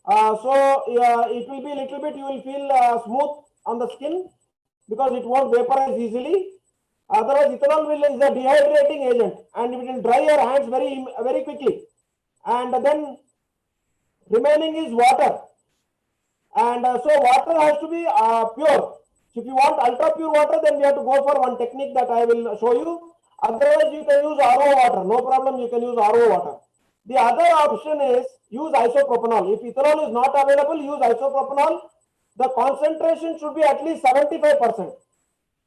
So it will be little bit, you will feel smooth on the skin because it won't vaporize easily. Otherwise, ethanol is a dehydrating agent and it will dry your hands very quickly. And then remaining is water. And so water has to be pure. If you want ultra pure water, then we have to go for one technique that I will show you. Otherwise, you can use RO water. No problem, you can use RO water. The other option is use isopropanol. If ethanol is not available, use isopropanol. The concentration should be at least 75%.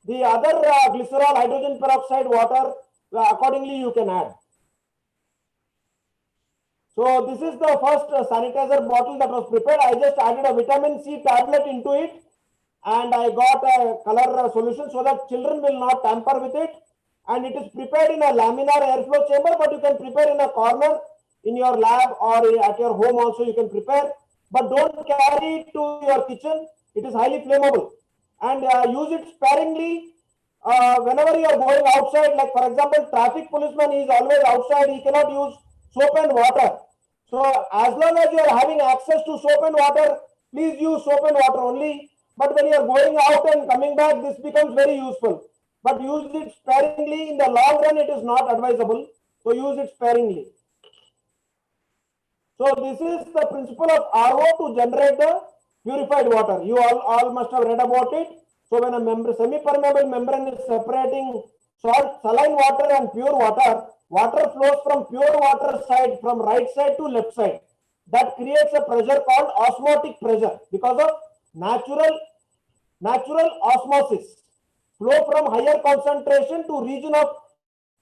The other glycerol, hydrogen peroxide, water, accordingly you can add. So this is the first sanitizer bottle that was prepared. I just added a vitamin C tablet into it and I got a color solution so that children will not tamper with it. And it is prepared in a laminar airflow chamber, but you can prepare in a corner in your lab or at your home also you can prepare. But don't carry it to your kitchen. It is highly flammable. And use it sparingly whenever you are going outside. Like for example, traffic policeman is always outside. He cannot use soap and water. So as long as you are having access to soap and water, please use soap and water only. But when you are going out and coming back, this becomes very useful. But use it sparingly. In the long run, it is not advisable. So use it sparingly. So this is the principle of RO to generate the purified water. You all must have read about it. So when a semi-permeable membrane is separating saline water and pure water, water flows from pure water side from right side to left side. That creates a pressure called osmotic pressure because of natural osmosis. Flow from higher concentration to region of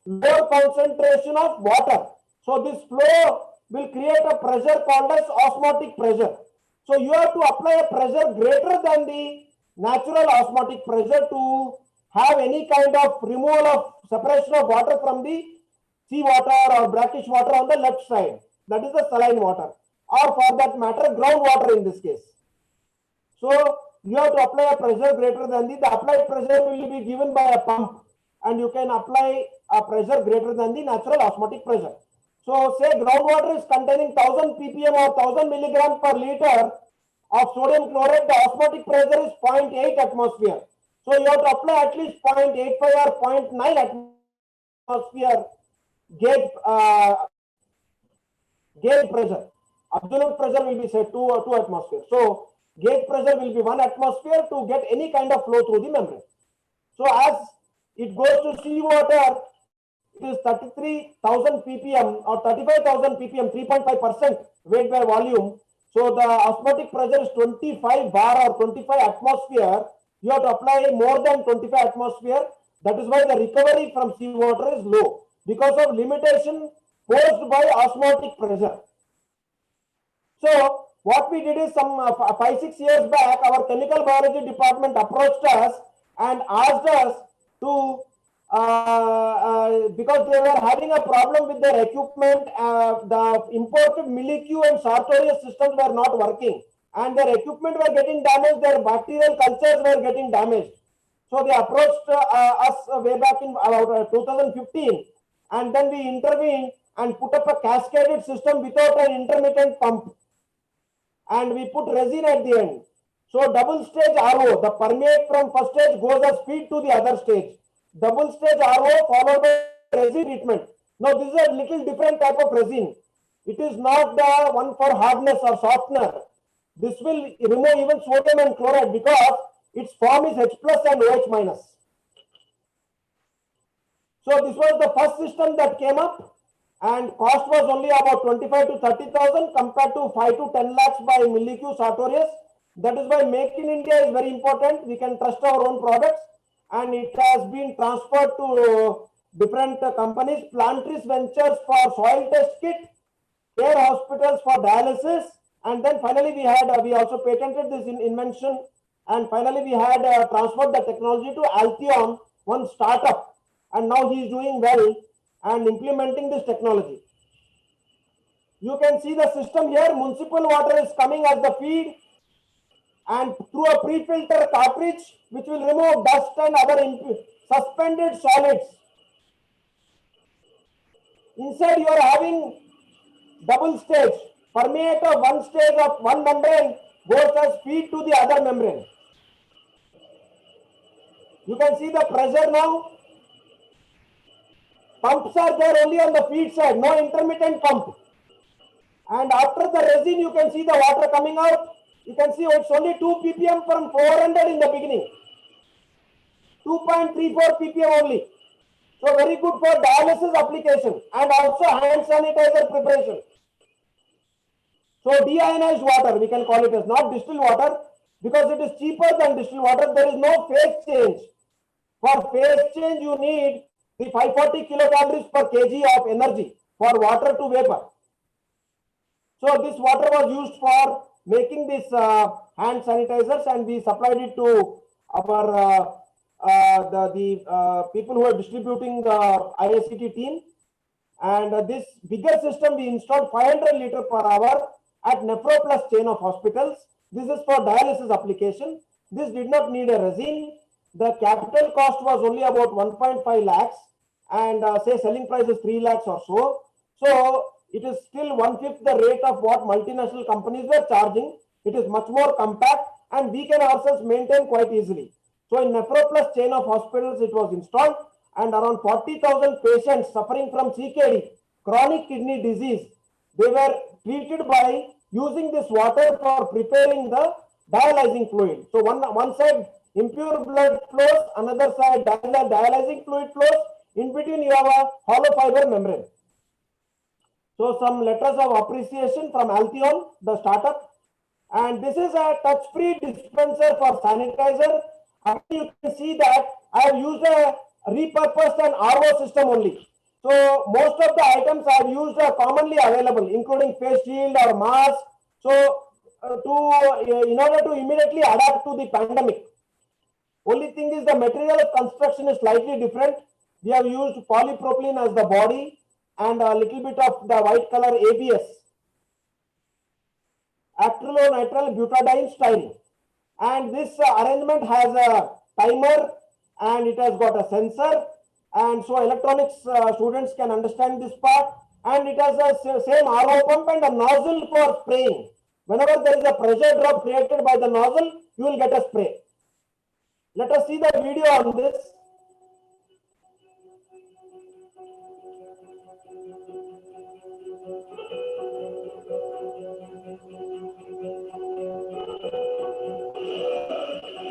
lower concentration of water. So this flow will create a pressure called as osmotic pressure. So you have to apply a pressure greater than the natural osmotic pressure to have any kind of removal of separation of water from the seawater or brackish water on the left side. That is the saline water, or for that matter groundwater in this case. So you have to apply a pressure greater than the applied pressure will be given by a pump, and you can apply a pressure greater than the natural osmotic pressure. So say groundwater is containing 1000 ppm or 1000 milligram per liter of sodium chloride, the osmotic pressure is 0.8 atmosphere. So you have to apply at least 0.85 or 0.9 atmosphere gauge pressure. Absolute pressure will be say 2 atmosphere. So gauge pressure will be 1 atmosphere to get any kind of flow through the membrane. So as it goes to seawater, it is 33,000 ppm or 35,000 ppm, 3.5% weight by volume. So the osmotic pressure is 25 bar or 25 atmosphere. You have to apply more than 25 atmosphere. That is why the recovery from seawater is low because of limitation posed by osmotic pressure. So what we did is some 5-6 years back, our chemical biology department approached us and asked us to because they were having a problem with their equipment. The imported mildew and sartorius systems were not working, and their equipment were getting damaged, their bacterial cultures were getting damaged. So they approached us way back in about 2015, and then we intervened and put up a cascaded system without an intermittent pump, and we put resin at the end. So double stage RO, the permeate from first stage goes as feed to the other stage. Double stage RO followed by resin treatment. Now this is a little different type of resin. It is not the one for hardness or softener. This will remove even sodium and chloride because its form is H plus and OH minus. So this was the first system that came up, and cost was only about 25 to 30,000 compared to 5 to 10 lakhs by mildew sartorius. That is why Make in India is very important. We can trust our own products, and it has been transferred to different companies. Plantris Ventures for soil test kit, Care Hospitals for dialysis, and then finally we also patented this invention, and finally we had transferred the technology to Altheon, one startup, and now he is doing well and implementing this technology. You can see the system here. Municipal water is coming as the feed, and through a pre-filter cartridge which will remove dust and other suspended solids. Inside you are having double stage permeate of one stage of one membrane goes as feed to the other membrane. You can see the pressure now. Pumps are there only on the feed side, no intermittent pump. And after the resin, you can see the water coming out. You can see it's only 2 ppm from 400 in the beginning. 2.34 ppm only. So very good for dialysis application and also hand sanitizer preparation. So deionized water, we can call it as, not distilled water, because it is cheaper than distilled water. There is no phase change. For phase change, you need the 540 kilocalories per kg of energy for water to vapor. So this water was used for making these hand sanitizers, and we supplied it to our people who are distributing the ISCT team. And this bigger system we installed 500 liter per hour at NephroPlus chain of hospitals. This is for dialysis application. This did not need a resin. The capital cost was only about 1.5 lakhs, and say selling price is 3 lakhs or so. So it is still 1/5 the rate of what multinational companies were charging. It is much more compact, and we can ourselves maintain quite easily. So in NephroPlus chain of hospitals, it was installed, and around 40,000 patients suffering from CKD, chronic kidney disease, they were treated by using this water for preparing the dialyzing fluid. So one side impure blood flows, another side dialyzing fluid flows. In between you have a hollow fiber membrane. So some letters of appreciation from Altheon, the startup. And this is a touch-free dispenser for sanitizer. And you can see that I have used a repurposed and RO system only. So most of the items I have used are commonly available, including face shield or mask. So in order to immediately adapt to the pandemic. Only thing is the material of construction is slightly different. We have used polypropylene as the body and a little bit of the white color ABS, acrylonitrile butadiene styrene. And this arrangement has a timer, and it has got a sensor, and so electronics students can understand this part. And it has a same RO pump and a nozzle for spraying. Whenever there is a pressure drop created by the nozzle, you will get a spray. Let us see the video on this.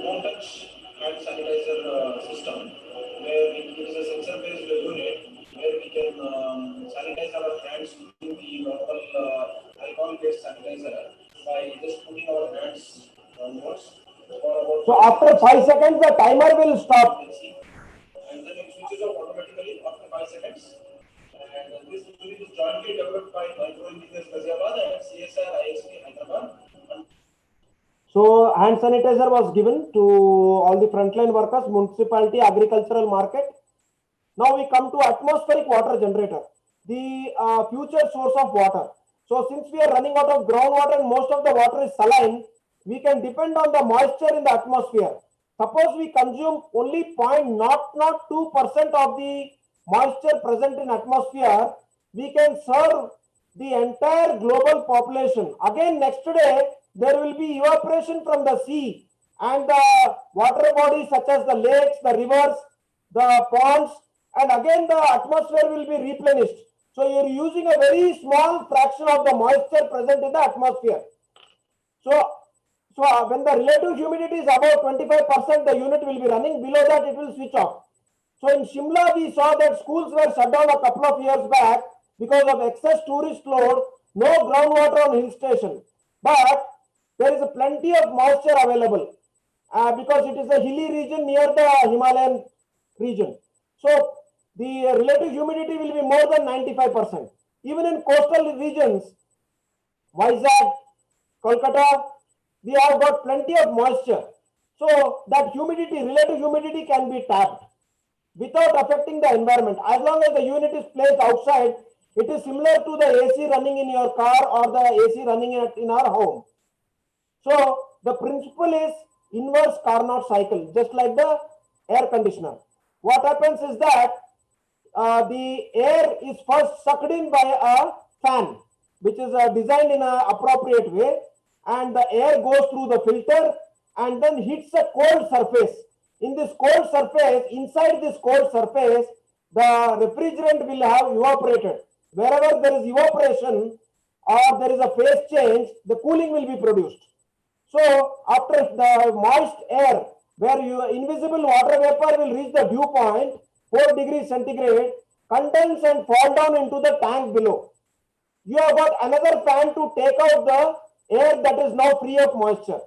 Non-touch hand sanitizer system, where it is a sensor-based unit where we can sanitize our hands using the normal alcohol-based sanitizer by just putting our hands downwards. So after 5 seconds, the timer will stop. And then it switches off automatically after 5 seconds. And this unit is jointly developed by Micro Engineers Ghaziabad and CSR ISP Hyderabad. So hand sanitizer was given to all the frontline workers, municipality, agricultural market. Now we come to atmospheric water generator, the future source of water. So since we are running out of groundwater and most of the water is saline, we can depend on the moisture in the atmosphere. Suppose we consume only 0.002% of the moisture present in atmosphere, we can serve the entire global population. Again, next day, there will be evaporation from the sea and the water bodies such as the lakes, the rivers, the ponds, and again the atmosphere will be replenished. So you're using a very small fraction of the moisture present in the atmosphere. So when the relative humidity is above 25%, the unit will be running. Below that, it will switch off. So in Shimla, we saw that schools were shut down a couple of years back because of excess tourist load, no groundwater on hill station. But there is plenty of moisture available because it is a hilly region near the Himalayan region. So the relative humidity will be more than 95%. Even in coastal regions, Vizag, Kolkata, we have got plenty of moisture. So that humidity, relative humidity can be tapped without affecting the environment. As long as the unit is placed outside, it is similar to the AC running in your car or the AC running in our home. So the principle is inverse Carnot cycle, just like the air conditioner. What happens is that the air is first sucked in by a fan, which is designed in an appropriate way, and the air goes through the filter and then hits a cold surface. In this cold surface, inside this cold surface, the refrigerant will have evaporated. Wherever there is evaporation or there is a phase change, the cooling will be produced. So after the moist air, where your invisible water vapor will reach the dew point, 4 degrees centigrade, condense and fall down into the tank below. You have got another fan to take out the air that is now free of moisture.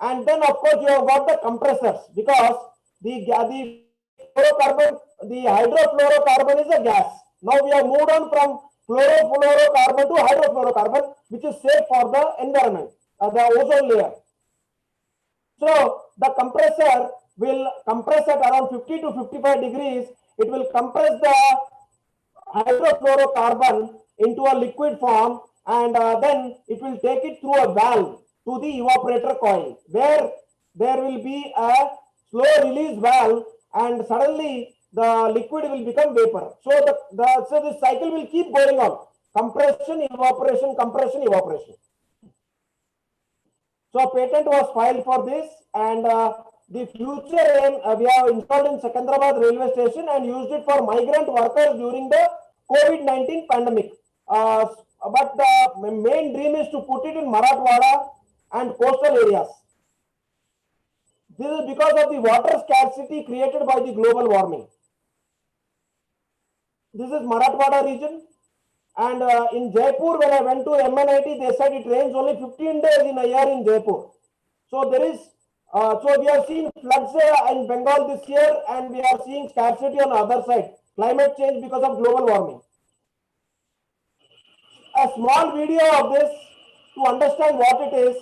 And then of course you have got the compressors, because the fluorocarbon, the hydrofluorocarbon is a gas. Now we have moved on from chlorofluorocarbon to hydrofluorocarbon, which is safe for the environment, the ozone layer. So the compressor will compress at around 50 to 55 degrees. It will compress the hydrofluorocarbon into a liquid form, and then it will take it through a valve to the evaporator coil, where there will be a slow release valve, and suddenly the liquid will become vapor. So so this cycle will keep going on: compression, evaporation, compression, evaporation. So a patent was filed for this, and the future aim, we have installed in Secunderabad railway station and used it for migrant workers during the COVID-19 pandemic. But the main dream is to put it in Marathwada and coastal areas. This is because of the water scarcity created by the global warming. This is Marathwada region. And in Jaipur, when I went to MNIT, they said it rains only 15 days in a year in Jaipur. So there is, so we have seen floods in Bengal this year, and we are seeing scarcity on the other side, climate change because of global warming. A small video of this to understand what it is.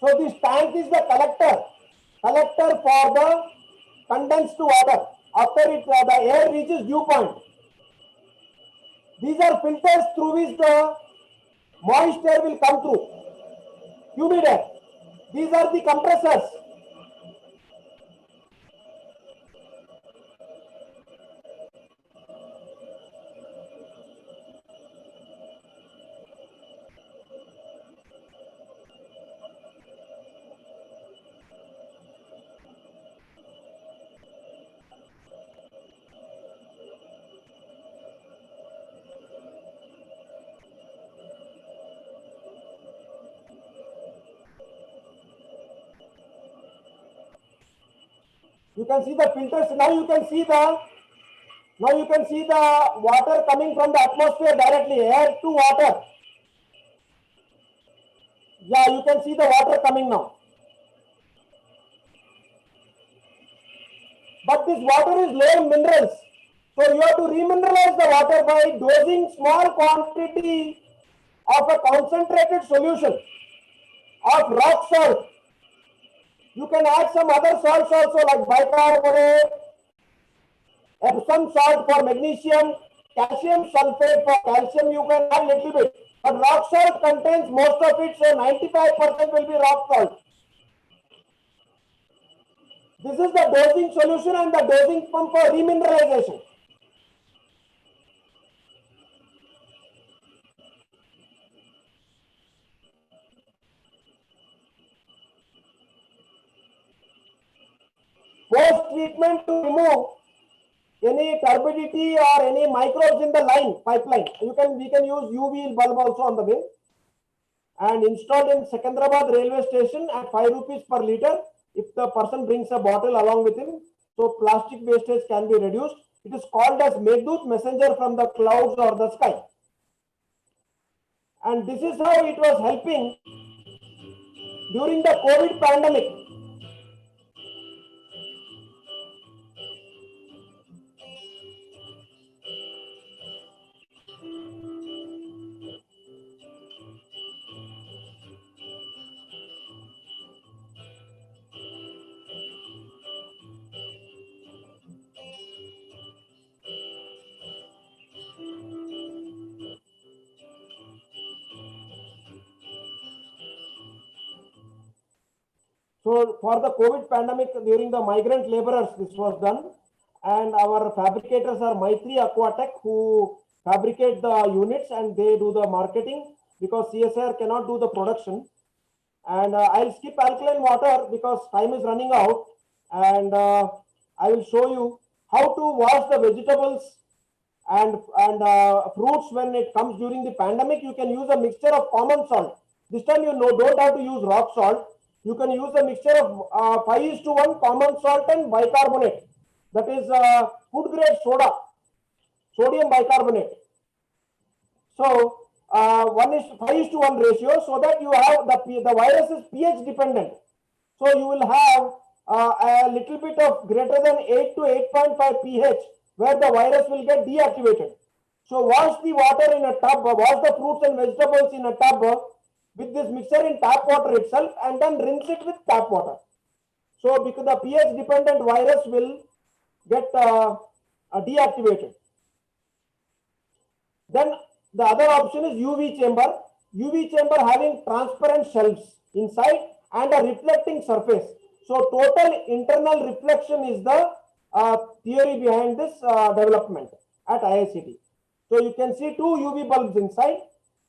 So this tank is the collector for the condensed water. After it, the air reaches dew point. These are filters through which the moist air will come through, humid air. These are the compressors. You can see the filters. Now you can see the water coming from the atmosphere directly, air to water. Yeah, you can see the water coming now. But this water is low in minerals. So you have to remineralize the water by dosing small quantity of a concentrated solution. of rock salt. You can add some other salts also like bicarbonate, Epsom salt for magnesium, calcium sulfate for calcium. You can add little bit. But rock salt contains most of it, so 95% will be rock salt. This is the dosing solution and the dosing pump for remineralization. Post-treatment to remove any turbidity or any microbes in the pipeline. We can use UV bulb also on the way. And installed in Secunderabad railway station at 5 rupees per liter if the person brings a bottle along with him. So plastic wastage can be reduced. It is called as Meghdut, messenger from the clouds or the sky. And this is how it was helping during the COVID pandemic. So for the COVID pandemic, during the migrant laborers, this was done. And our fabricators are Maitri Aquatech, who fabricate the units and they do the marketing because CSIR cannot do the production. And I'll skip alkaline water because time is running out. And I will show you how to wash the vegetables and fruits when it comes during the pandemic. You can use a mixture of common salt. This time don't have to use rock salt. You can use a mixture of 5:1 common salt and bicarbonate. That is food grade soda, sodium bicarbonate. So 5:1 ratio, so that you have the virus is pH dependent. So you will have a little bit of greater than 8 to 8.5 pH where the virus will get deactivated. So wash the water in a tub, wash the fruits and vegetables in a tub with this mixture in tap water itself and then rinse it with tap water. So because the pH dependent virus will get deactivated. Then the other option is UV chamber. UV chamber having transparent shelves inside and a reflecting surface. So total internal reflection is the theory behind this development at IICT. So you can see 2 UV bulbs inside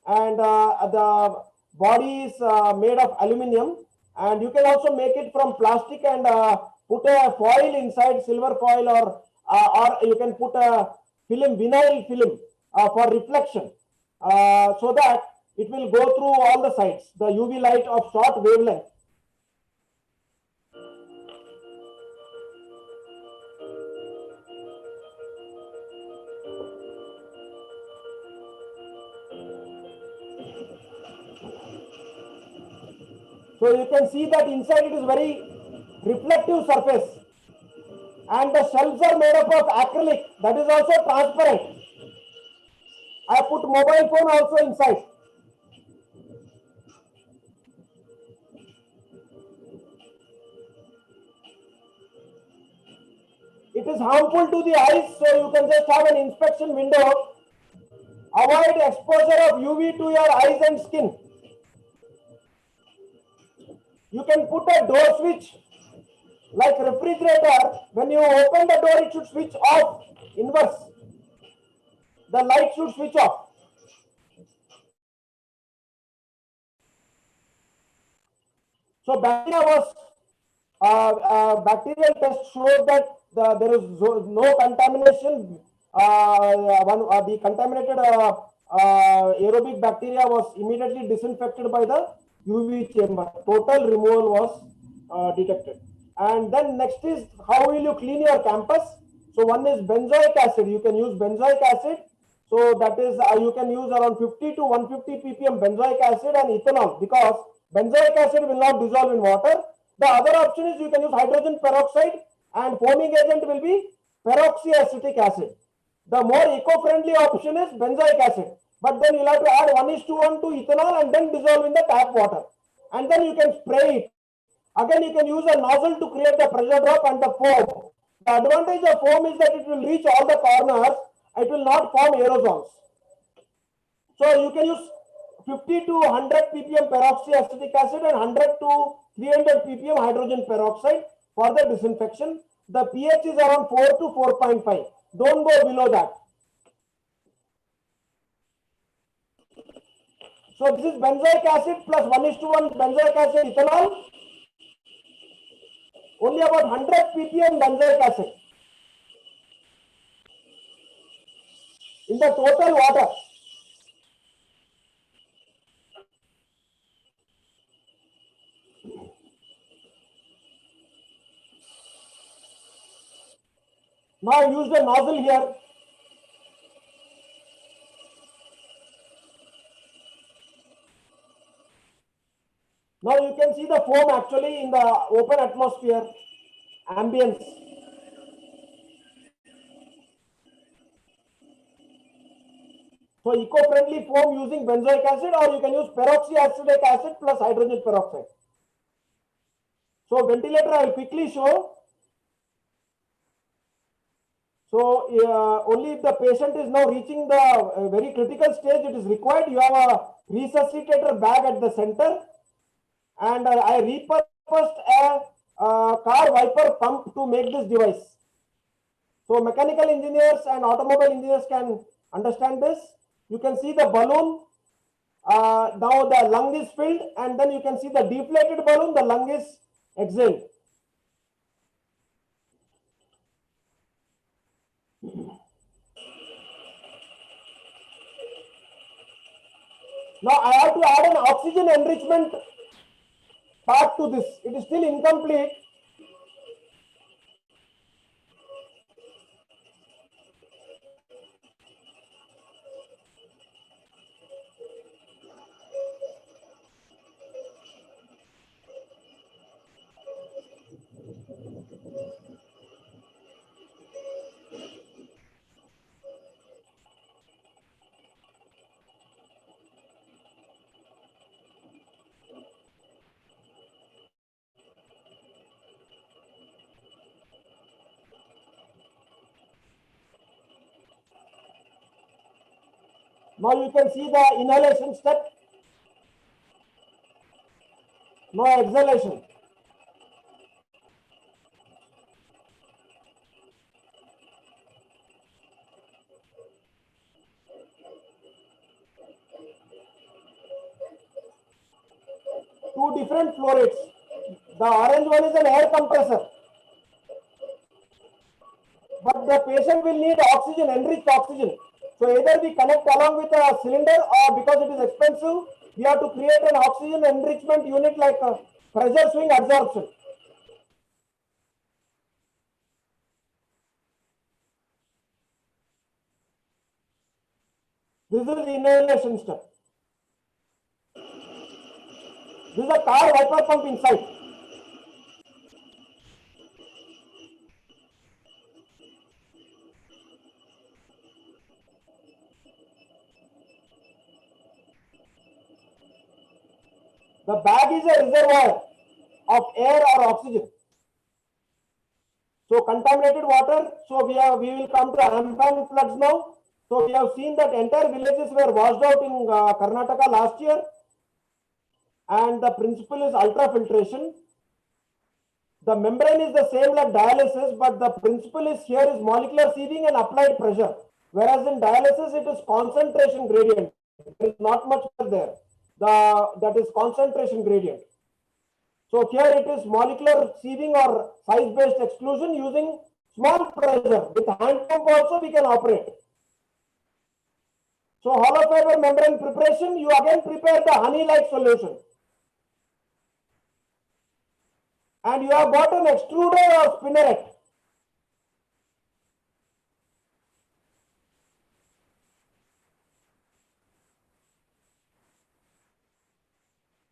and the body is made of aluminium, and you can also make it from plastic and put a foil inside, silver foil, or you can put a film, vinyl film for reflection so that it will go through all the sides, the UV light of short wavelength. So you can see that inside it is very reflective surface, and the shelves are made up of acrylic, that is also transparent. I put mobile phone also inside. It is harmful to the eyes, so you can just have an inspection window. Avoid exposure of UV to your eyes and skin. You can put a door switch like refrigerator. When you open the door, it should switch off inverse. The light should switch off. So bacterial test showed that there is no contamination. The contaminated aerobic bacteria was immediately disinfected by the UV chamber. Total removal was detected. And then next is how will you clean your campus? So one is benzoic acid. You can use benzoic acid. So that is you can use around 50 to 150 ppm benzoic acid and ethanol, because benzoic acid will not dissolve in water. The other option is you can use hydrogen peroxide, and foaming agent will be peroxyacetic acid. The more eco-friendly option is benzoic acid, but then you'll have to add 1:1 to ethanol and then dissolve in the tap water. and then you can spray it. Again, you can use a nozzle to create the pressure drop and the foam. The advantage of foam is that it will reach all the corners. It will not form aerosols. So you can use 50 to 100 ppm peroxyacetic acid and 100 to 300 ppm hydrogen peroxide for the disinfection. The pH is around 4 to 4.5. Don't go below that. So this is benzoic acid plus 1:1 benzoic acid ethanol. Only about 100 ppm benzoic acid in the total water. Now use the nozzle here. Now you can see the foam actually in the open atmosphere, ambience. So eco-friendly foam using benzoic acid, or you can use peroxyacetic acid plus hydrogen peroxide. So ventilator I will quickly show. So only if the patient is now reaching the very critical stage it is required. You have a resuscitator bag at the center, and I repurposed a car wiper pump to make this device. So mechanical engineers and automobile engineers can understand this. You can see the balloon. Now the lung is filled, and then you can see the deflated balloon, the lung is exhaled. Now I have to add an oxygen enrichment part to this. It is still incomplete. Now you can see the inhalation step. Now exhalation. Two different flow rates. The orange one is an air compressor, but the patient will need oxygen, enriched oxygen. So either we connect along with a cylinder, or because it is expensive, we have to create an oxygen enrichment unit like a pressure swing absorption. This is the inhalation step. This is a car wiper pump inside. The bag is a reservoir of air or oxygen. So contaminated water. So we will come to Amphan floods now. So we have seen that entire villages were washed out in Karnataka last year, and the principle is ultrafiltration. The membrane is the same like dialysis, but the principle is here is molecular sieving and applied pressure. Whereas in dialysis, it is concentration gradient. There is not much there. That is concentration gradient. So here it is molecular sieving or size-based exclusion using small pressure. With hand pump also we can operate. So hollow fiber membrane preparation, you again prepare the honey-like solution. And you have got an extruder or spinneret.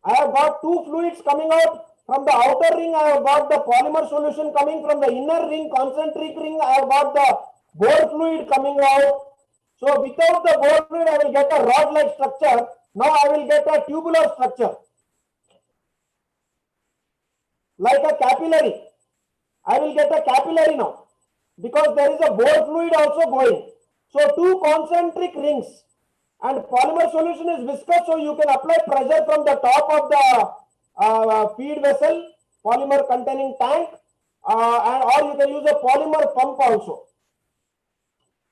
I have got two fluids coming out. From the outer ring, I have got the polymer solution coming. From the inner ring, concentric ring, I have got the bore fluid coming out. So without the bore fluid, I will get a rod-like structure. Now I will get a tubular structure. like a capillary. I will get a capillary now because there is a bore fluid also going. So two concentric rings, and polymer solution is viscous, so you can apply pressure from the top of the feed vessel, polymer containing tank, and or you can use a polymer pump also.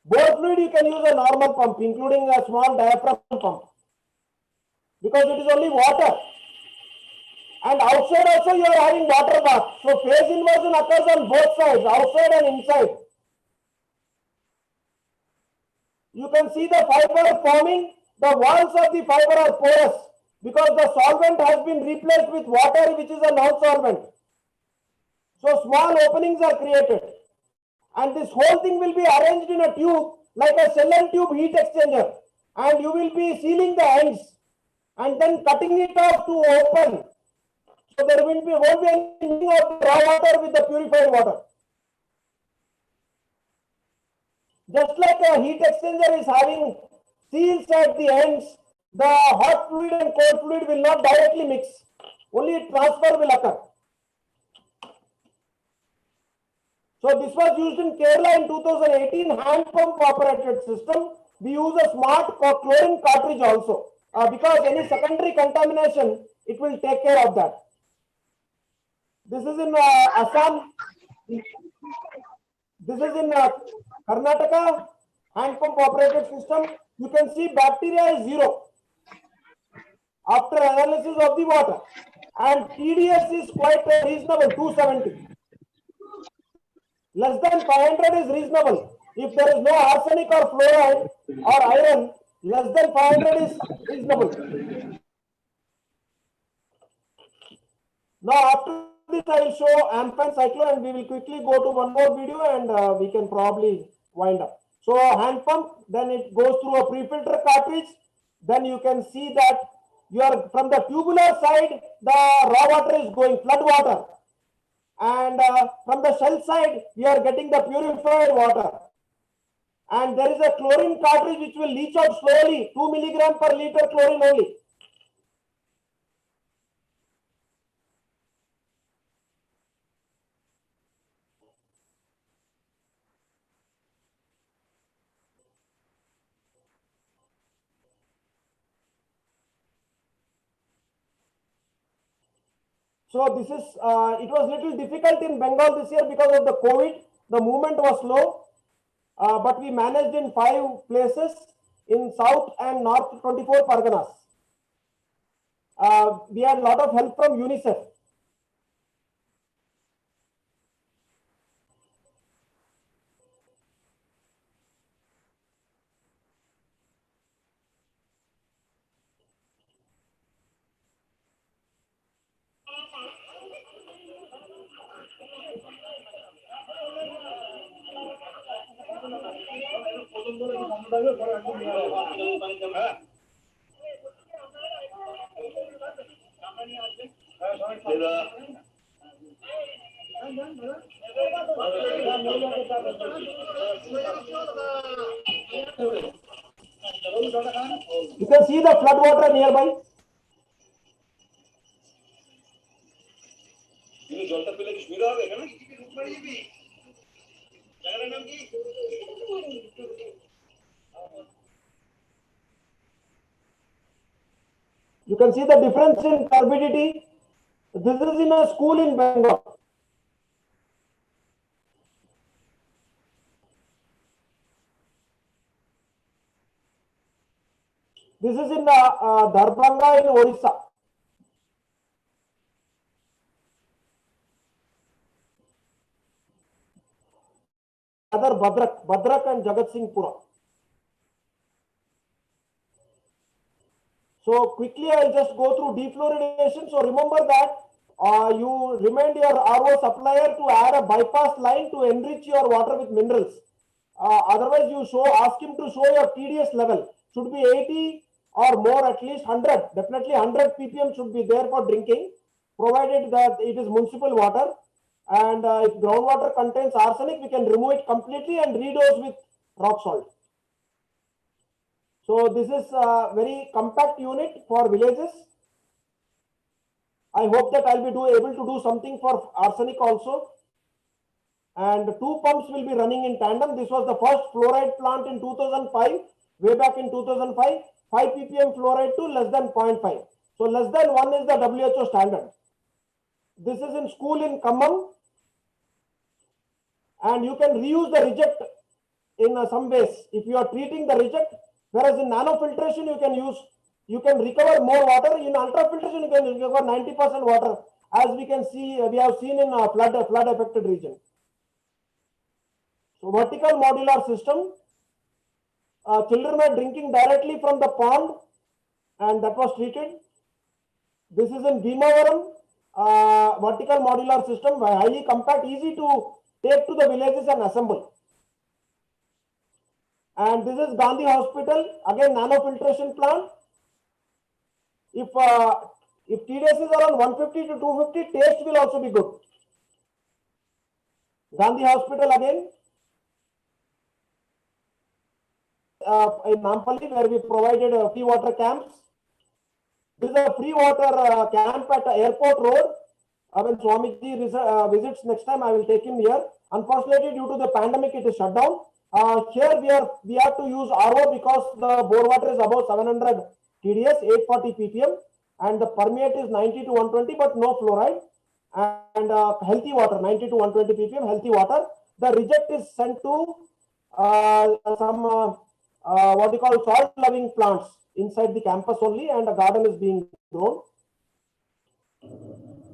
Bore fluid you can use a normal pump, including a small diaphragm pump, because it is only water. And outside also you are having water bath. So phase inversion occurs on both sides, outside and inside. You can see the fiber forming. The walls of the fiber are porous because the solvent has been replaced with water, which is a non-solvent. So small openings are created. And this whole thing will be arranged in a tube like a cell and tube heat exchanger. And you will be sealing the ends and then cutting it off to open. So there won't be any mixing of the raw water with the purified water. Just like a heat exchanger is having seals at the ends, the hot fluid and cold fluid will not directly mix. Only transfer will occur. So this was used in Kerala in 2018, hand pump operated system. We use a smart chlorine cartridge also because any secondary contamination, it will take care of that. This is in Assam. This is in Karnataka, hand pump operated system. You can see bacteria is 0 after analysis of the water, and TDS is quite reasonable, 270. Less than 500 is reasonable. If there is no arsenic or fluoride or iron, less than 500 is reasonable. Now after this I will show AMP cyclone, and we will quickly go to one more video, and we can probably wind up. So hand pump, then it goes through a pre-filter cartridge. Then you can see that you are from the tubular side, the raw water is going, flood water. And from the shell side, we are getting the purified water. And there is a chlorine cartridge which will leach out slowly, 2 milligram per liter chlorine only. So this is, it was little difficult in Bengal this year because of the COVID. The movement was slow, but we managed in 5 places in South and North 24 Parganas. We had a lot of help from UNICEF. You can see the flood water nearby. You can see the difference in turbidity. This is in a school in Bengal. This is in Darbhanga in Orissa. Other Badrak and Jagat Singhpura. So quickly I'll just go through defluoridation. So remember that you remind your RO supplier to add a bypass line to enrich your water with minerals. Otherwise you ask him to show your TDS level. Should be 80 or more, at least 100. Definitely 100 ppm should be there for drinking, provided that it is municipal water. And if groundwater contains arsenic, we can remove it completely and redose with rock salt. So this is a very compact unit for villages. I hope that I'll be able to do something for arsenic also. And 2 pumps will be running in tandem. This was the first fluoride plant in 2005, way back in 2005, 5 ppm fluoride to less than 0.5. So less than 1 is the WHO standard. This is in school in Khammam, and you can reuse the reject in some ways. If you are treating the reject, whereas in nanofiltration you can recover more water. In ultrafiltration you can recover 90% water, as we can see, we have seen in flood affected region. So vertical modular system, children were drinking directly from the pond, and that was treated. This is in Bhimavaram, vertical modular system, highly compact, easy to take to the villages and assemble. And this is Gandhi Hospital, again nanofiltration plant. If TDS is around 150 to 250, taste will also be good. Gandhi Hospital again, in Nampally, where we provided free water camps. This is a free water camp at Airport Road. When Swamiji visits next time, I will take him here. Unfortunately, due to the pandemic, it is shut down. Here we have to use RO because the bore water is above 700 TDS, 840 ppm, and the permeate is 90 to 120, but no fluoride. And healthy water, 90 to 120 ppm, healthy water. The reject is sent to some what we call salt-loving plants inside the campus only, and a garden is being grown.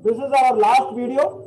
This is our last video.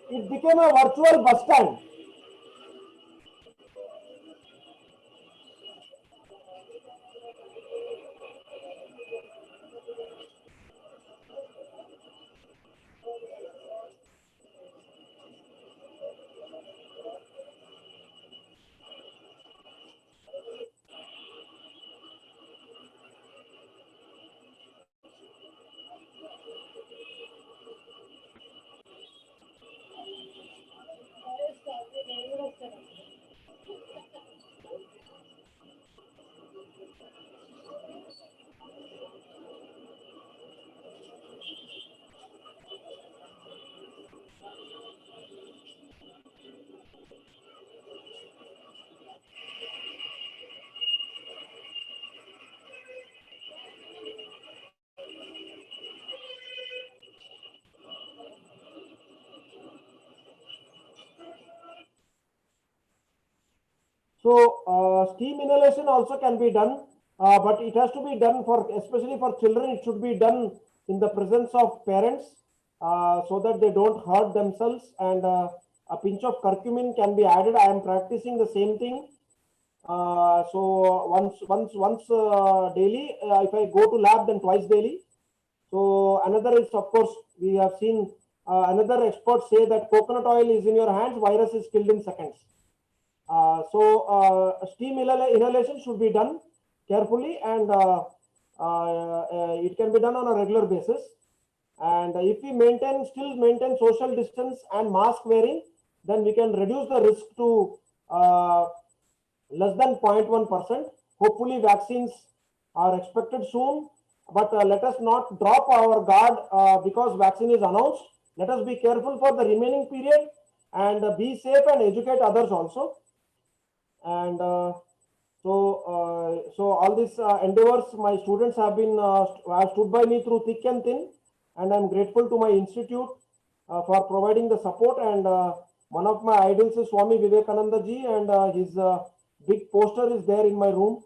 It became a virtual bus stand. So steam inhalation also can be done, but it has to be done especially for children. It should be done in the presence of parents, so that they don't hurt themselves. And a pinch of curcumin can be added. I am practicing the same thing. So once daily. If I go to lab, then twice daily. So another is, of course, we have seen another expert say that coconut oil is in your hands, virus is killed in seconds. So steam inhalation should be done carefully, and it can be done on a regular basis. And if we still maintain social distance and mask wearing, then we can reduce the risk to less than 0.1%. Hopefully vaccines are expected soon, but let us not drop our guard because vaccine is announced. Let us be careful for the remaining period, and be safe and educate others also. And so all these endeavors, my students have stood by me through thick and thin, and I'm grateful to my institute for providing the support. And one of my idols is Swami Vivekananda ji, and his big poster is there in my room.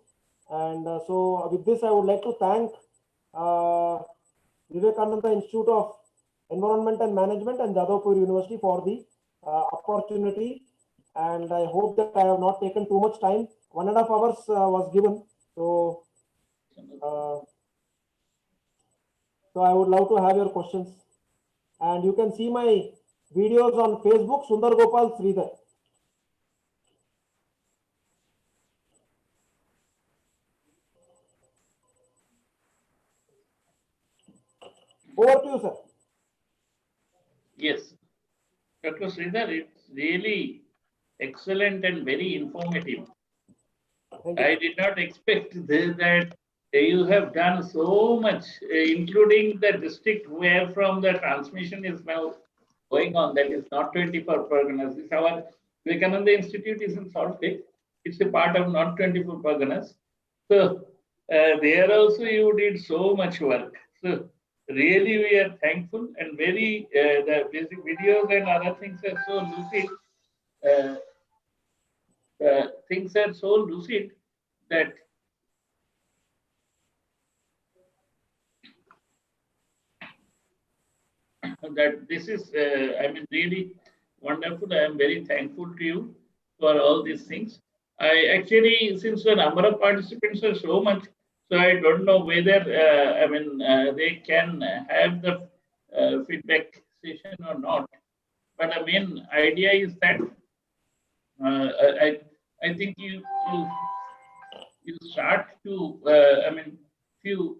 And so with this, I would like to thank Vivekananda Institute of Environment and Management and Jadavpur University for the opportunity. And I hope that I have not taken too much time. 1.5 hours was given. So, so I would love to have your questions. And you can see my videos on Facebook, Sundar Gopal Sridhar. Over to you, sir. Yes, Dr. Sridhar, it's really excellent and very informative. I did not expect that you have done so much, including the district where from the transmission is now going on. That is not 24 Parganas. It's our Vivekananda Institute is in Salt Lake. It's a part of not 24 Parganas. So there also you did so much work. So really we are thankful and very, the basic videos and other things are so lucid. Things are so lucid that this is, I mean, really wonderful. I am very thankful to you for all these things. I actually, since the number of participants are so much, so I don't know whether, I mean, they can have the feedback session or not. But the main idea is that I think you start to, I mean, few,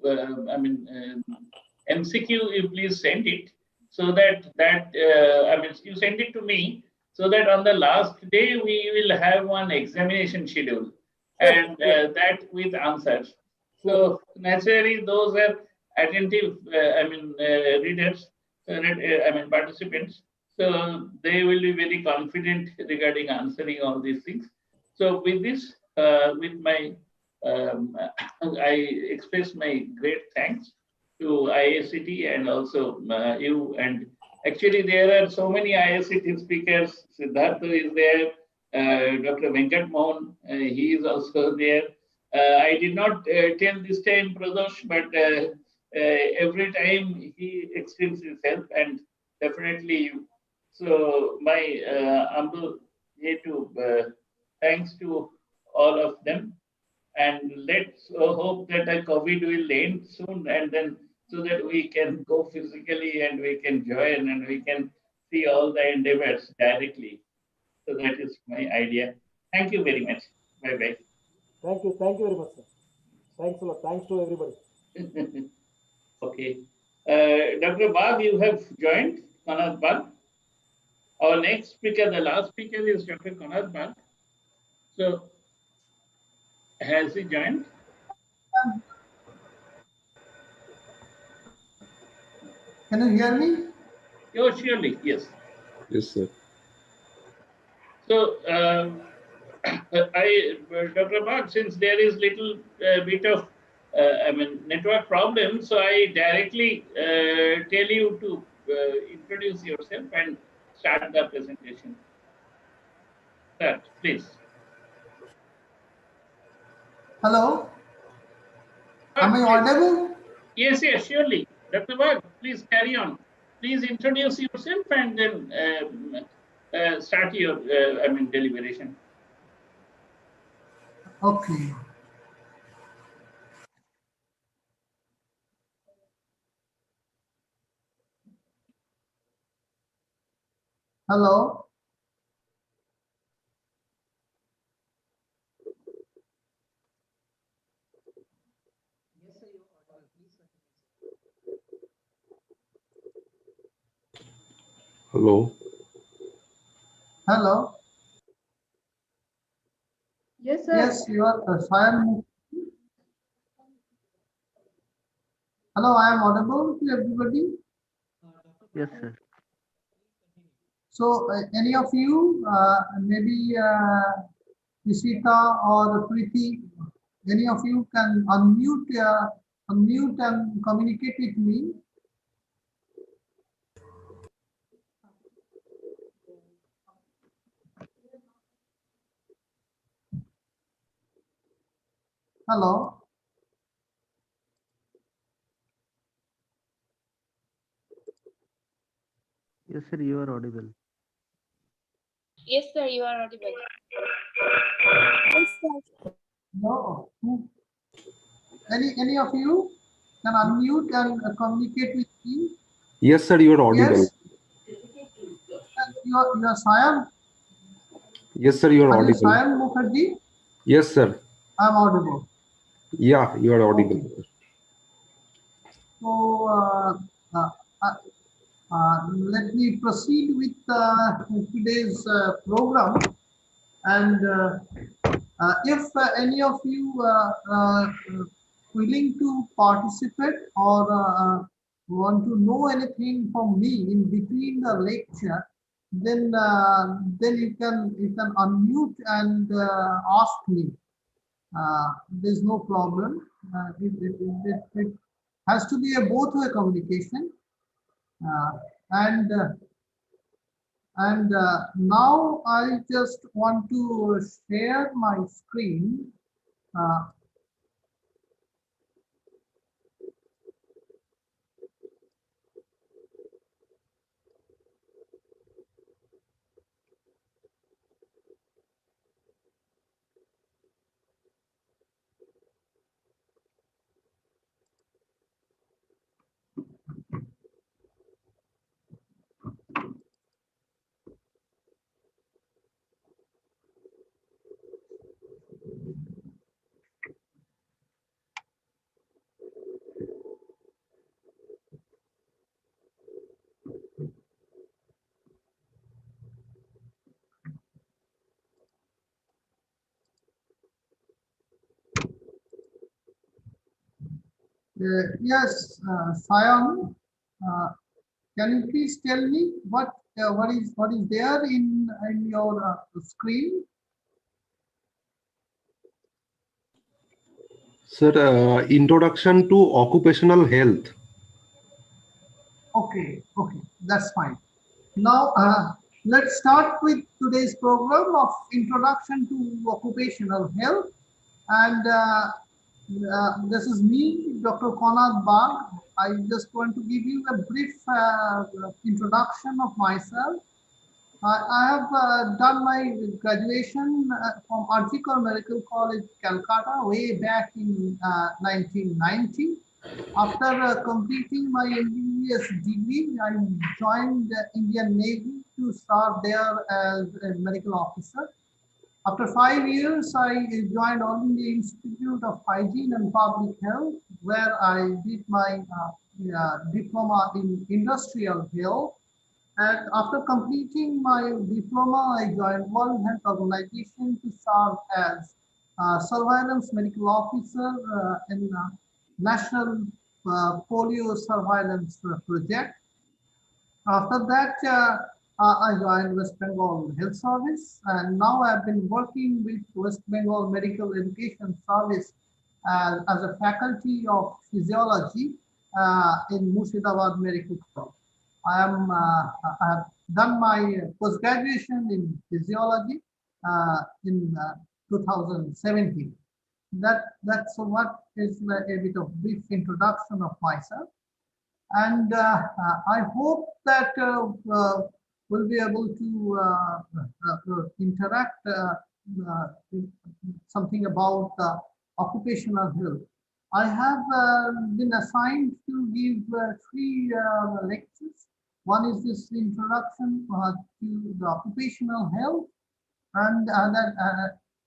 MCQ, you please send it so that I mean, you send it to me so that on the last day we will have one examination schedule and that with answers. So naturally, those are attentive, readers, participants. So they will be very confident regarding answering all these things. So with this, with my, I express my great thanks to IACT and also you. And actually, there are so many IACT speakers. Siddhartha is there. Dr. Venkat Mohan, he is also there. I did not tell this time Pradosh, but every time he extends his help and definitely you. So my humble way to thanks to all of them, and let's hope that the COVID will end soon, and then so that we can go physically and we can join and we can see all the endeavors directly. So that is my idea. Thank you very much. Bye bye. Thank you very much, sir. Thanks a lot. Thanks to everybody. Okay. Dr. Bab, you have joined, Kanad Bab. Our next speaker, the last speaker is Dr. Kanad Bab. So, has he joined? Can you hear me? Oh, surely, yes. Yes, sir. So, Dr. Bhatt, since there is little bit of, network problem, so I directly tell you to introduce yourself and start the presentation. Start, please. Hello? Am I audible? Yes, yes, surely. Dr. Bhatt, please carry on. Please introduce yourself and then start your, deliberation. Okay. Hello? Hello. Hello? Yes, sir. Yes, you are. I am. Hello, I am audible to everybody. Yes, sir. So, any of you, maybe Ishita or Preeti, any of you can unmute and communicate with me. Hello. Yes, sir, you are audible. Yes, sir, you are audible. No. Any of you can unmute and communicate with me? Yes, sir, you are audible. Yes. You are Sayan. Yes, sir, you are Are you audible. Sayan Mukherjee? Yes, sir. I'm audible. Yeah, you are audible. Okay. So uh, let me proceed with today's program. And if any of you willing to participate or want to know anything from me in between the lecture, then you can unmute and ask me. There's no problem. It has to be a both-way communication. Uh, and now I just want to share my screen. Uh, yes, Sayan, can you please tell me what is there in your screen? Sir, introduction to occupational health. Okay, that's fine. Now let's start with today's program of introduction to occupational health. And this is me, Dr. Konad Bag. I just want to give you a brief introduction of myself. I have done my graduation from Artikar Medical College, Calcutta, way back in 1990. After completing my MBBS degree, I joined the Indian Navy to serve there as a medical officer. After 5 years, I joined All India Institute of Hygiene and Public Health, where I did my diploma in industrial health. And after completing my diploma, I joined World Health Organization to serve as surveillance medical officer in National Polio Surveillance Project. After that, I joined West Bengal Health Service, and now I've been working with West Bengal Medical Education Service as a faculty of physiology in Murshidabad Medical College. I have done my post-graduation in physiology in 2017. That's what is a bit of brief introduction of myself. And I hope that we'll be able to interact something about occupational health. I have been assigned to give three lectures. One is this introduction to the occupational health, and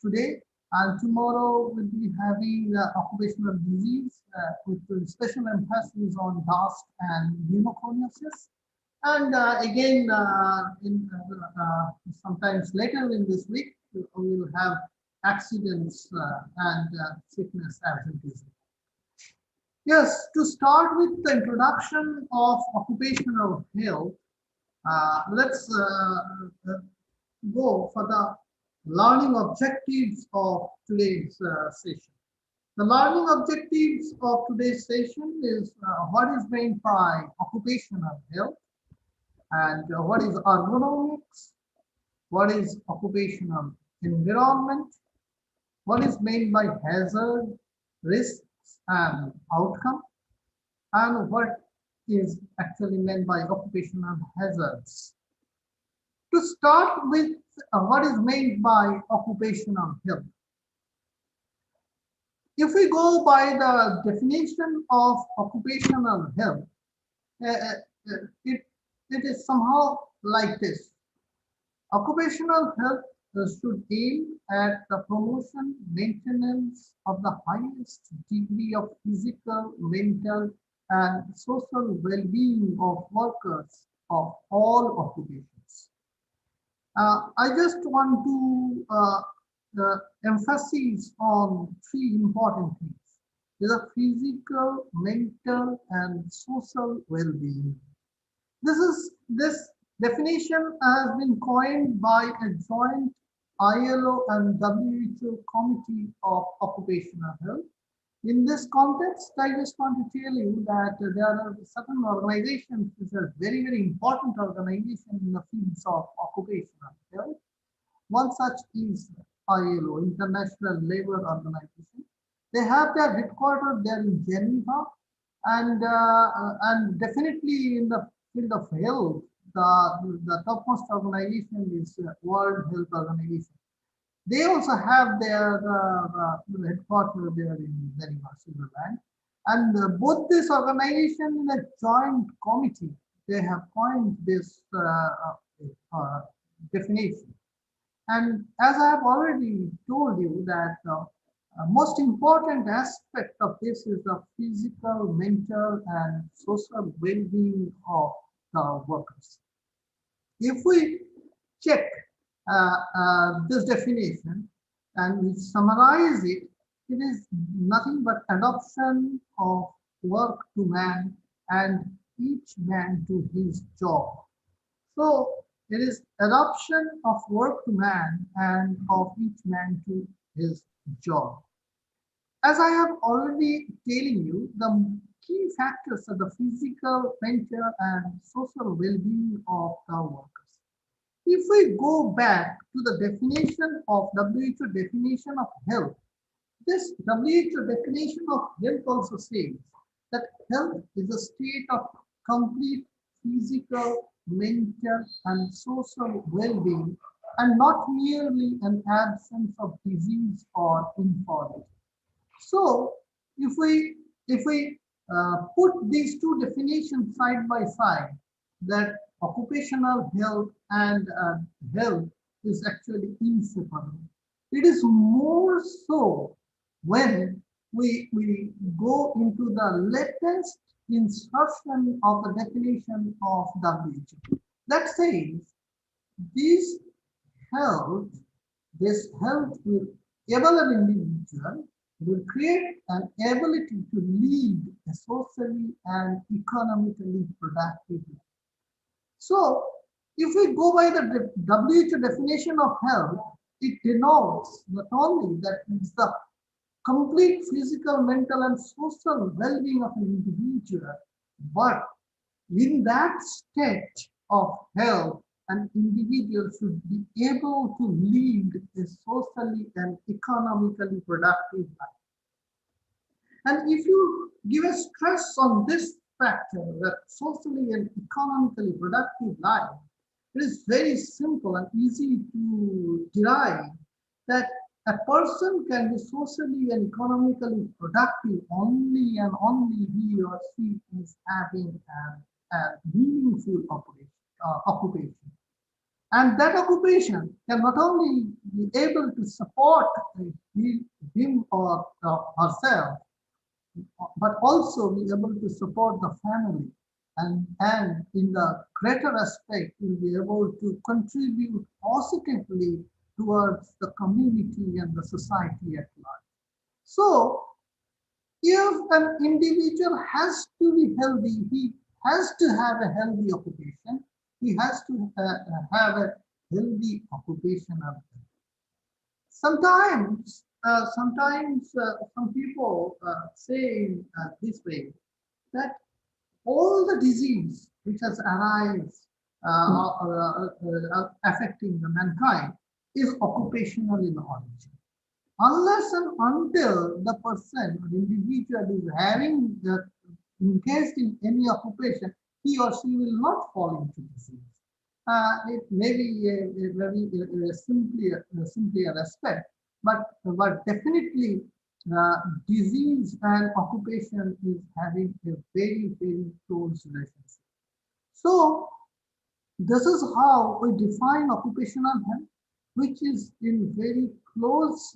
today and tomorrow we'll be having occupational disease with special emphasis on dust and pneumoconiosis. And again, sometimes later in this week, we will have accidents and sickness absenteeism. Yes, to start with the introduction of occupational health, let's go for the learning objectives of today's session. The learning objectives of today's session is what is meant by occupational health, and what is ergonomics, what is occupational environment, what is meant by hazard, risks and outcome, and what is actually meant by occupational hazards. To start with, what is meant by occupational health? If we go by the definition of occupational health, uh, uh, it is somehow like this. Occupational health should aim at the promotion, maintenance of the highest degree of physical, mental, and social well-being of workers of all occupations. I just want to emphasize on three important things. The physical, mental, and social well-being. This definition has been coined by a joint ILO and WHO Committee of Occupational Health. In this context, I just want to tell you that there are certain organizations which are very, very important organizations in the fields of occupational health. One such is ILO, International Labour Organization. They have their headquarters there in Geneva, and definitely in the field of health, the topmost organization is World Health Organization. They also have their headquarters there in Geneva, Switzerland. And both this organization in a joint committee, they have coined this definition. And as I have already told you that most important aspect of this is the physical, mental, and social well-being of the workers. If we check this definition and we summarize it, it is nothing but adoption of work to man and each man to his job. So it is adoption of work to man and of each man to his job. As I have already telling you, the key factors are the physical, mental, and social well-being of the workers. If we go back to the definition of WHO definition of health, this WHO definition of health also says that health is a state of complete physical, mental, and social well-being, and not merely an absence of disease or infirmity. So, if we put these two definitions side by side, that occupational health and health is actually inseparable. It is more so when we go into the latest insertion of the definition of WHO. That says this health will enable an individual, will create an ability to lead a socially and economically productive life. So, if we go by the WHO definition of health, it denotes not only that it's the complete physical, mental, and social well-being of an individual, but in that state of health, an individual should be able to lead a socially and economically productive life. And if you give a stress on this factor, that socially and economically productive life, it is very simple and easy to derive that a person can be socially and economically productive only and only he or she is having a meaningful occupation. And that occupation can not only be able to support him or herself, but also be able to support the family, and in the greater aspect will be able to contribute positively towards the community and the society at large. So if an individual has to be healthy, he has to have a healthy occupation, he has to have a healthy occupational health. Sometimes some people say this way, that all the disease which has arisen affecting the mankind is occupational in origin. unless and until the person or individual is having engaged in any occupation, he or she will not fall into disease. It may be a very simply a aspect, but definitely disease and occupation is having a very close relationship. So this is how we define occupational health, which is in very close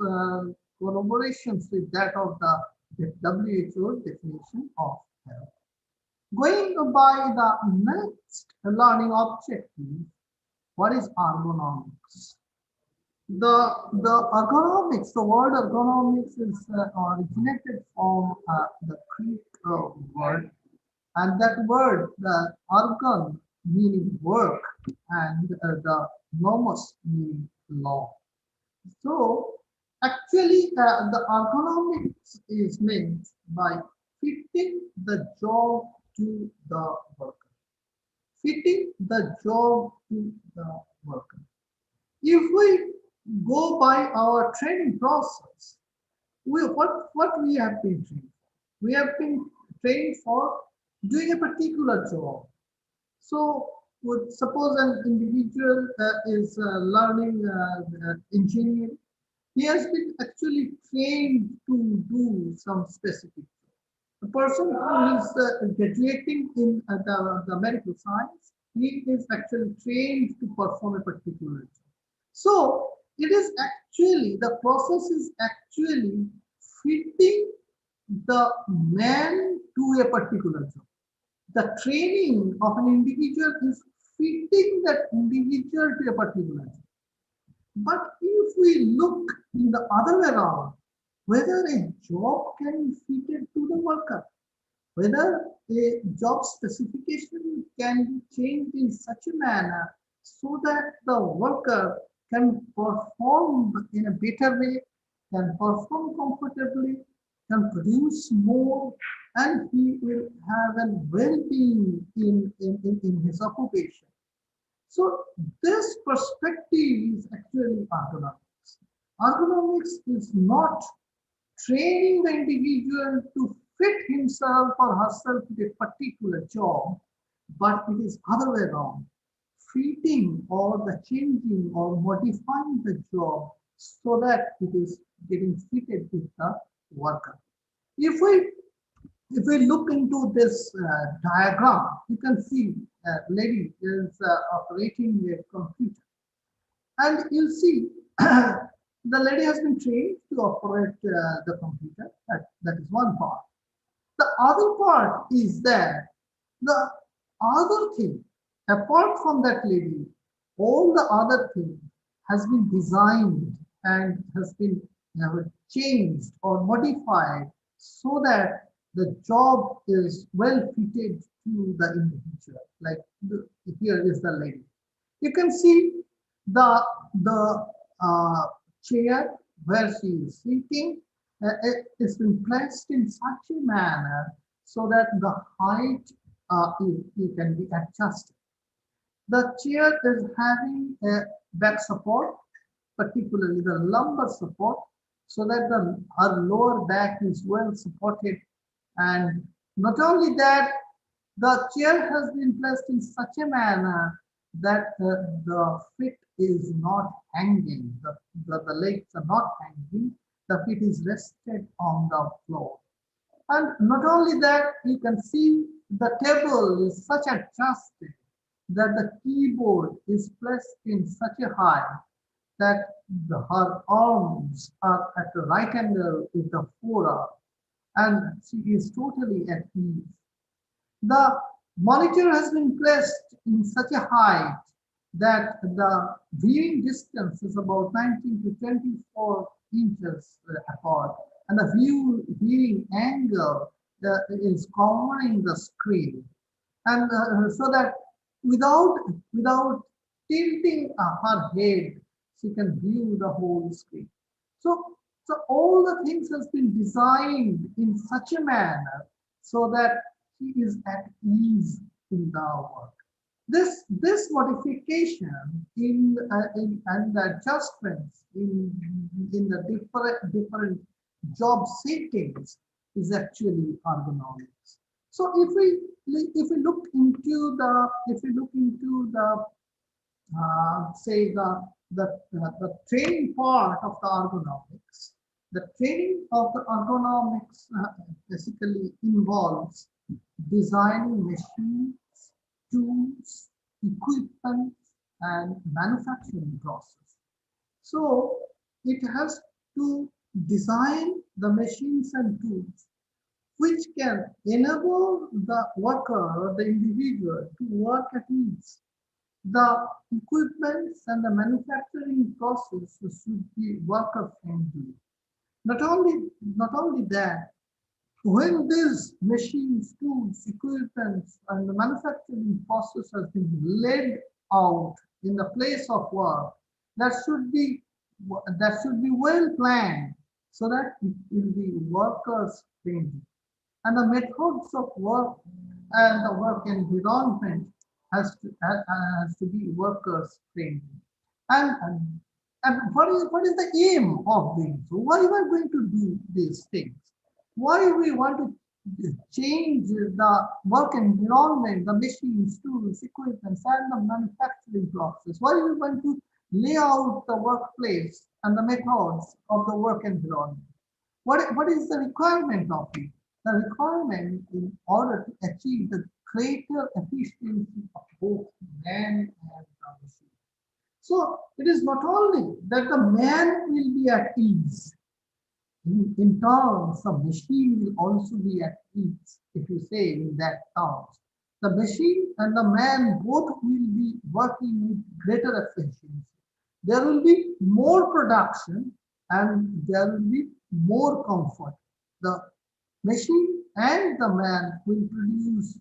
collaborations with that of the WHO definition of health. Going by the next learning objective, what is ergonomics? The ergonomics, the word ergonomics is originated from the Greek word, and that word, the ergon, meaning work, and the nomos meaning law. So actually, the ergonomics is meant by fitting the job to the worker. Fitting the job to the worker. If we go by our training process, what we have been trained for? We have been trained for doing a particular job. So suppose an individual is learning engineering. He has been actually trained to do some specific. The person who is graduating in the medical science, he is actually trained to perform a particular job. So it is actually, the process is actually fitting the man to a particular job. The training of an individual is fitting that individual to a particular job. But if we look in the other way around, whether a job can be fitted to the worker, whether a job specification can be changed in such a manner so that the worker can perform in a better way, can perform comfortably, can produce more, and he will have a well-being in his occupation. So this perspective is actually ergonomics. Ergonomics is not training the individual to fit himself or herself to a particular job, but it is other way around, fitting or the changing or modifying the job so that it is getting fitted with the worker. If we look into this diagram, you can see a lady is operating a computer, and you'll see the lady has been trained to operate the computer. That is one part. The other part is that the other thing, apart from that lady, all the other thing has been designed and has been changed or modified so that the job is well fitted to the individual. Like here is the lady. You can see the chair where she is sitting. It's been placed in such a manner so that the height it can be adjusted. The chair is having a back support, particularly the lumbar support, so that her lower back is well supported. And not only that, the chair has been placed in such a manner that the feet is not hanging, the legs are not hanging, the feet is rested on the floor. And not only that, you can see the table is such adjusted that the keyboard is placed in such a height that her arms are at a right angle with the forearm, and she is totally at ease. The monitor has been placed in such a height that the viewing distance is about 19 to 24 inches apart, and the viewing angle is covering the screen, and so that without tilting her head, she can view the whole screen. So all the things has been designed in such a manner so that she is at ease in the work. This modification in and the adjustments in the different job settings is actually ergonomics. So if we look into the say the training part of the ergonomics, the training of the ergonomics basically involves designing machines, tools, equipment, and manufacturing process. So it has to design the machines and tools which can enable the worker or the individual to work at ease. The equipment and the manufacturing process should be worker friendly. Not only that, when these machines, tools, equipment, and the manufacturing process has been laid out in the place of work, that should be well planned so that it will be workers friendly. And the methods of work and the work environment has to be workers friendly. And what is the aim of this? Why we are going to do these things? Why we want to change the work environment, the machines, tools, equipment, and the manufacturing process? Why we want to lay out the workplace and the methods of the work environment? What is the requirement of it? The requirement in order to achieve the greater efficiency of both man and the machine. So it is not only that the man will be at ease, in terms the machine will also be at ease, if you say in that terms. The machine and the man both will be working with greater efficiency. There will be more production and there will be more comfort. The machine and the man will produce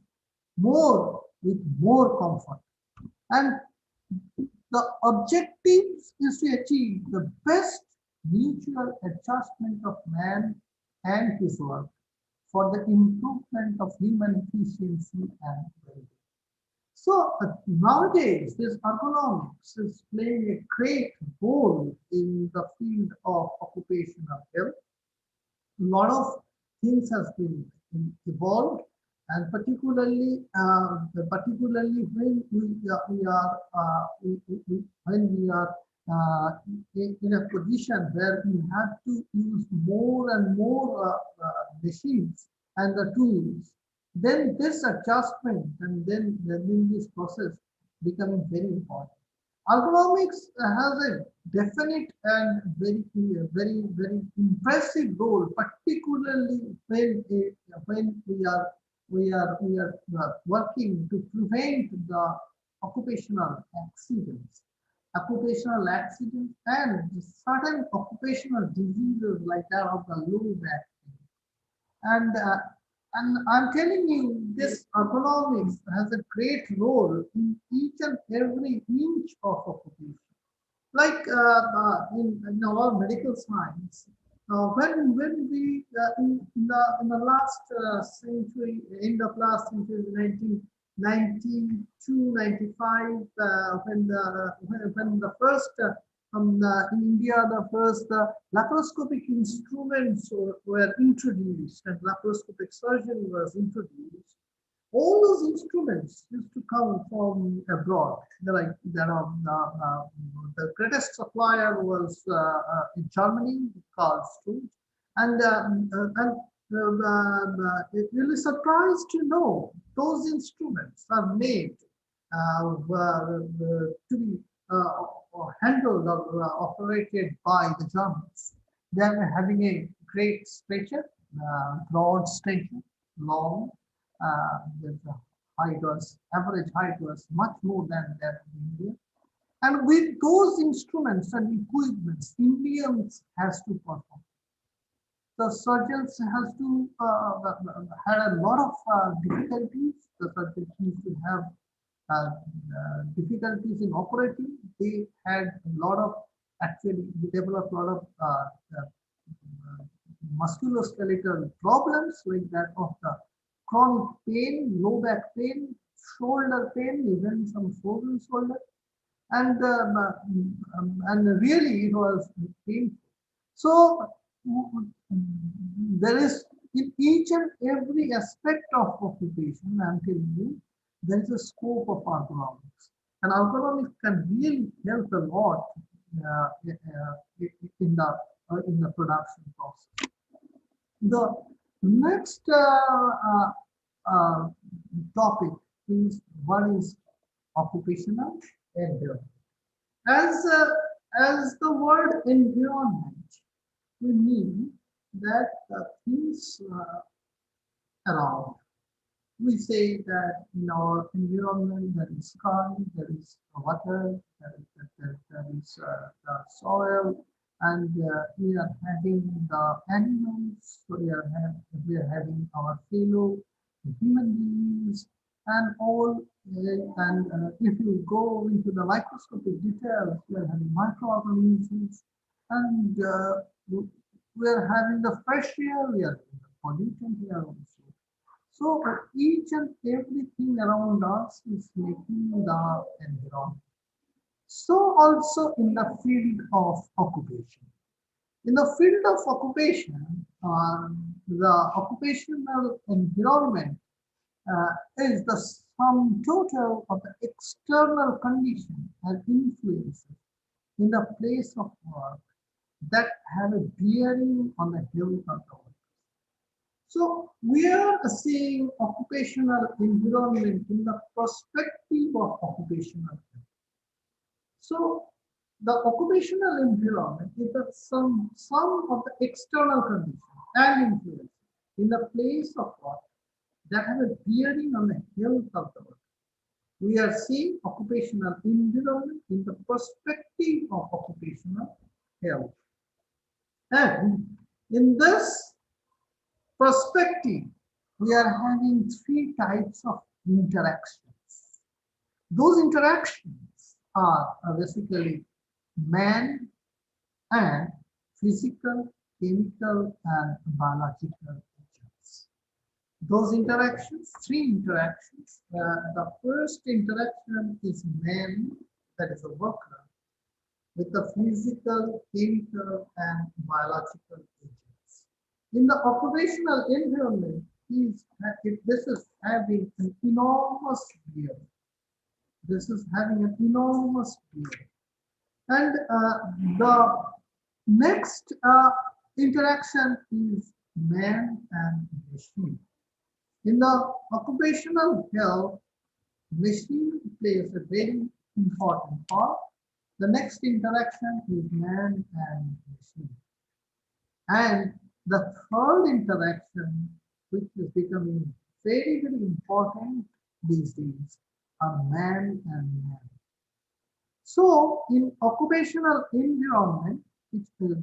more with more comfort. And the objective is to achieve the best mutual adjustment of man and his work for the improvement of human efficiency and well-being. So nowadays, this ergonomics is playing a great role in the field of occupational health. A lot of things has been evolved, and particularly when we are in a position where we have to use more and more machines and the tools, then this adjustment and then this process becoming very important. Ergonomics has a definite and very impressive role, particularly when we are working to prevent the occupational accidents, and certain occupational diseases like that of the low back pain. And I'm telling you, this ergonomics has a great role in each and every inch of occupation. Like in our medical science, when we in the last century, end of last century, 1992, 95, when the first in India, the first laparoscopic instruments were introduced and laparoscopic surgery was introduced. All those instruments used to come from abroad. The greatest supplier was in Germany, Karl Struve, and it really surprised to know those instruments are made to be handled or operated by the Germans. They are having a great stature, broad stature, long. The average height was much more than that of India. And with those instruments and equipments, Indians has to perform. The surgeons has to had a lot of difficulties. The surgeons used to have difficulties in operating. They had a lot of they developed a lot of musculoskeletal problems like that of the chronic pain, low back pain, shoulder pain, even some frozen shoulder, and really it was painful. So there is in each and every aspect of occupation, I'm telling you, there is a scope of ergonomics. And ergonomics can really help a lot in the production process. The next topic is what is occupational environment. As the word environment, we mean that things around. We say that in our environment there is sky, there is water, there is the soil, and we are having the animals, we are having our fellow human beings, and all. And if you go into the microscopic details, we are having microorganisms, and we are having the fresh air, we are having the pollutant air also. So each and everything around us is making the environment. So also in the field of occupation. In the field of occupation, the occupational environment is the sum total of the external conditions and influences in the place of work that have a bearing on the health of the worker. So we are seeing occupational environment in the perspective of occupational health. So the occupational environment is the sum of the external conditions and influences in the place of work that have a bearing on the health of the worker. We are seeing occupational environment in the perspective of occupational health. And in this perspective, we are having three types of interactions. Those interactions are basically man and physical, chemical, and biological agents. Those interactions, three interactions. The first interaction is man, that is a worker, with the physical, chemical, and biological agents. In the occupational environment, this is having an enormous bearing. This is having an enormous bearing. And the next interaction is man and machine. In the occupational health, machine plays a very important part. The next interaction is man and machine. And the third interaction, which is becoming very, very important these days, are man and man. So in occupational environment, which is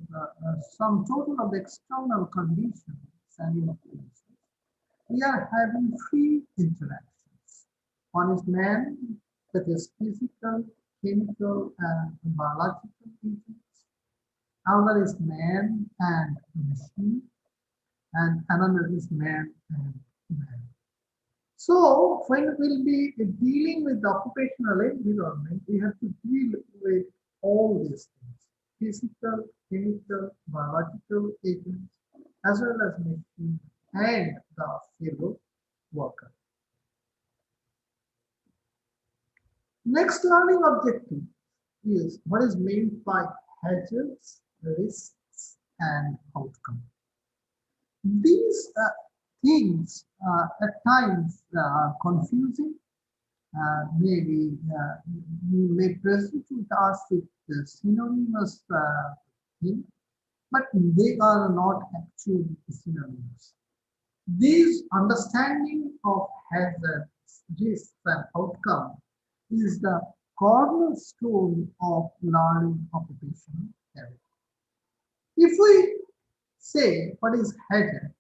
sum total of external conditions and influences, we are having three interactions. One is man, that is physical, chemical, and biological agents. Another is man and machine, and another is man and man. So when we'll be dealing with the occupational environment, we have to deal with all these things: physical, chemical, biological agents, as well as machine and the fellow worker. Next learning objective is what is meant by hazards, risks, and outcome. These things at times are confusing. Maybe you may present with us with the synonymous thing, but they are not actually synonymous. This understanding of hazards, risks, and outcome is the cornerstone of learning occupational health. If we say what is hazard,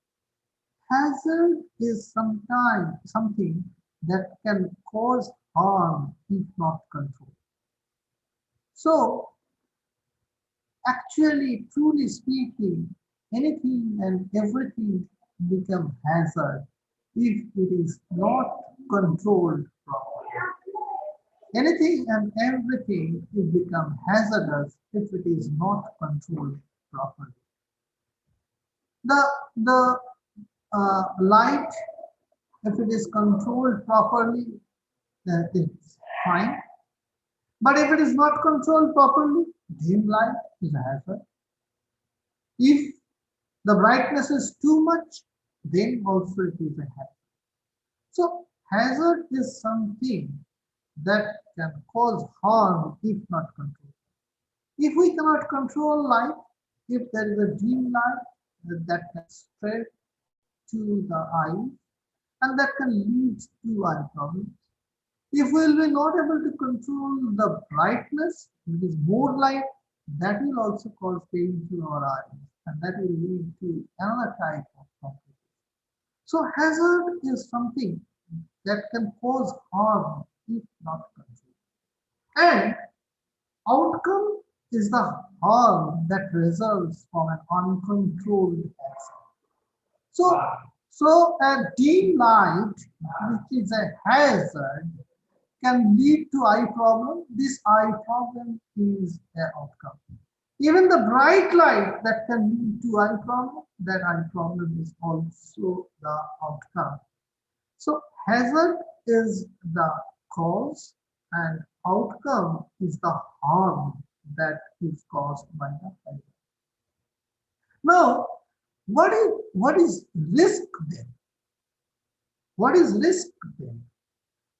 hazard is sometimes something that can cause harm if not controlled. So actually, truly speaking, anything and everything become hazard if it is not controlled properly. Anything and everything will become hazardous if it is not controlled properly. The light, if it is controlled properly, then it's fine. But if it is not controlled properly, dim light is a hazard. If the brightness is too much, then also it is a hazard. So hazard is something that can cause harm if not controlled. If we cannot control light, if there is a dim light that can spread to the eye and that can lead to eye problems. If we will be not able to control the brightness, it is more light, that will also cause pain to our eyes and that will lead to another type of complication. So hazard is something that can cause harm if not controlled. And outcome is the harm that results from an uncontrolled action. So a dim light, which is a hazard, can lead to eye problem. This eye problem is an outcome. Even the bright light that can lead to eye problem, that eye problem is also the outcome. So hazard is the cause and outcome is the harm that is caused by the hazard. Now, what is risk then? What is risk then?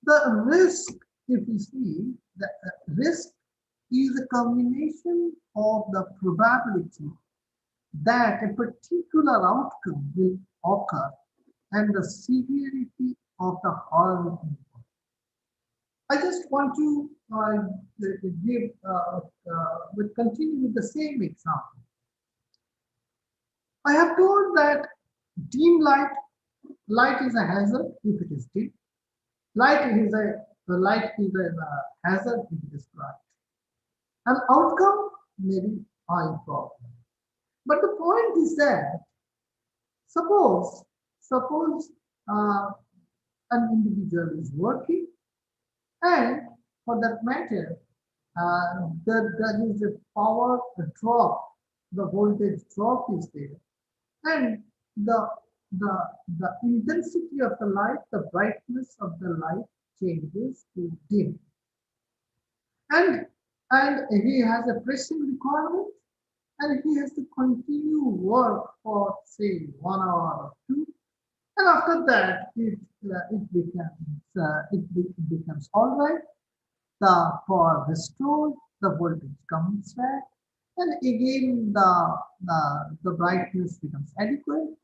The risk, if you see, the risk is a combination of the probability that a particular outcome will occur and the severity of the harm involved. I just want to continue with the same example. I have told that dim light is a hazard if it is dim. Light is a hazard if it is bright. An outcome may be eye problem. But the point is that suppose an individual is working, and for that matter, there is a power drop, the voltage drop is there, and the intensity of the light, the brightness of the light changes to dim, and he has a pressing requirement, and he has to continue work for say 1 hour or 2, and after that it becomes all right. The power restored, the voltage comes back, and again the brightness becomes adequate,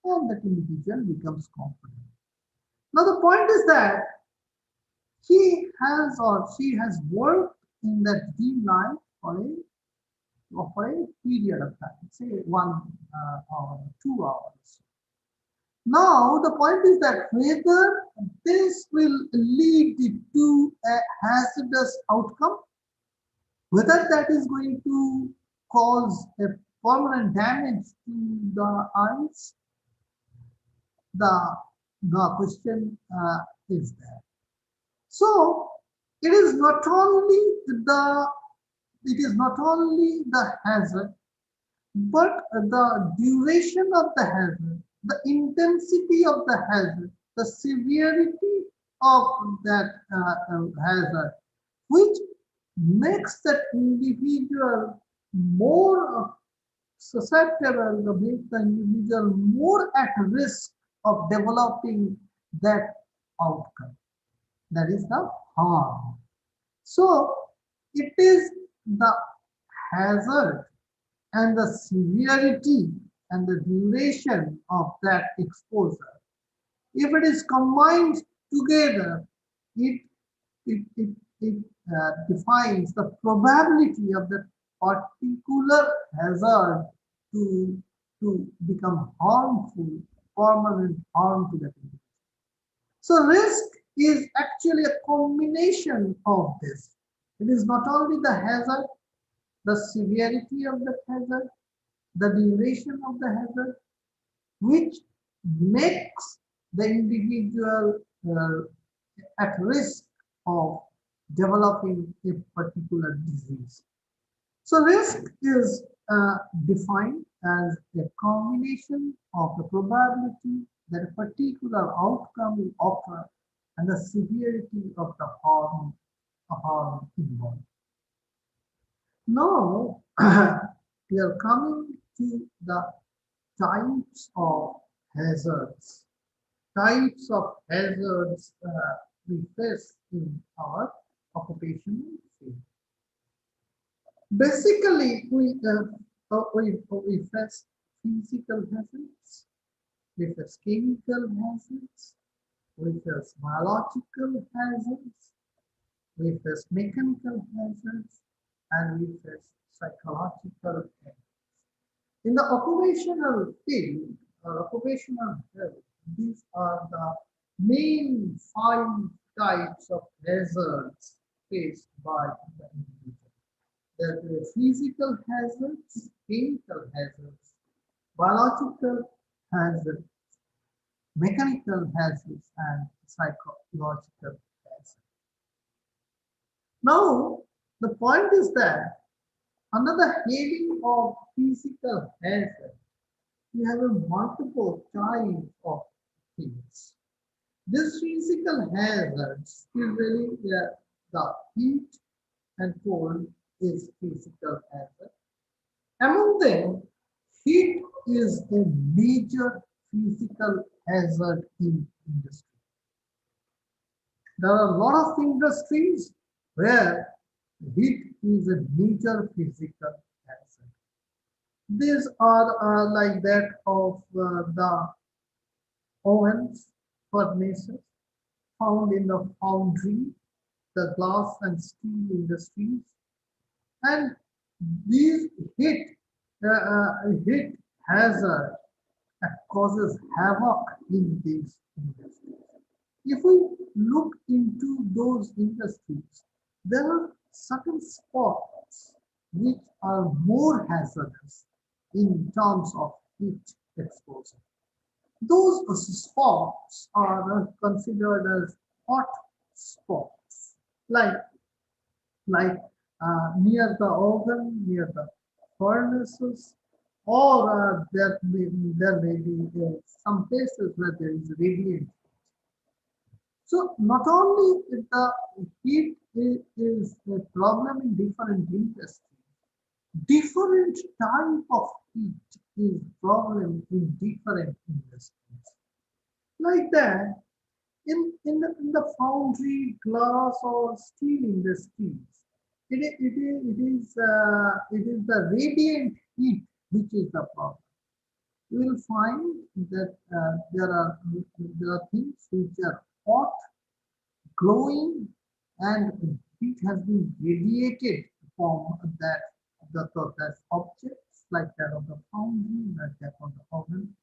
and that individual becomes confident. Now the point is that he has or she has worked in that dim light for a period of time, say 1 hour, 2 hours. Now the point is that whether this will lead to a hazardous outcome, whether that is going to cause a permanent damage to the eyes, the question is there. So it is not only the hazard, but the duration of the hazard, the intensity of the hazard, the severity of that hazard, which makes that individual more susceptible, makes the individual more at risk of developing that outcome. That is the harm. So it is the hazard and the severity and the duration of that exposure. If it is combined together, it defines the probability of that particular hazard to become harmful, permanent harm to that individual. So risk is actually a combination of this. It is not only the hazard, the severity of the hazard, the duration of the hazard, which makes the individual at risk of developing a particular disease. So risk is defined as a combination of the probability that a particular outcome will occur and the severity of the harm involved. Now, we are coming to the types of hazards. Types of hazards we face in our occupational field. Basically, we face physical hazards, we face chemical hazards, we face biological hazards, we face mechanical hazards, and we face psychological hazards. In the occupational field or occupational health, these are the main 5 types of hazards faced by the individual. There are physical hazards, chemical hazards, biological hazards, mechanical hazards, and psychological hazards. Now, the point is that under the heading of physical hazard, we have a multiple types of things. This physical hazards usually the heat and cold is physical hazard. Among them, heat is a major physical hazard in industry. There are a lot of industries where heat is a major physical hazard. These are like that of the ovens, furnaces found in the foundry, the glass and steel industries, and these heat hazard causes havoc in these industries. If we look into those industries, there are certain spots which are more hazardous in terms of heat exposure. Those spots are considered as hot spots, like near the oven, near the furnaces, or there may be some places where there is radiant. So not only the heat is a problem in different industries, different type of heat is problem in different industries. Like that, in the foundry, glass, or steel industries, it is the radiant heat which is the problem. You will find that there are things which are hot, glowing, and heat has been radiated from that objects like that of the foundry, like that of the oven,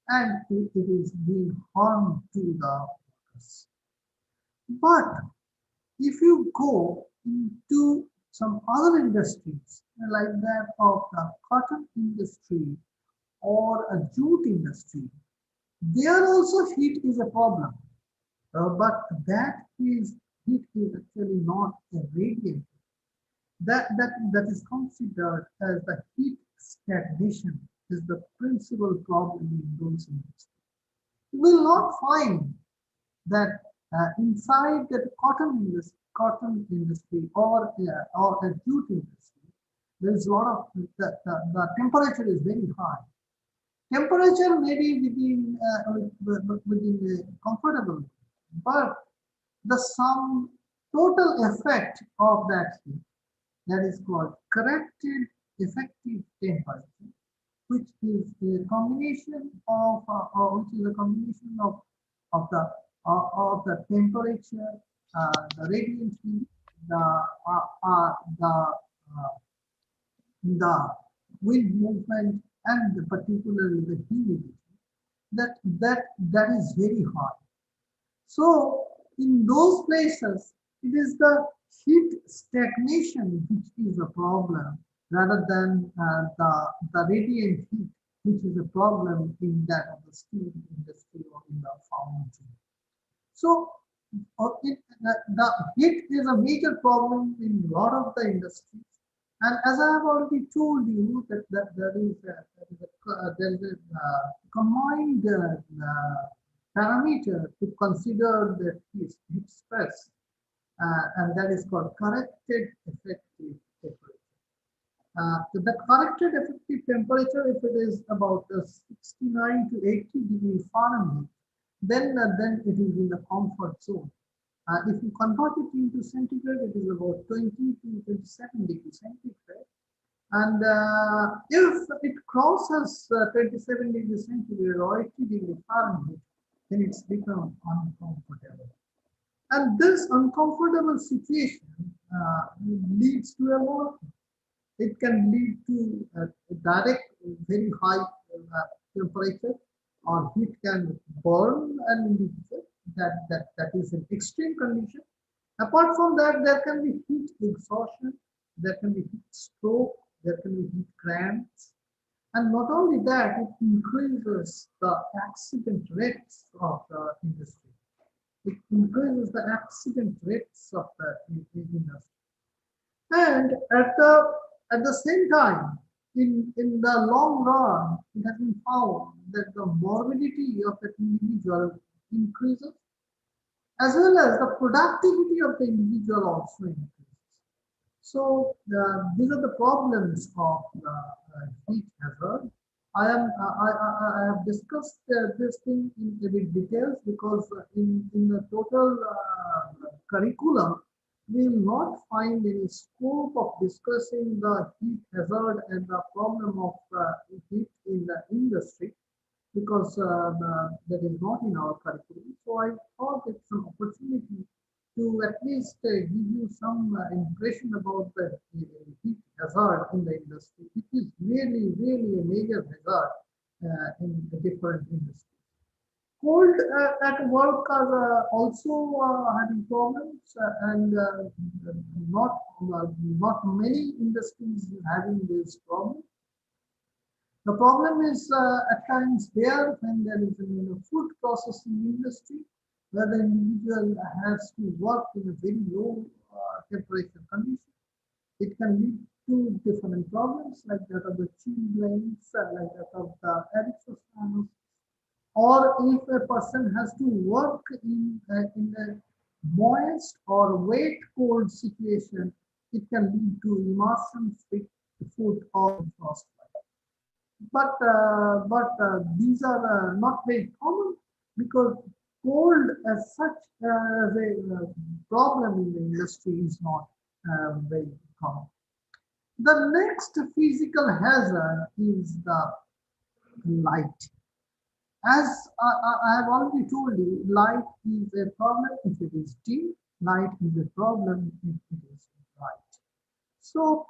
and it is being harmed to the workers. But if you go into some other industries like that of the cotton industry or a jute industry, there also heat is a problem. But heat is actually not a radiant. That is considered as the heat stagnation is the principal problem in those industries. You will not find that inside that cotton industry or a jute industry, there is a lot of the temperature is very high. Temperature may be within a comfortable, but the sum total effect of that heat, that is called corrected effective temperature, which is a combination of the temperature, the radiant heat, the wind movement, and particularly the humidity. That is very high. So in those places, it is the heat stagnation which is a problem rather than the radiant heat, which is a problem in that of the steel industry or in the foundry. So the heat is a major problem in a lot of the industries. And as I have already told you, that there is a combined parameter to consider the heat stress, and that is called corrected effective temperature. So the corrected effective temperature, if it is about 69 to 80 degrees Fahrenheit, then it is in the comfort zone. If you convert it into centigrade, it is about 20 to 27 degrees centigrade. And if it crosses 27 degrees centigrade or 80 degrees Fahrenheit, then it's become uncomfortable. And this uncomfortable situation leads to a lot. It can lead to a direct, very high temperature, or heat can burn an individual. That is an extreme condition. Apart from that, there can be heat exhaustion, there can be heat stroke, there can be heat cramps. And not only that, it increases the accident rates of the industry. It increases the accident rates of the industry. And at the same time, in the long run, it has been found that the morbidity of the individual increases, as well as the productivity of the individual also increases. So these are the problems of heat hazard. I have discussed this thing in a bit details, because in the total curriculum, we will not find any scope of discussing the heat hazard and the problem of heat in the industry, because that is not in our curriculum. So I thought it's an opportunity to at least give you some impression about the heat hazard in the industry. It is really, really a major hazard in the different industries. Cold at work are also having problems, and not many industries having this problem. The problem is at times there when there is a food processing industry, where the individual has to work in a very low temperature condition. It can lead to different problems like that of the chilblains, like that of the erythrocyanosis. Or if a person has to work in a moist or wet cold situation, it can lead to immersion fit food or frostbite. But these are not very common, because cold as such as a problem in the industry is not very common. The next physical hazard is the light. As I have already told you, light is a problem if it is dim, light is a problem if it is bright. So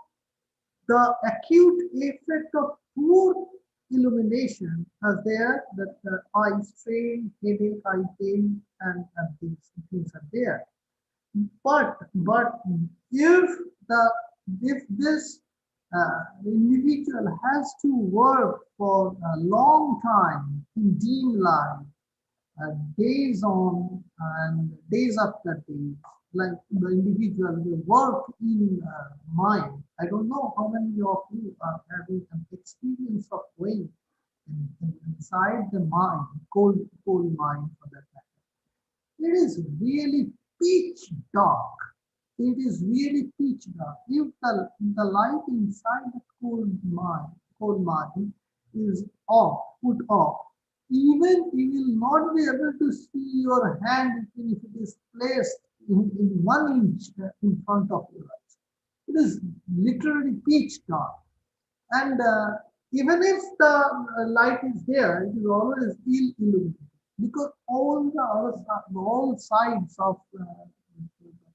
the acute effect of poor illumination is there, that eye strain, headache, eye pain, and these things are there. But if this individual has to work for a long time in dim light, days on and days after days, like the individual will work in mine. I don't know how many of you are having an experience of going inside the mine, coal mine for that matter. It is really pitch dark. It is really pitch dark. If the light inside the coal mine is put off, even you will not be able to see your hand even if it is placed in 1 inch in front of your eyes. It is literally pitch dark. And even if the light is there, it is always ill illuminated, because all sides of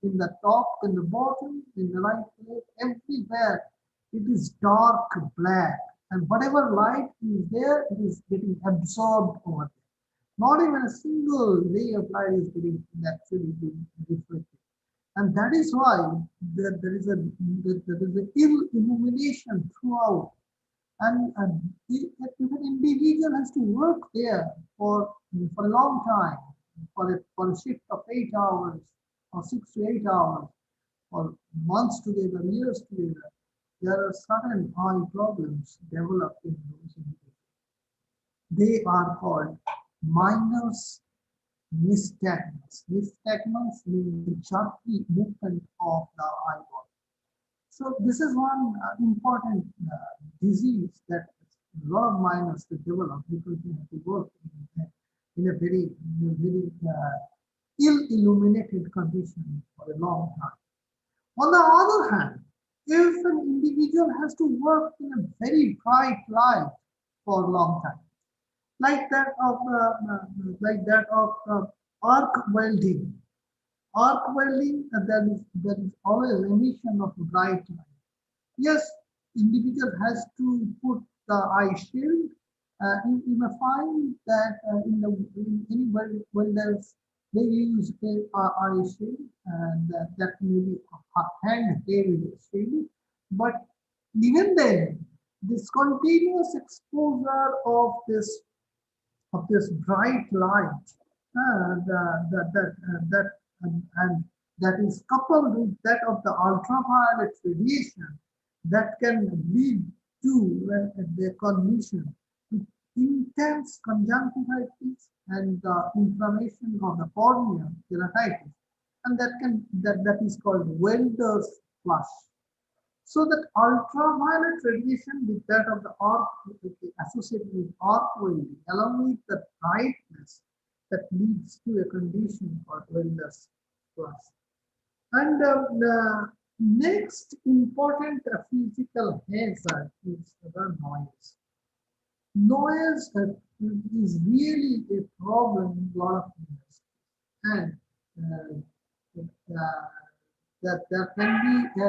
in the top, in the bottom, in the right place, everywhere, it is dark black. And whatever light is there, it is getting absorbed over there. Not even a single ray of light is getting actually reflected. And that is why there is an ill illumination throughout. And if an individual has to work there for a long time, for a shift of 8 hours or 6 to 8 hours or months together, years together, there are certain eye problems developed in those individuals. They are called minor nystagmus. Nystagmus means the jerky movement of the eyeball. So this is one important disease that a lot of minors develop because they have to work in a very ill-illuminated condition for a long time. On the other hand, if an individual has to work in a very bright light for a long time, like that of arc welding. Arc welding, there is always emission of bright light. Yes, individual has to put the eye shield. You may find that in any welders they use a eye shield, and that may be a hand heavy shield. But even then, this continuous exposure of this bright light and that is coupled with that of the ultraviolet radiation that can lead to the condition with intense conjunctivitis and inflammation of the cornea, keratitis, and that is called welder's flush. So that ultraviolet radiation with that of the arc associated with arc welding, along with the brightness that leads to a condition called welder's flush. And the next important physical hazard is the noise. Noise is really a problem in a lot of industries, and that there can be a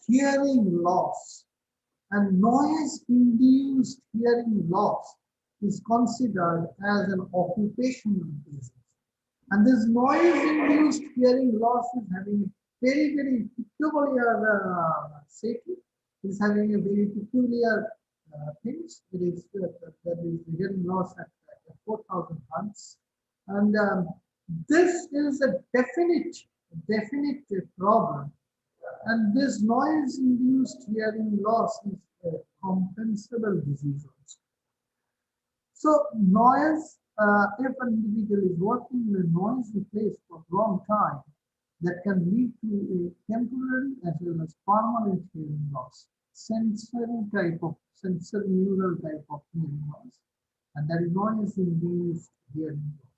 hearing loss, and noise-induced hearing loss is considered as an occupational disease. And this noise-induced hearing loss is having a very, very peculiar safety. It is having a very peculiar things. It is that is hearing loss at 4,000 Hz, and this is a definite problem. And this noise-induced hearing loss is a compensable disease also. So noise, if an individual is working in a noisy place for a long time, that can lead to a temporary as well as permanent hearing loss, sensory neural type of hearing loss, and that is noise-induced hearing loss.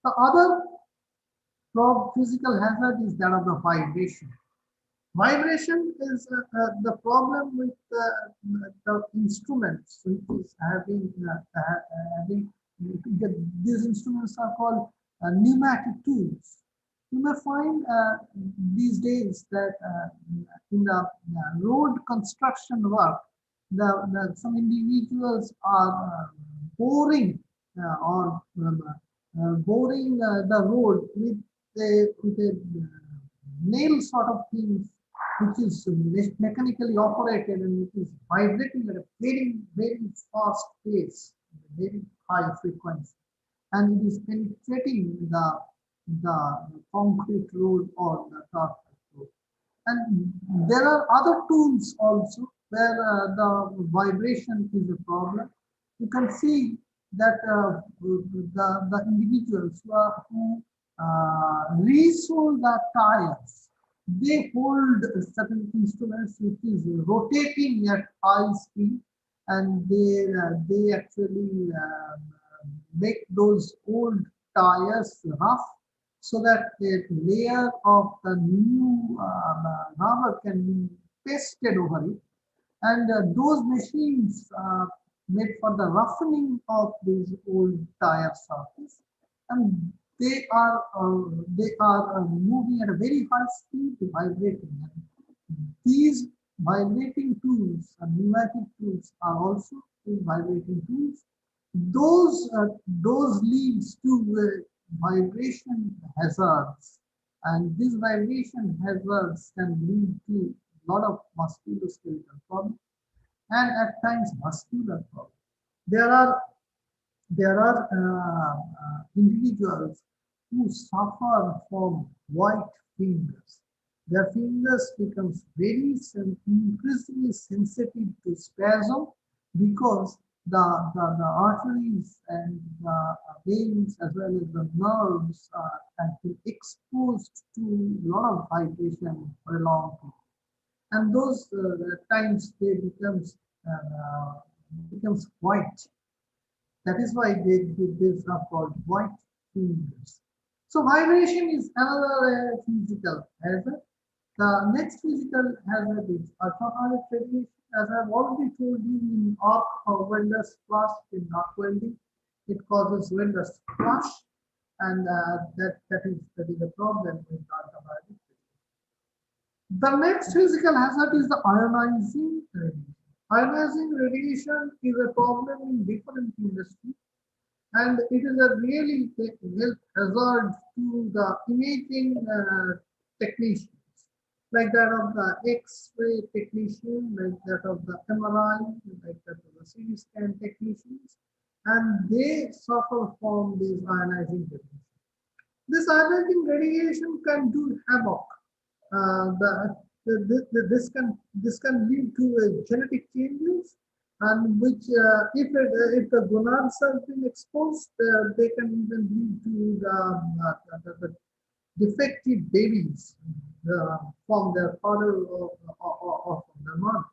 The other physical hazard is that of the vibration. Vibration is the problem with the instruments, which is having these instruments are called pneumatic tools. You may find these days that in the road construction work, some individuals are boring the road with a nail sort of thing, which is mechanically operated and which is vibrating at a very, very fast pace, very high frequency, and it is penetrating the concrete road or the tarmac road. And there are other tools also where the vibration is a problem. You can see that the individuals who resole the tires, they hold certain instruments which is rotating at high speed, and they actually make those old tires rough so that a layer of the new rubber can be pasted over it, and those machines made for the roughening of these old tire surface, and they are moving at a very high speed, vibrating. And these vibrating tools, pneumatic tools, are also vibrating tools. Those leads to vibration hazards, and these vibration hazards can lead to a lot of musculoskeletal problems and at times vascular problems. There are there are individuals who suffer from white fingers. Their fingers becomes very increasingly sensitive to spasm because the arteries and the veins as well as the nerves have been exposed to a lot of vibration for a long time. And those times they becomes white. That is why these are called white fingers. So vibration is another physical hazard. The next physical hazard is ultraviolet radiation. As I've already told you in arc welders class in arc welding, it causes welders flush, and that is a problem with ultraviolet. The next physical hazard is the ionizing radiation. Ionizing radiation is a problem in different industries, and it is a really health hazard to the imaging technicians, like that of the X-ray technician, like that of the MRI, like that of the CT scan technicians, and they suffer from this ionizing radiation. This ionizing radiation can do havoc. This can lead to genetic changes, and which if the gonads have been exposed, they can even lead to the defective babies from their father or from their mother.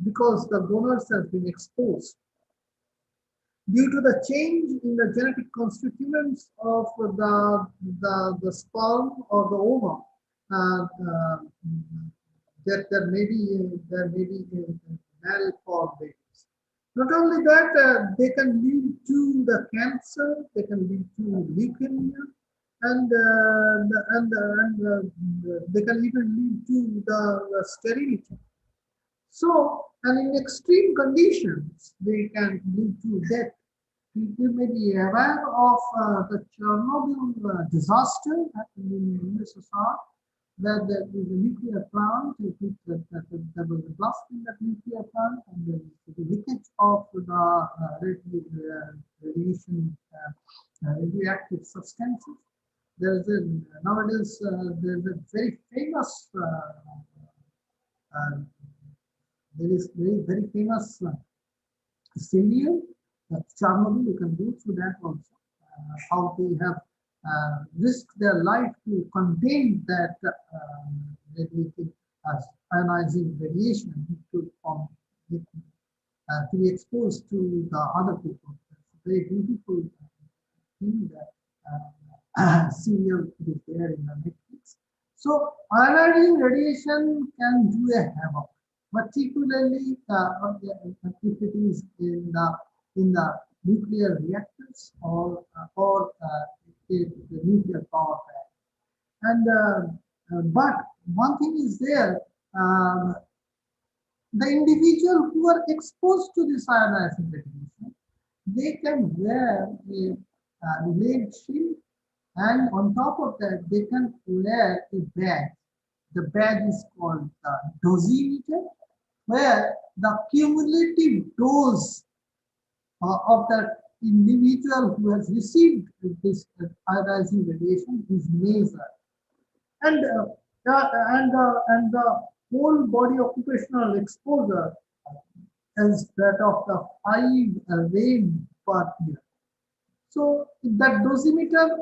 Because the gonads have been exposed due to the change in the genetic constituents of the sperm or the ovum. There may be malformed babies. Not only that, they can lead to the cancer, they can lead to leukemia, and they can even lead to the sterility. So, and in extreme conditions, they can lead to death. You may be aware of the Chernobyl disaster happened in USSR, where there is a nuclear plant, there was a blast in that nuclear plant, and there is the leakage of the radiation, radioactive substances. There is nowadays there's a very famous there is very famous serial, Chernobyl. You can go through that also. How they have risked their life to contain that ionizing radiation to be exposed to the other people. It's a very beautiful thing that serial is there in the Netflix. So ionizing radiation can do a havoc, particularly if it is in the nuclear reactors or the nuclear power plant. And but one thing is there, the individual who are exposed to this ionizing radiation, they can wear a lead shield, and on top of that, they can wear a badge. The badge is called the dosimeter, where the cumulative dose of that individual who has received this ionizing radiation is measured, and the whole body occupational exposure is that of the 5 rain per year. So that dosimeter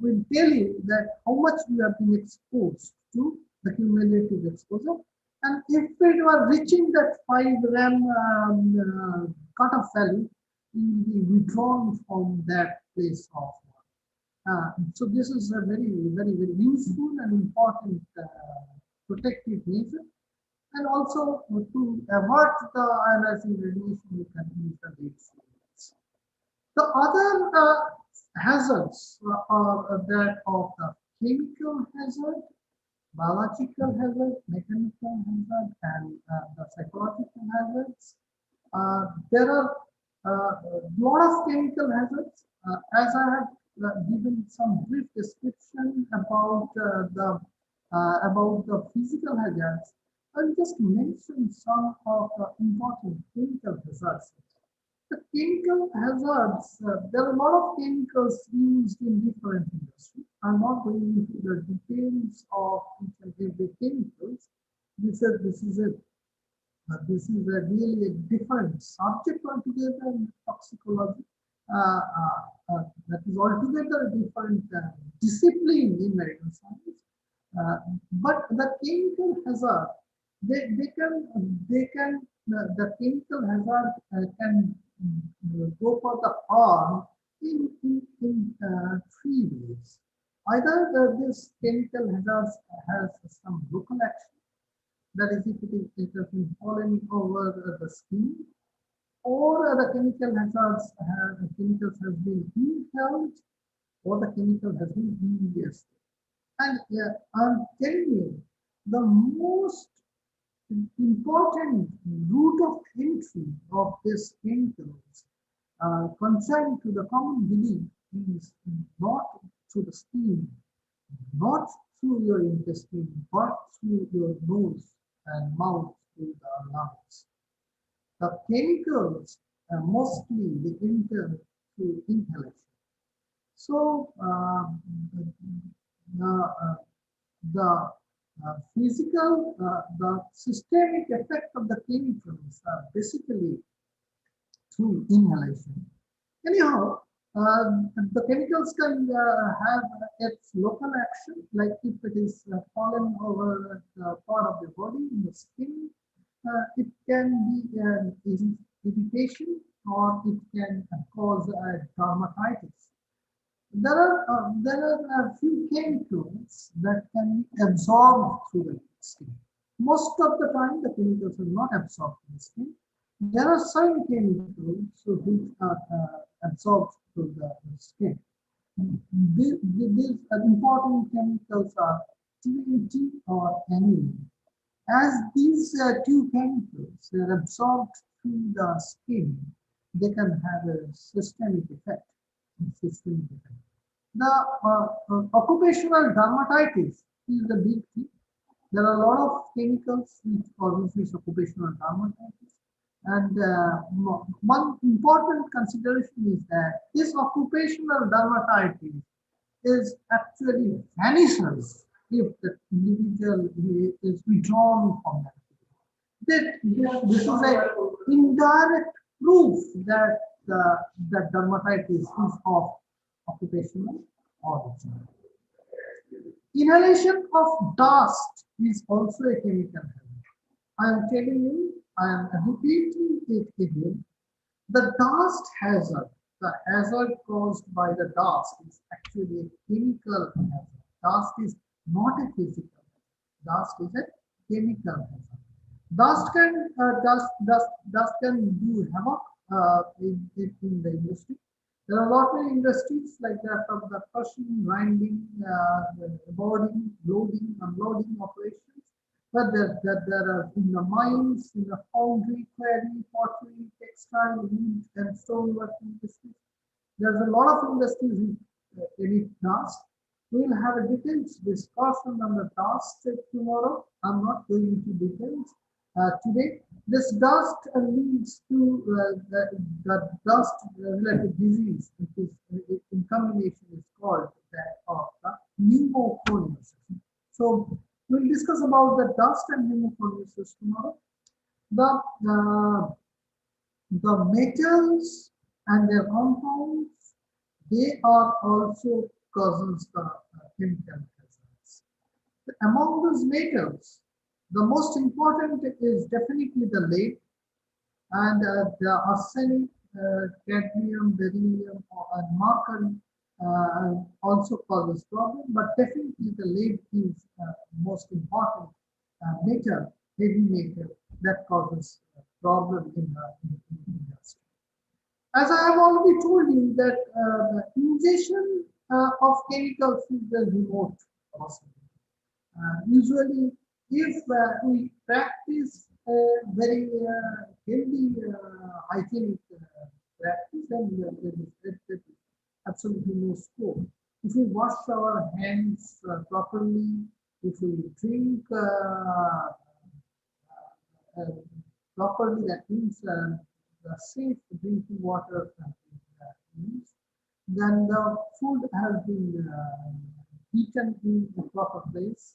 will tell you that how much you have been exposed to the cumulative exposure, and if it were reaching that 5 gram cutoff value, you will be withdrawn from that place of work. So this is a very useful and important protective measure, and also to avert the ionizing radiation, you can use the lead shields. The other hazards are that of the chemical hazard, biological hazard, mechanical hazard, and the psychological hazards. There are a lot of chemical hazards. As I have given some brief description about the physical hazards, I'll just mention some of the important chemical hazards. The chemical hazards, there are a lot of chemicals used in different industries. I'm not going into the details of each and every chemicals. This is a really a different subject altogether in toxicology. That is altogether a different discipline in medical science. But the chemical hazard, the chemical hazard can go for the harm in three ways. Either this chemical hazard has some local action, that is if it has been falling over the skin, or the chemicals has been inhaled, or the chemical has been ingested. And I'm telling you, the most important route of entry of these chemicals contrary to the common belief is not through the skin, not through your intestine, but through your nose and mouth, through the lungs. The chemicals mostly they enter through inhalation. So the systemic effect of the chemicals are basically through inhalation. Anyhow, the chemicals can have its local action, like if it is fallen over the part of the body in the skin, it can be an irritation or it can cause dermatitis. There are a few chemicals that can be absorbed through the skin. Most of the time, the chemicals are not absorbed in the skin. There are some chemicals which are absorbed through the skin. These important chemicals are TNT or aniline. As these two chemicals are absorbed through the skin, they can have a systemic effect. The occupational dermatitis is the big thing. There are a lot of chemicals which causes this occupational dermatitis. And one important consideration is that this occupational dermatitis is actually vanishes if the individual is withdrawn from that. This is an indirect proof that the dermatitis is of occupational origin. Inhalation of dust is also a chemical hazard. I am telling you, I am repeating it again. The dust hazard, the hazard caused by the dust is actually a chemical hazard. Dust is not a physical hazard. Dust is a chemical hazard. Dust can do havoc in the industry. There are a lot of industries like that of the crushing, grinding, boarding, loading, unloading operations. But there are in the mines, in the foundry, quarry, pottery, textile, wood, and stoneworking industries. There's a lot of industries which emit dust. We will have a detailed discussion on the dust tomorrow. I'm not going into details today. This dust leads to the dust-related disease, which is in combination is called that of the pneumoconiosis. So we'll discuss about the dust and pneumoconiosis tomorrow. The metals and their compounds, they are also causes the chemical hazards. Among those metals, the most important is definitely the lead, and the arsenic, cadmium, beryllium, and mercury also causes problem, but definitely the lead is most important metal, heavy metal that causes problem in the industry. As I have already told you that the ingestion of chemicals is the remote possibility. Usually, if we practice very healthy hygienic practice, then there is absolutely no scope. If we wash our hands properly, if we drink properly, that means the safe drinking water has been used, then the food has been eaten in the proper place.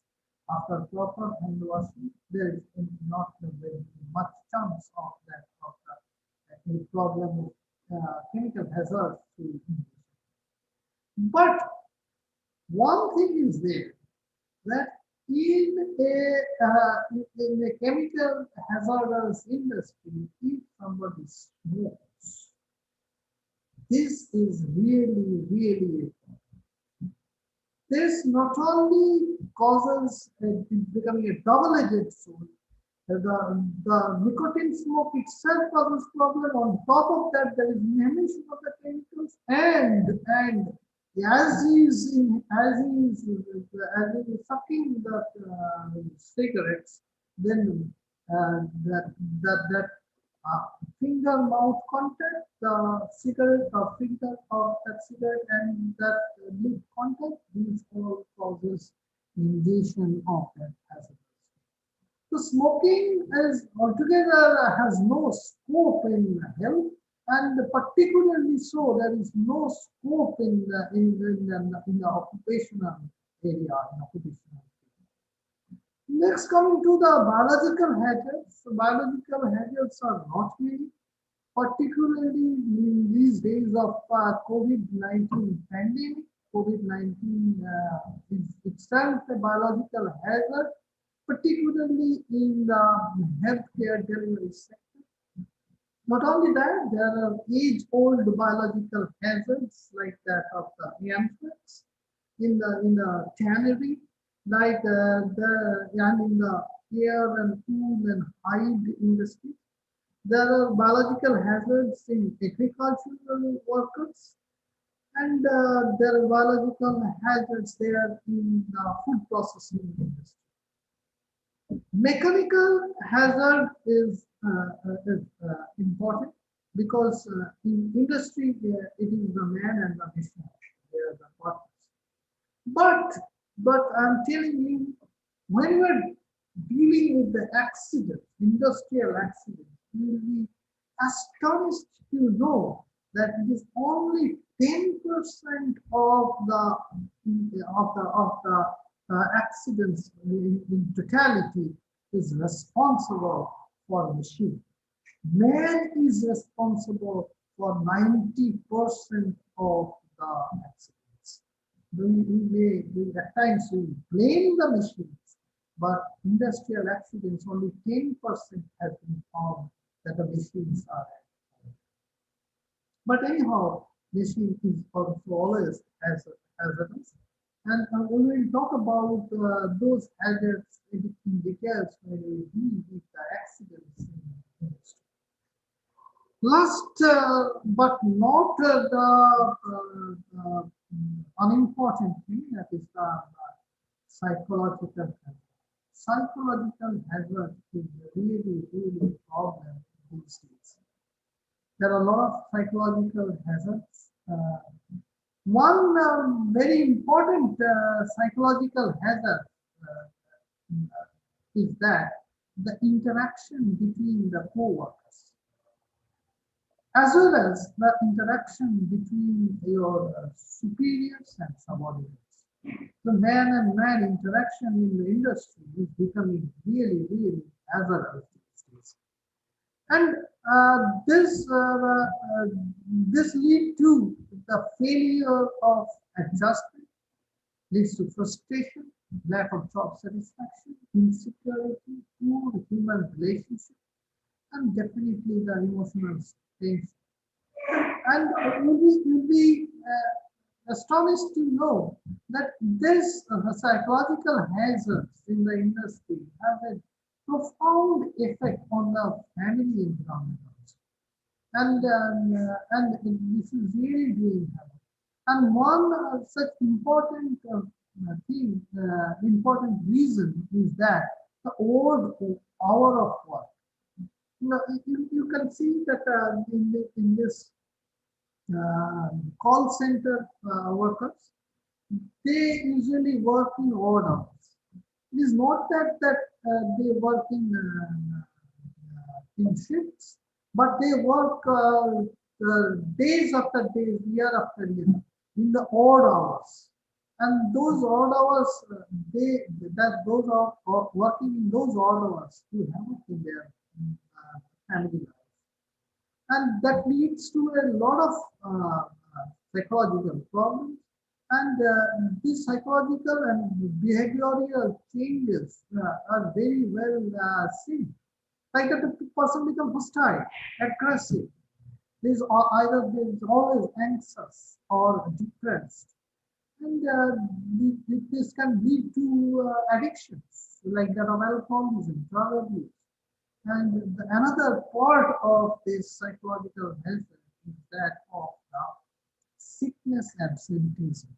After proper hand washing, there is not very much chance of that of the problem of chemical hazard to inhalation. But one thing is there, that in a chemical hazardous industry, if somebody smokes, this is really, really important. This not only causes becoming a double-edged sword. The nicotine smoke itself causes problem. On top of that, there is inhalation of the chemicals, and as he is sucking the cigarettes, then that finger mouth contact, the cigarette or finger of that cigarette and that lip contact, these all causes inhalation of that hazardous. So smoking is altogether has no scope in health, and particularly so there is no scope in the occupational area. Next, coming to the biological hazards. So biological hazards are not many, particularly in these days of COVID-19 pandemic. COVID-19 is itself a biological hazard, particularly in the healthcare delivery sector. Not only that, there are age-old biological hazards like that of the anthrax in the tannery, like and in the air and food and hide industry. There are biological hazards in agricultural workers, and there are biological hazards there in the food processing industry. Mechanical hazard is important because in industry it is the man and the machine, they are the partners. But I'm telling you, when you are dealing with the accident, industrial accident, you will be astonished to know that it is only 10% of the accidents in totality is responsible for machine. Man is responsible for 90% of the accidents. At times we blame the machines, but industrial accidents only 10% have been found that the machines are at. But anyhow, machine is also always hazardous. And we will talk about those hazards in details when we deal with the accidents in the industry. Last but not the unimportant thing, that is the psychological hazard. Psychological hazard is really a problem these days. There are a lot of psychological hazards. One very important psychological hazard is that the interaction between the co-workers, as well as the interaction between your superiors and subordinates. The man and man interaction in the industry is becoming really hazardous these days. And this leads to the failure of adjustment, leads to frustration, lack of job satisfaction, insecurity, poor human relationship, and definitely the emotional tension. And you'll be astonished to know that this psychological hazards in the industry have a profound effect on the family environment also. And this is really doing harm. And one such important important reason is that the odd hour of work. You can see that in this call center workers, they usually work in odd hours. It is not that they work in shifts, but they work days after days, year after year, in the odd hours. And those odd hours, those are working in those odd hours to help in their family life. And that leads to a lot of psychological problems. And these psychological and behavioral changes are very well seen. Like that the person becomes hostile, aggressive. Either there's always anxious or depressed. And this can lead to addictions like that of alcoholism, drug abuse. And another part of this psychological health is that of sickness absenteeism.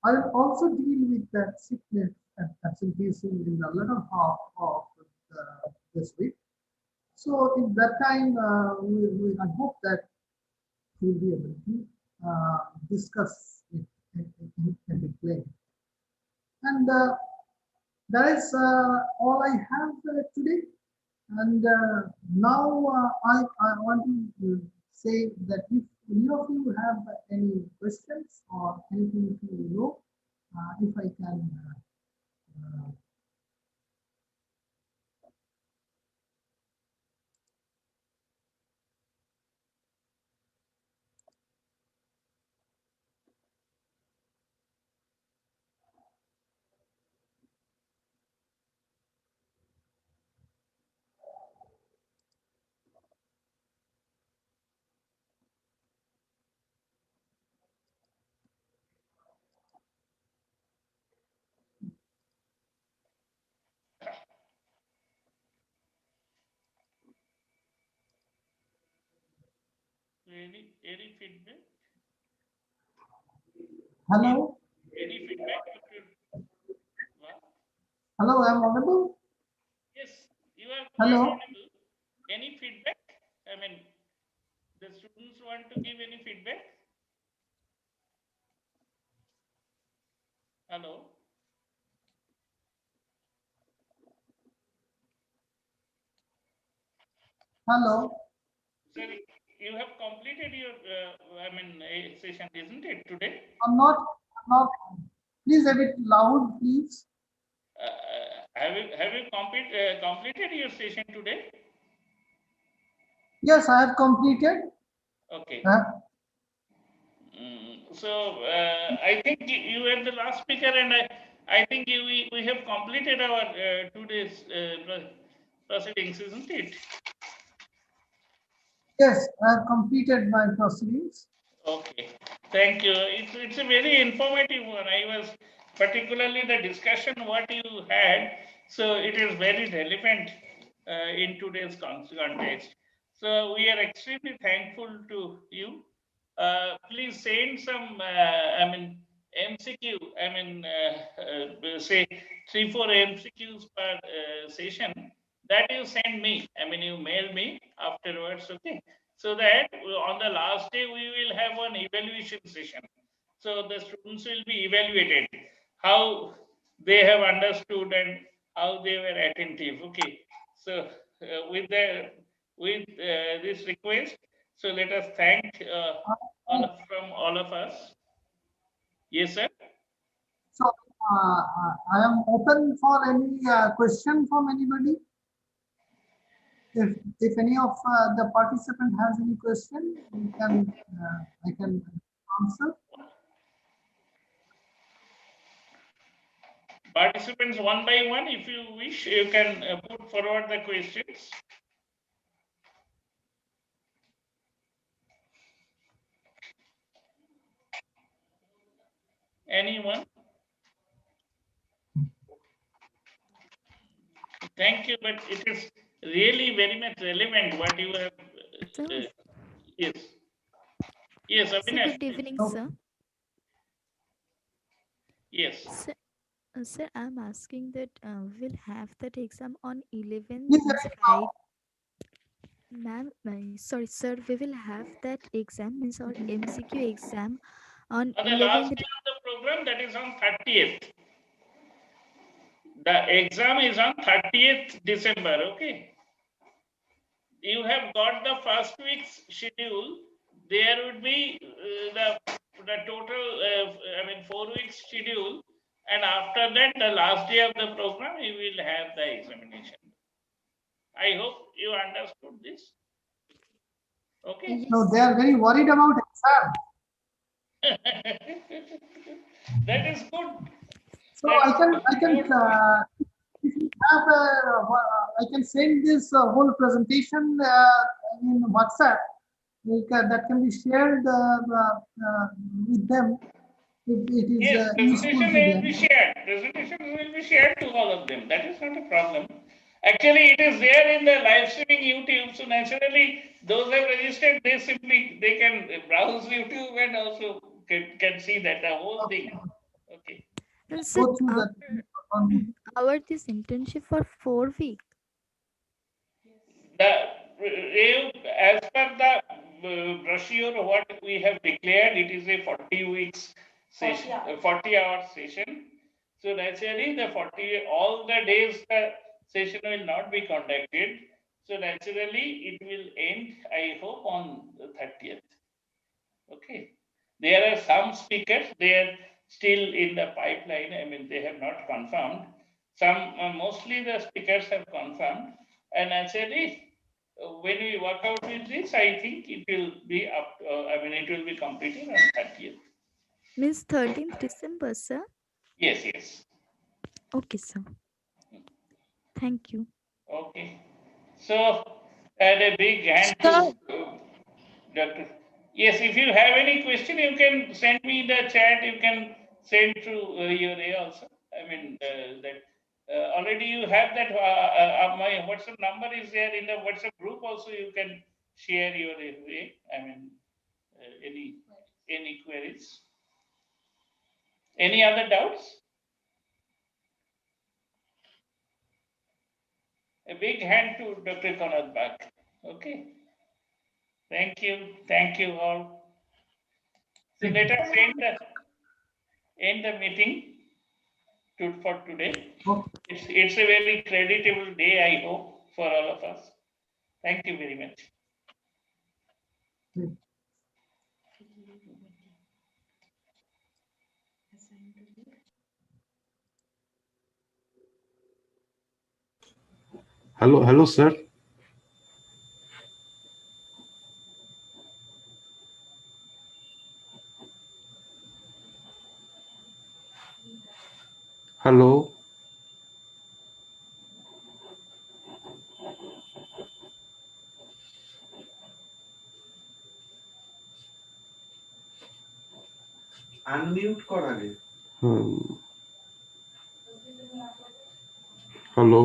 I will also deal with that sickness and absenteeism in the latter half of this week. So in that time, I hope that we'll be able to discuss it in length. And that is all I have today. And now I want to say that if any of you have any questions or anything to know, if I can Any feedback? hello? Any feedback? Hello, I'm audible? Yes, you are Hello? audible. Any feedback? I mean, the students want to give any feedback? Hello? Hello? Sorry, you have completed your, session, isn't it, today? I'm not, please a bit loud, please. Have you completed your session today? Yes, I have completed. Okay. So I think you were the last speaker, and I think we have completed our today's proceedings, isn't it? Yes, I have completed my proceedings. Okay, thank you. It's a very informative one. I was particularly the discussion what you had, so it is very relevant in today's context. So we are extremely thankful to you. Please send some, MCQ. Say 3-4 MCQs per session that you send me. You mail me afterwards. Okay. So that on the last day, we will have an evaluation session. So the students will be evaluated, how they have understood and how they were attentive. Okay. So with this request, so let us thank from all of us. Yes, sir. So I am open for any question from anybody. If any of the participant has any question, I can answer. Participants one by one, if you wish, you can put forward the questions. Anyone? Thank you, but it is really very much relevant what you have. Yes. Yes, Avinash. Good evening, sir. Yes. Sir, I'm asking that we'll have that exam on 11th, means Friday. Ma'am, sorry, sir, we will have that exam, means our MCQ exam on On the last 11th. day of the program, that is on 30th. The exam is on 30th December, okay? you have got the first week's schedule. There would be the total, 4 weeks schedule, and after that, the last day of the program, you will have the examination. I hope you understood this. Okay. No, they are very worried about exam. That is good. So I can send this whole presentation in WhatsApp. That can be shared with them if it is Yes, useful presentation to will them. be shared. Presentation will be shared to all of them. That is not a problem. Actually, it is there in the live streaming YouTube. So naturally, those who have registered, they can browse YouTube and also can see that the whole thing. Okay. And so our this internship for 4 weeks. As per the brochure, what we have declared, it is a 40 weeks session, 40-hour session. So naturally, all the days the session will not be conducted. So naturally, it will end, I hope, on the 30th. Okay. There are some speakers, they are still in the pipeline. They have not confirmed. Mostly the speakers have confirmed. And actually, when we work out with this, I think it will be up, it will be completed on 30th. Means 13th December, sir? Yes, yes. Okay, sir. Thank you. Okay. So, add a big hand to Dr. Yes, if you have any question, you can send me the chat. You can send through your A also. Already you have that. My WhatsApp number is there in the WhatsApp group. Also, you can share your A. Any queries. Any other doubts? A big hand to Dr. Konad Bak. Okay. Thank you all. So let us end the meeting for today. It's a very creditable day, I hope, for all of us. Thank you very much. Hello, sir. Hello. Unmute করা রে Hello.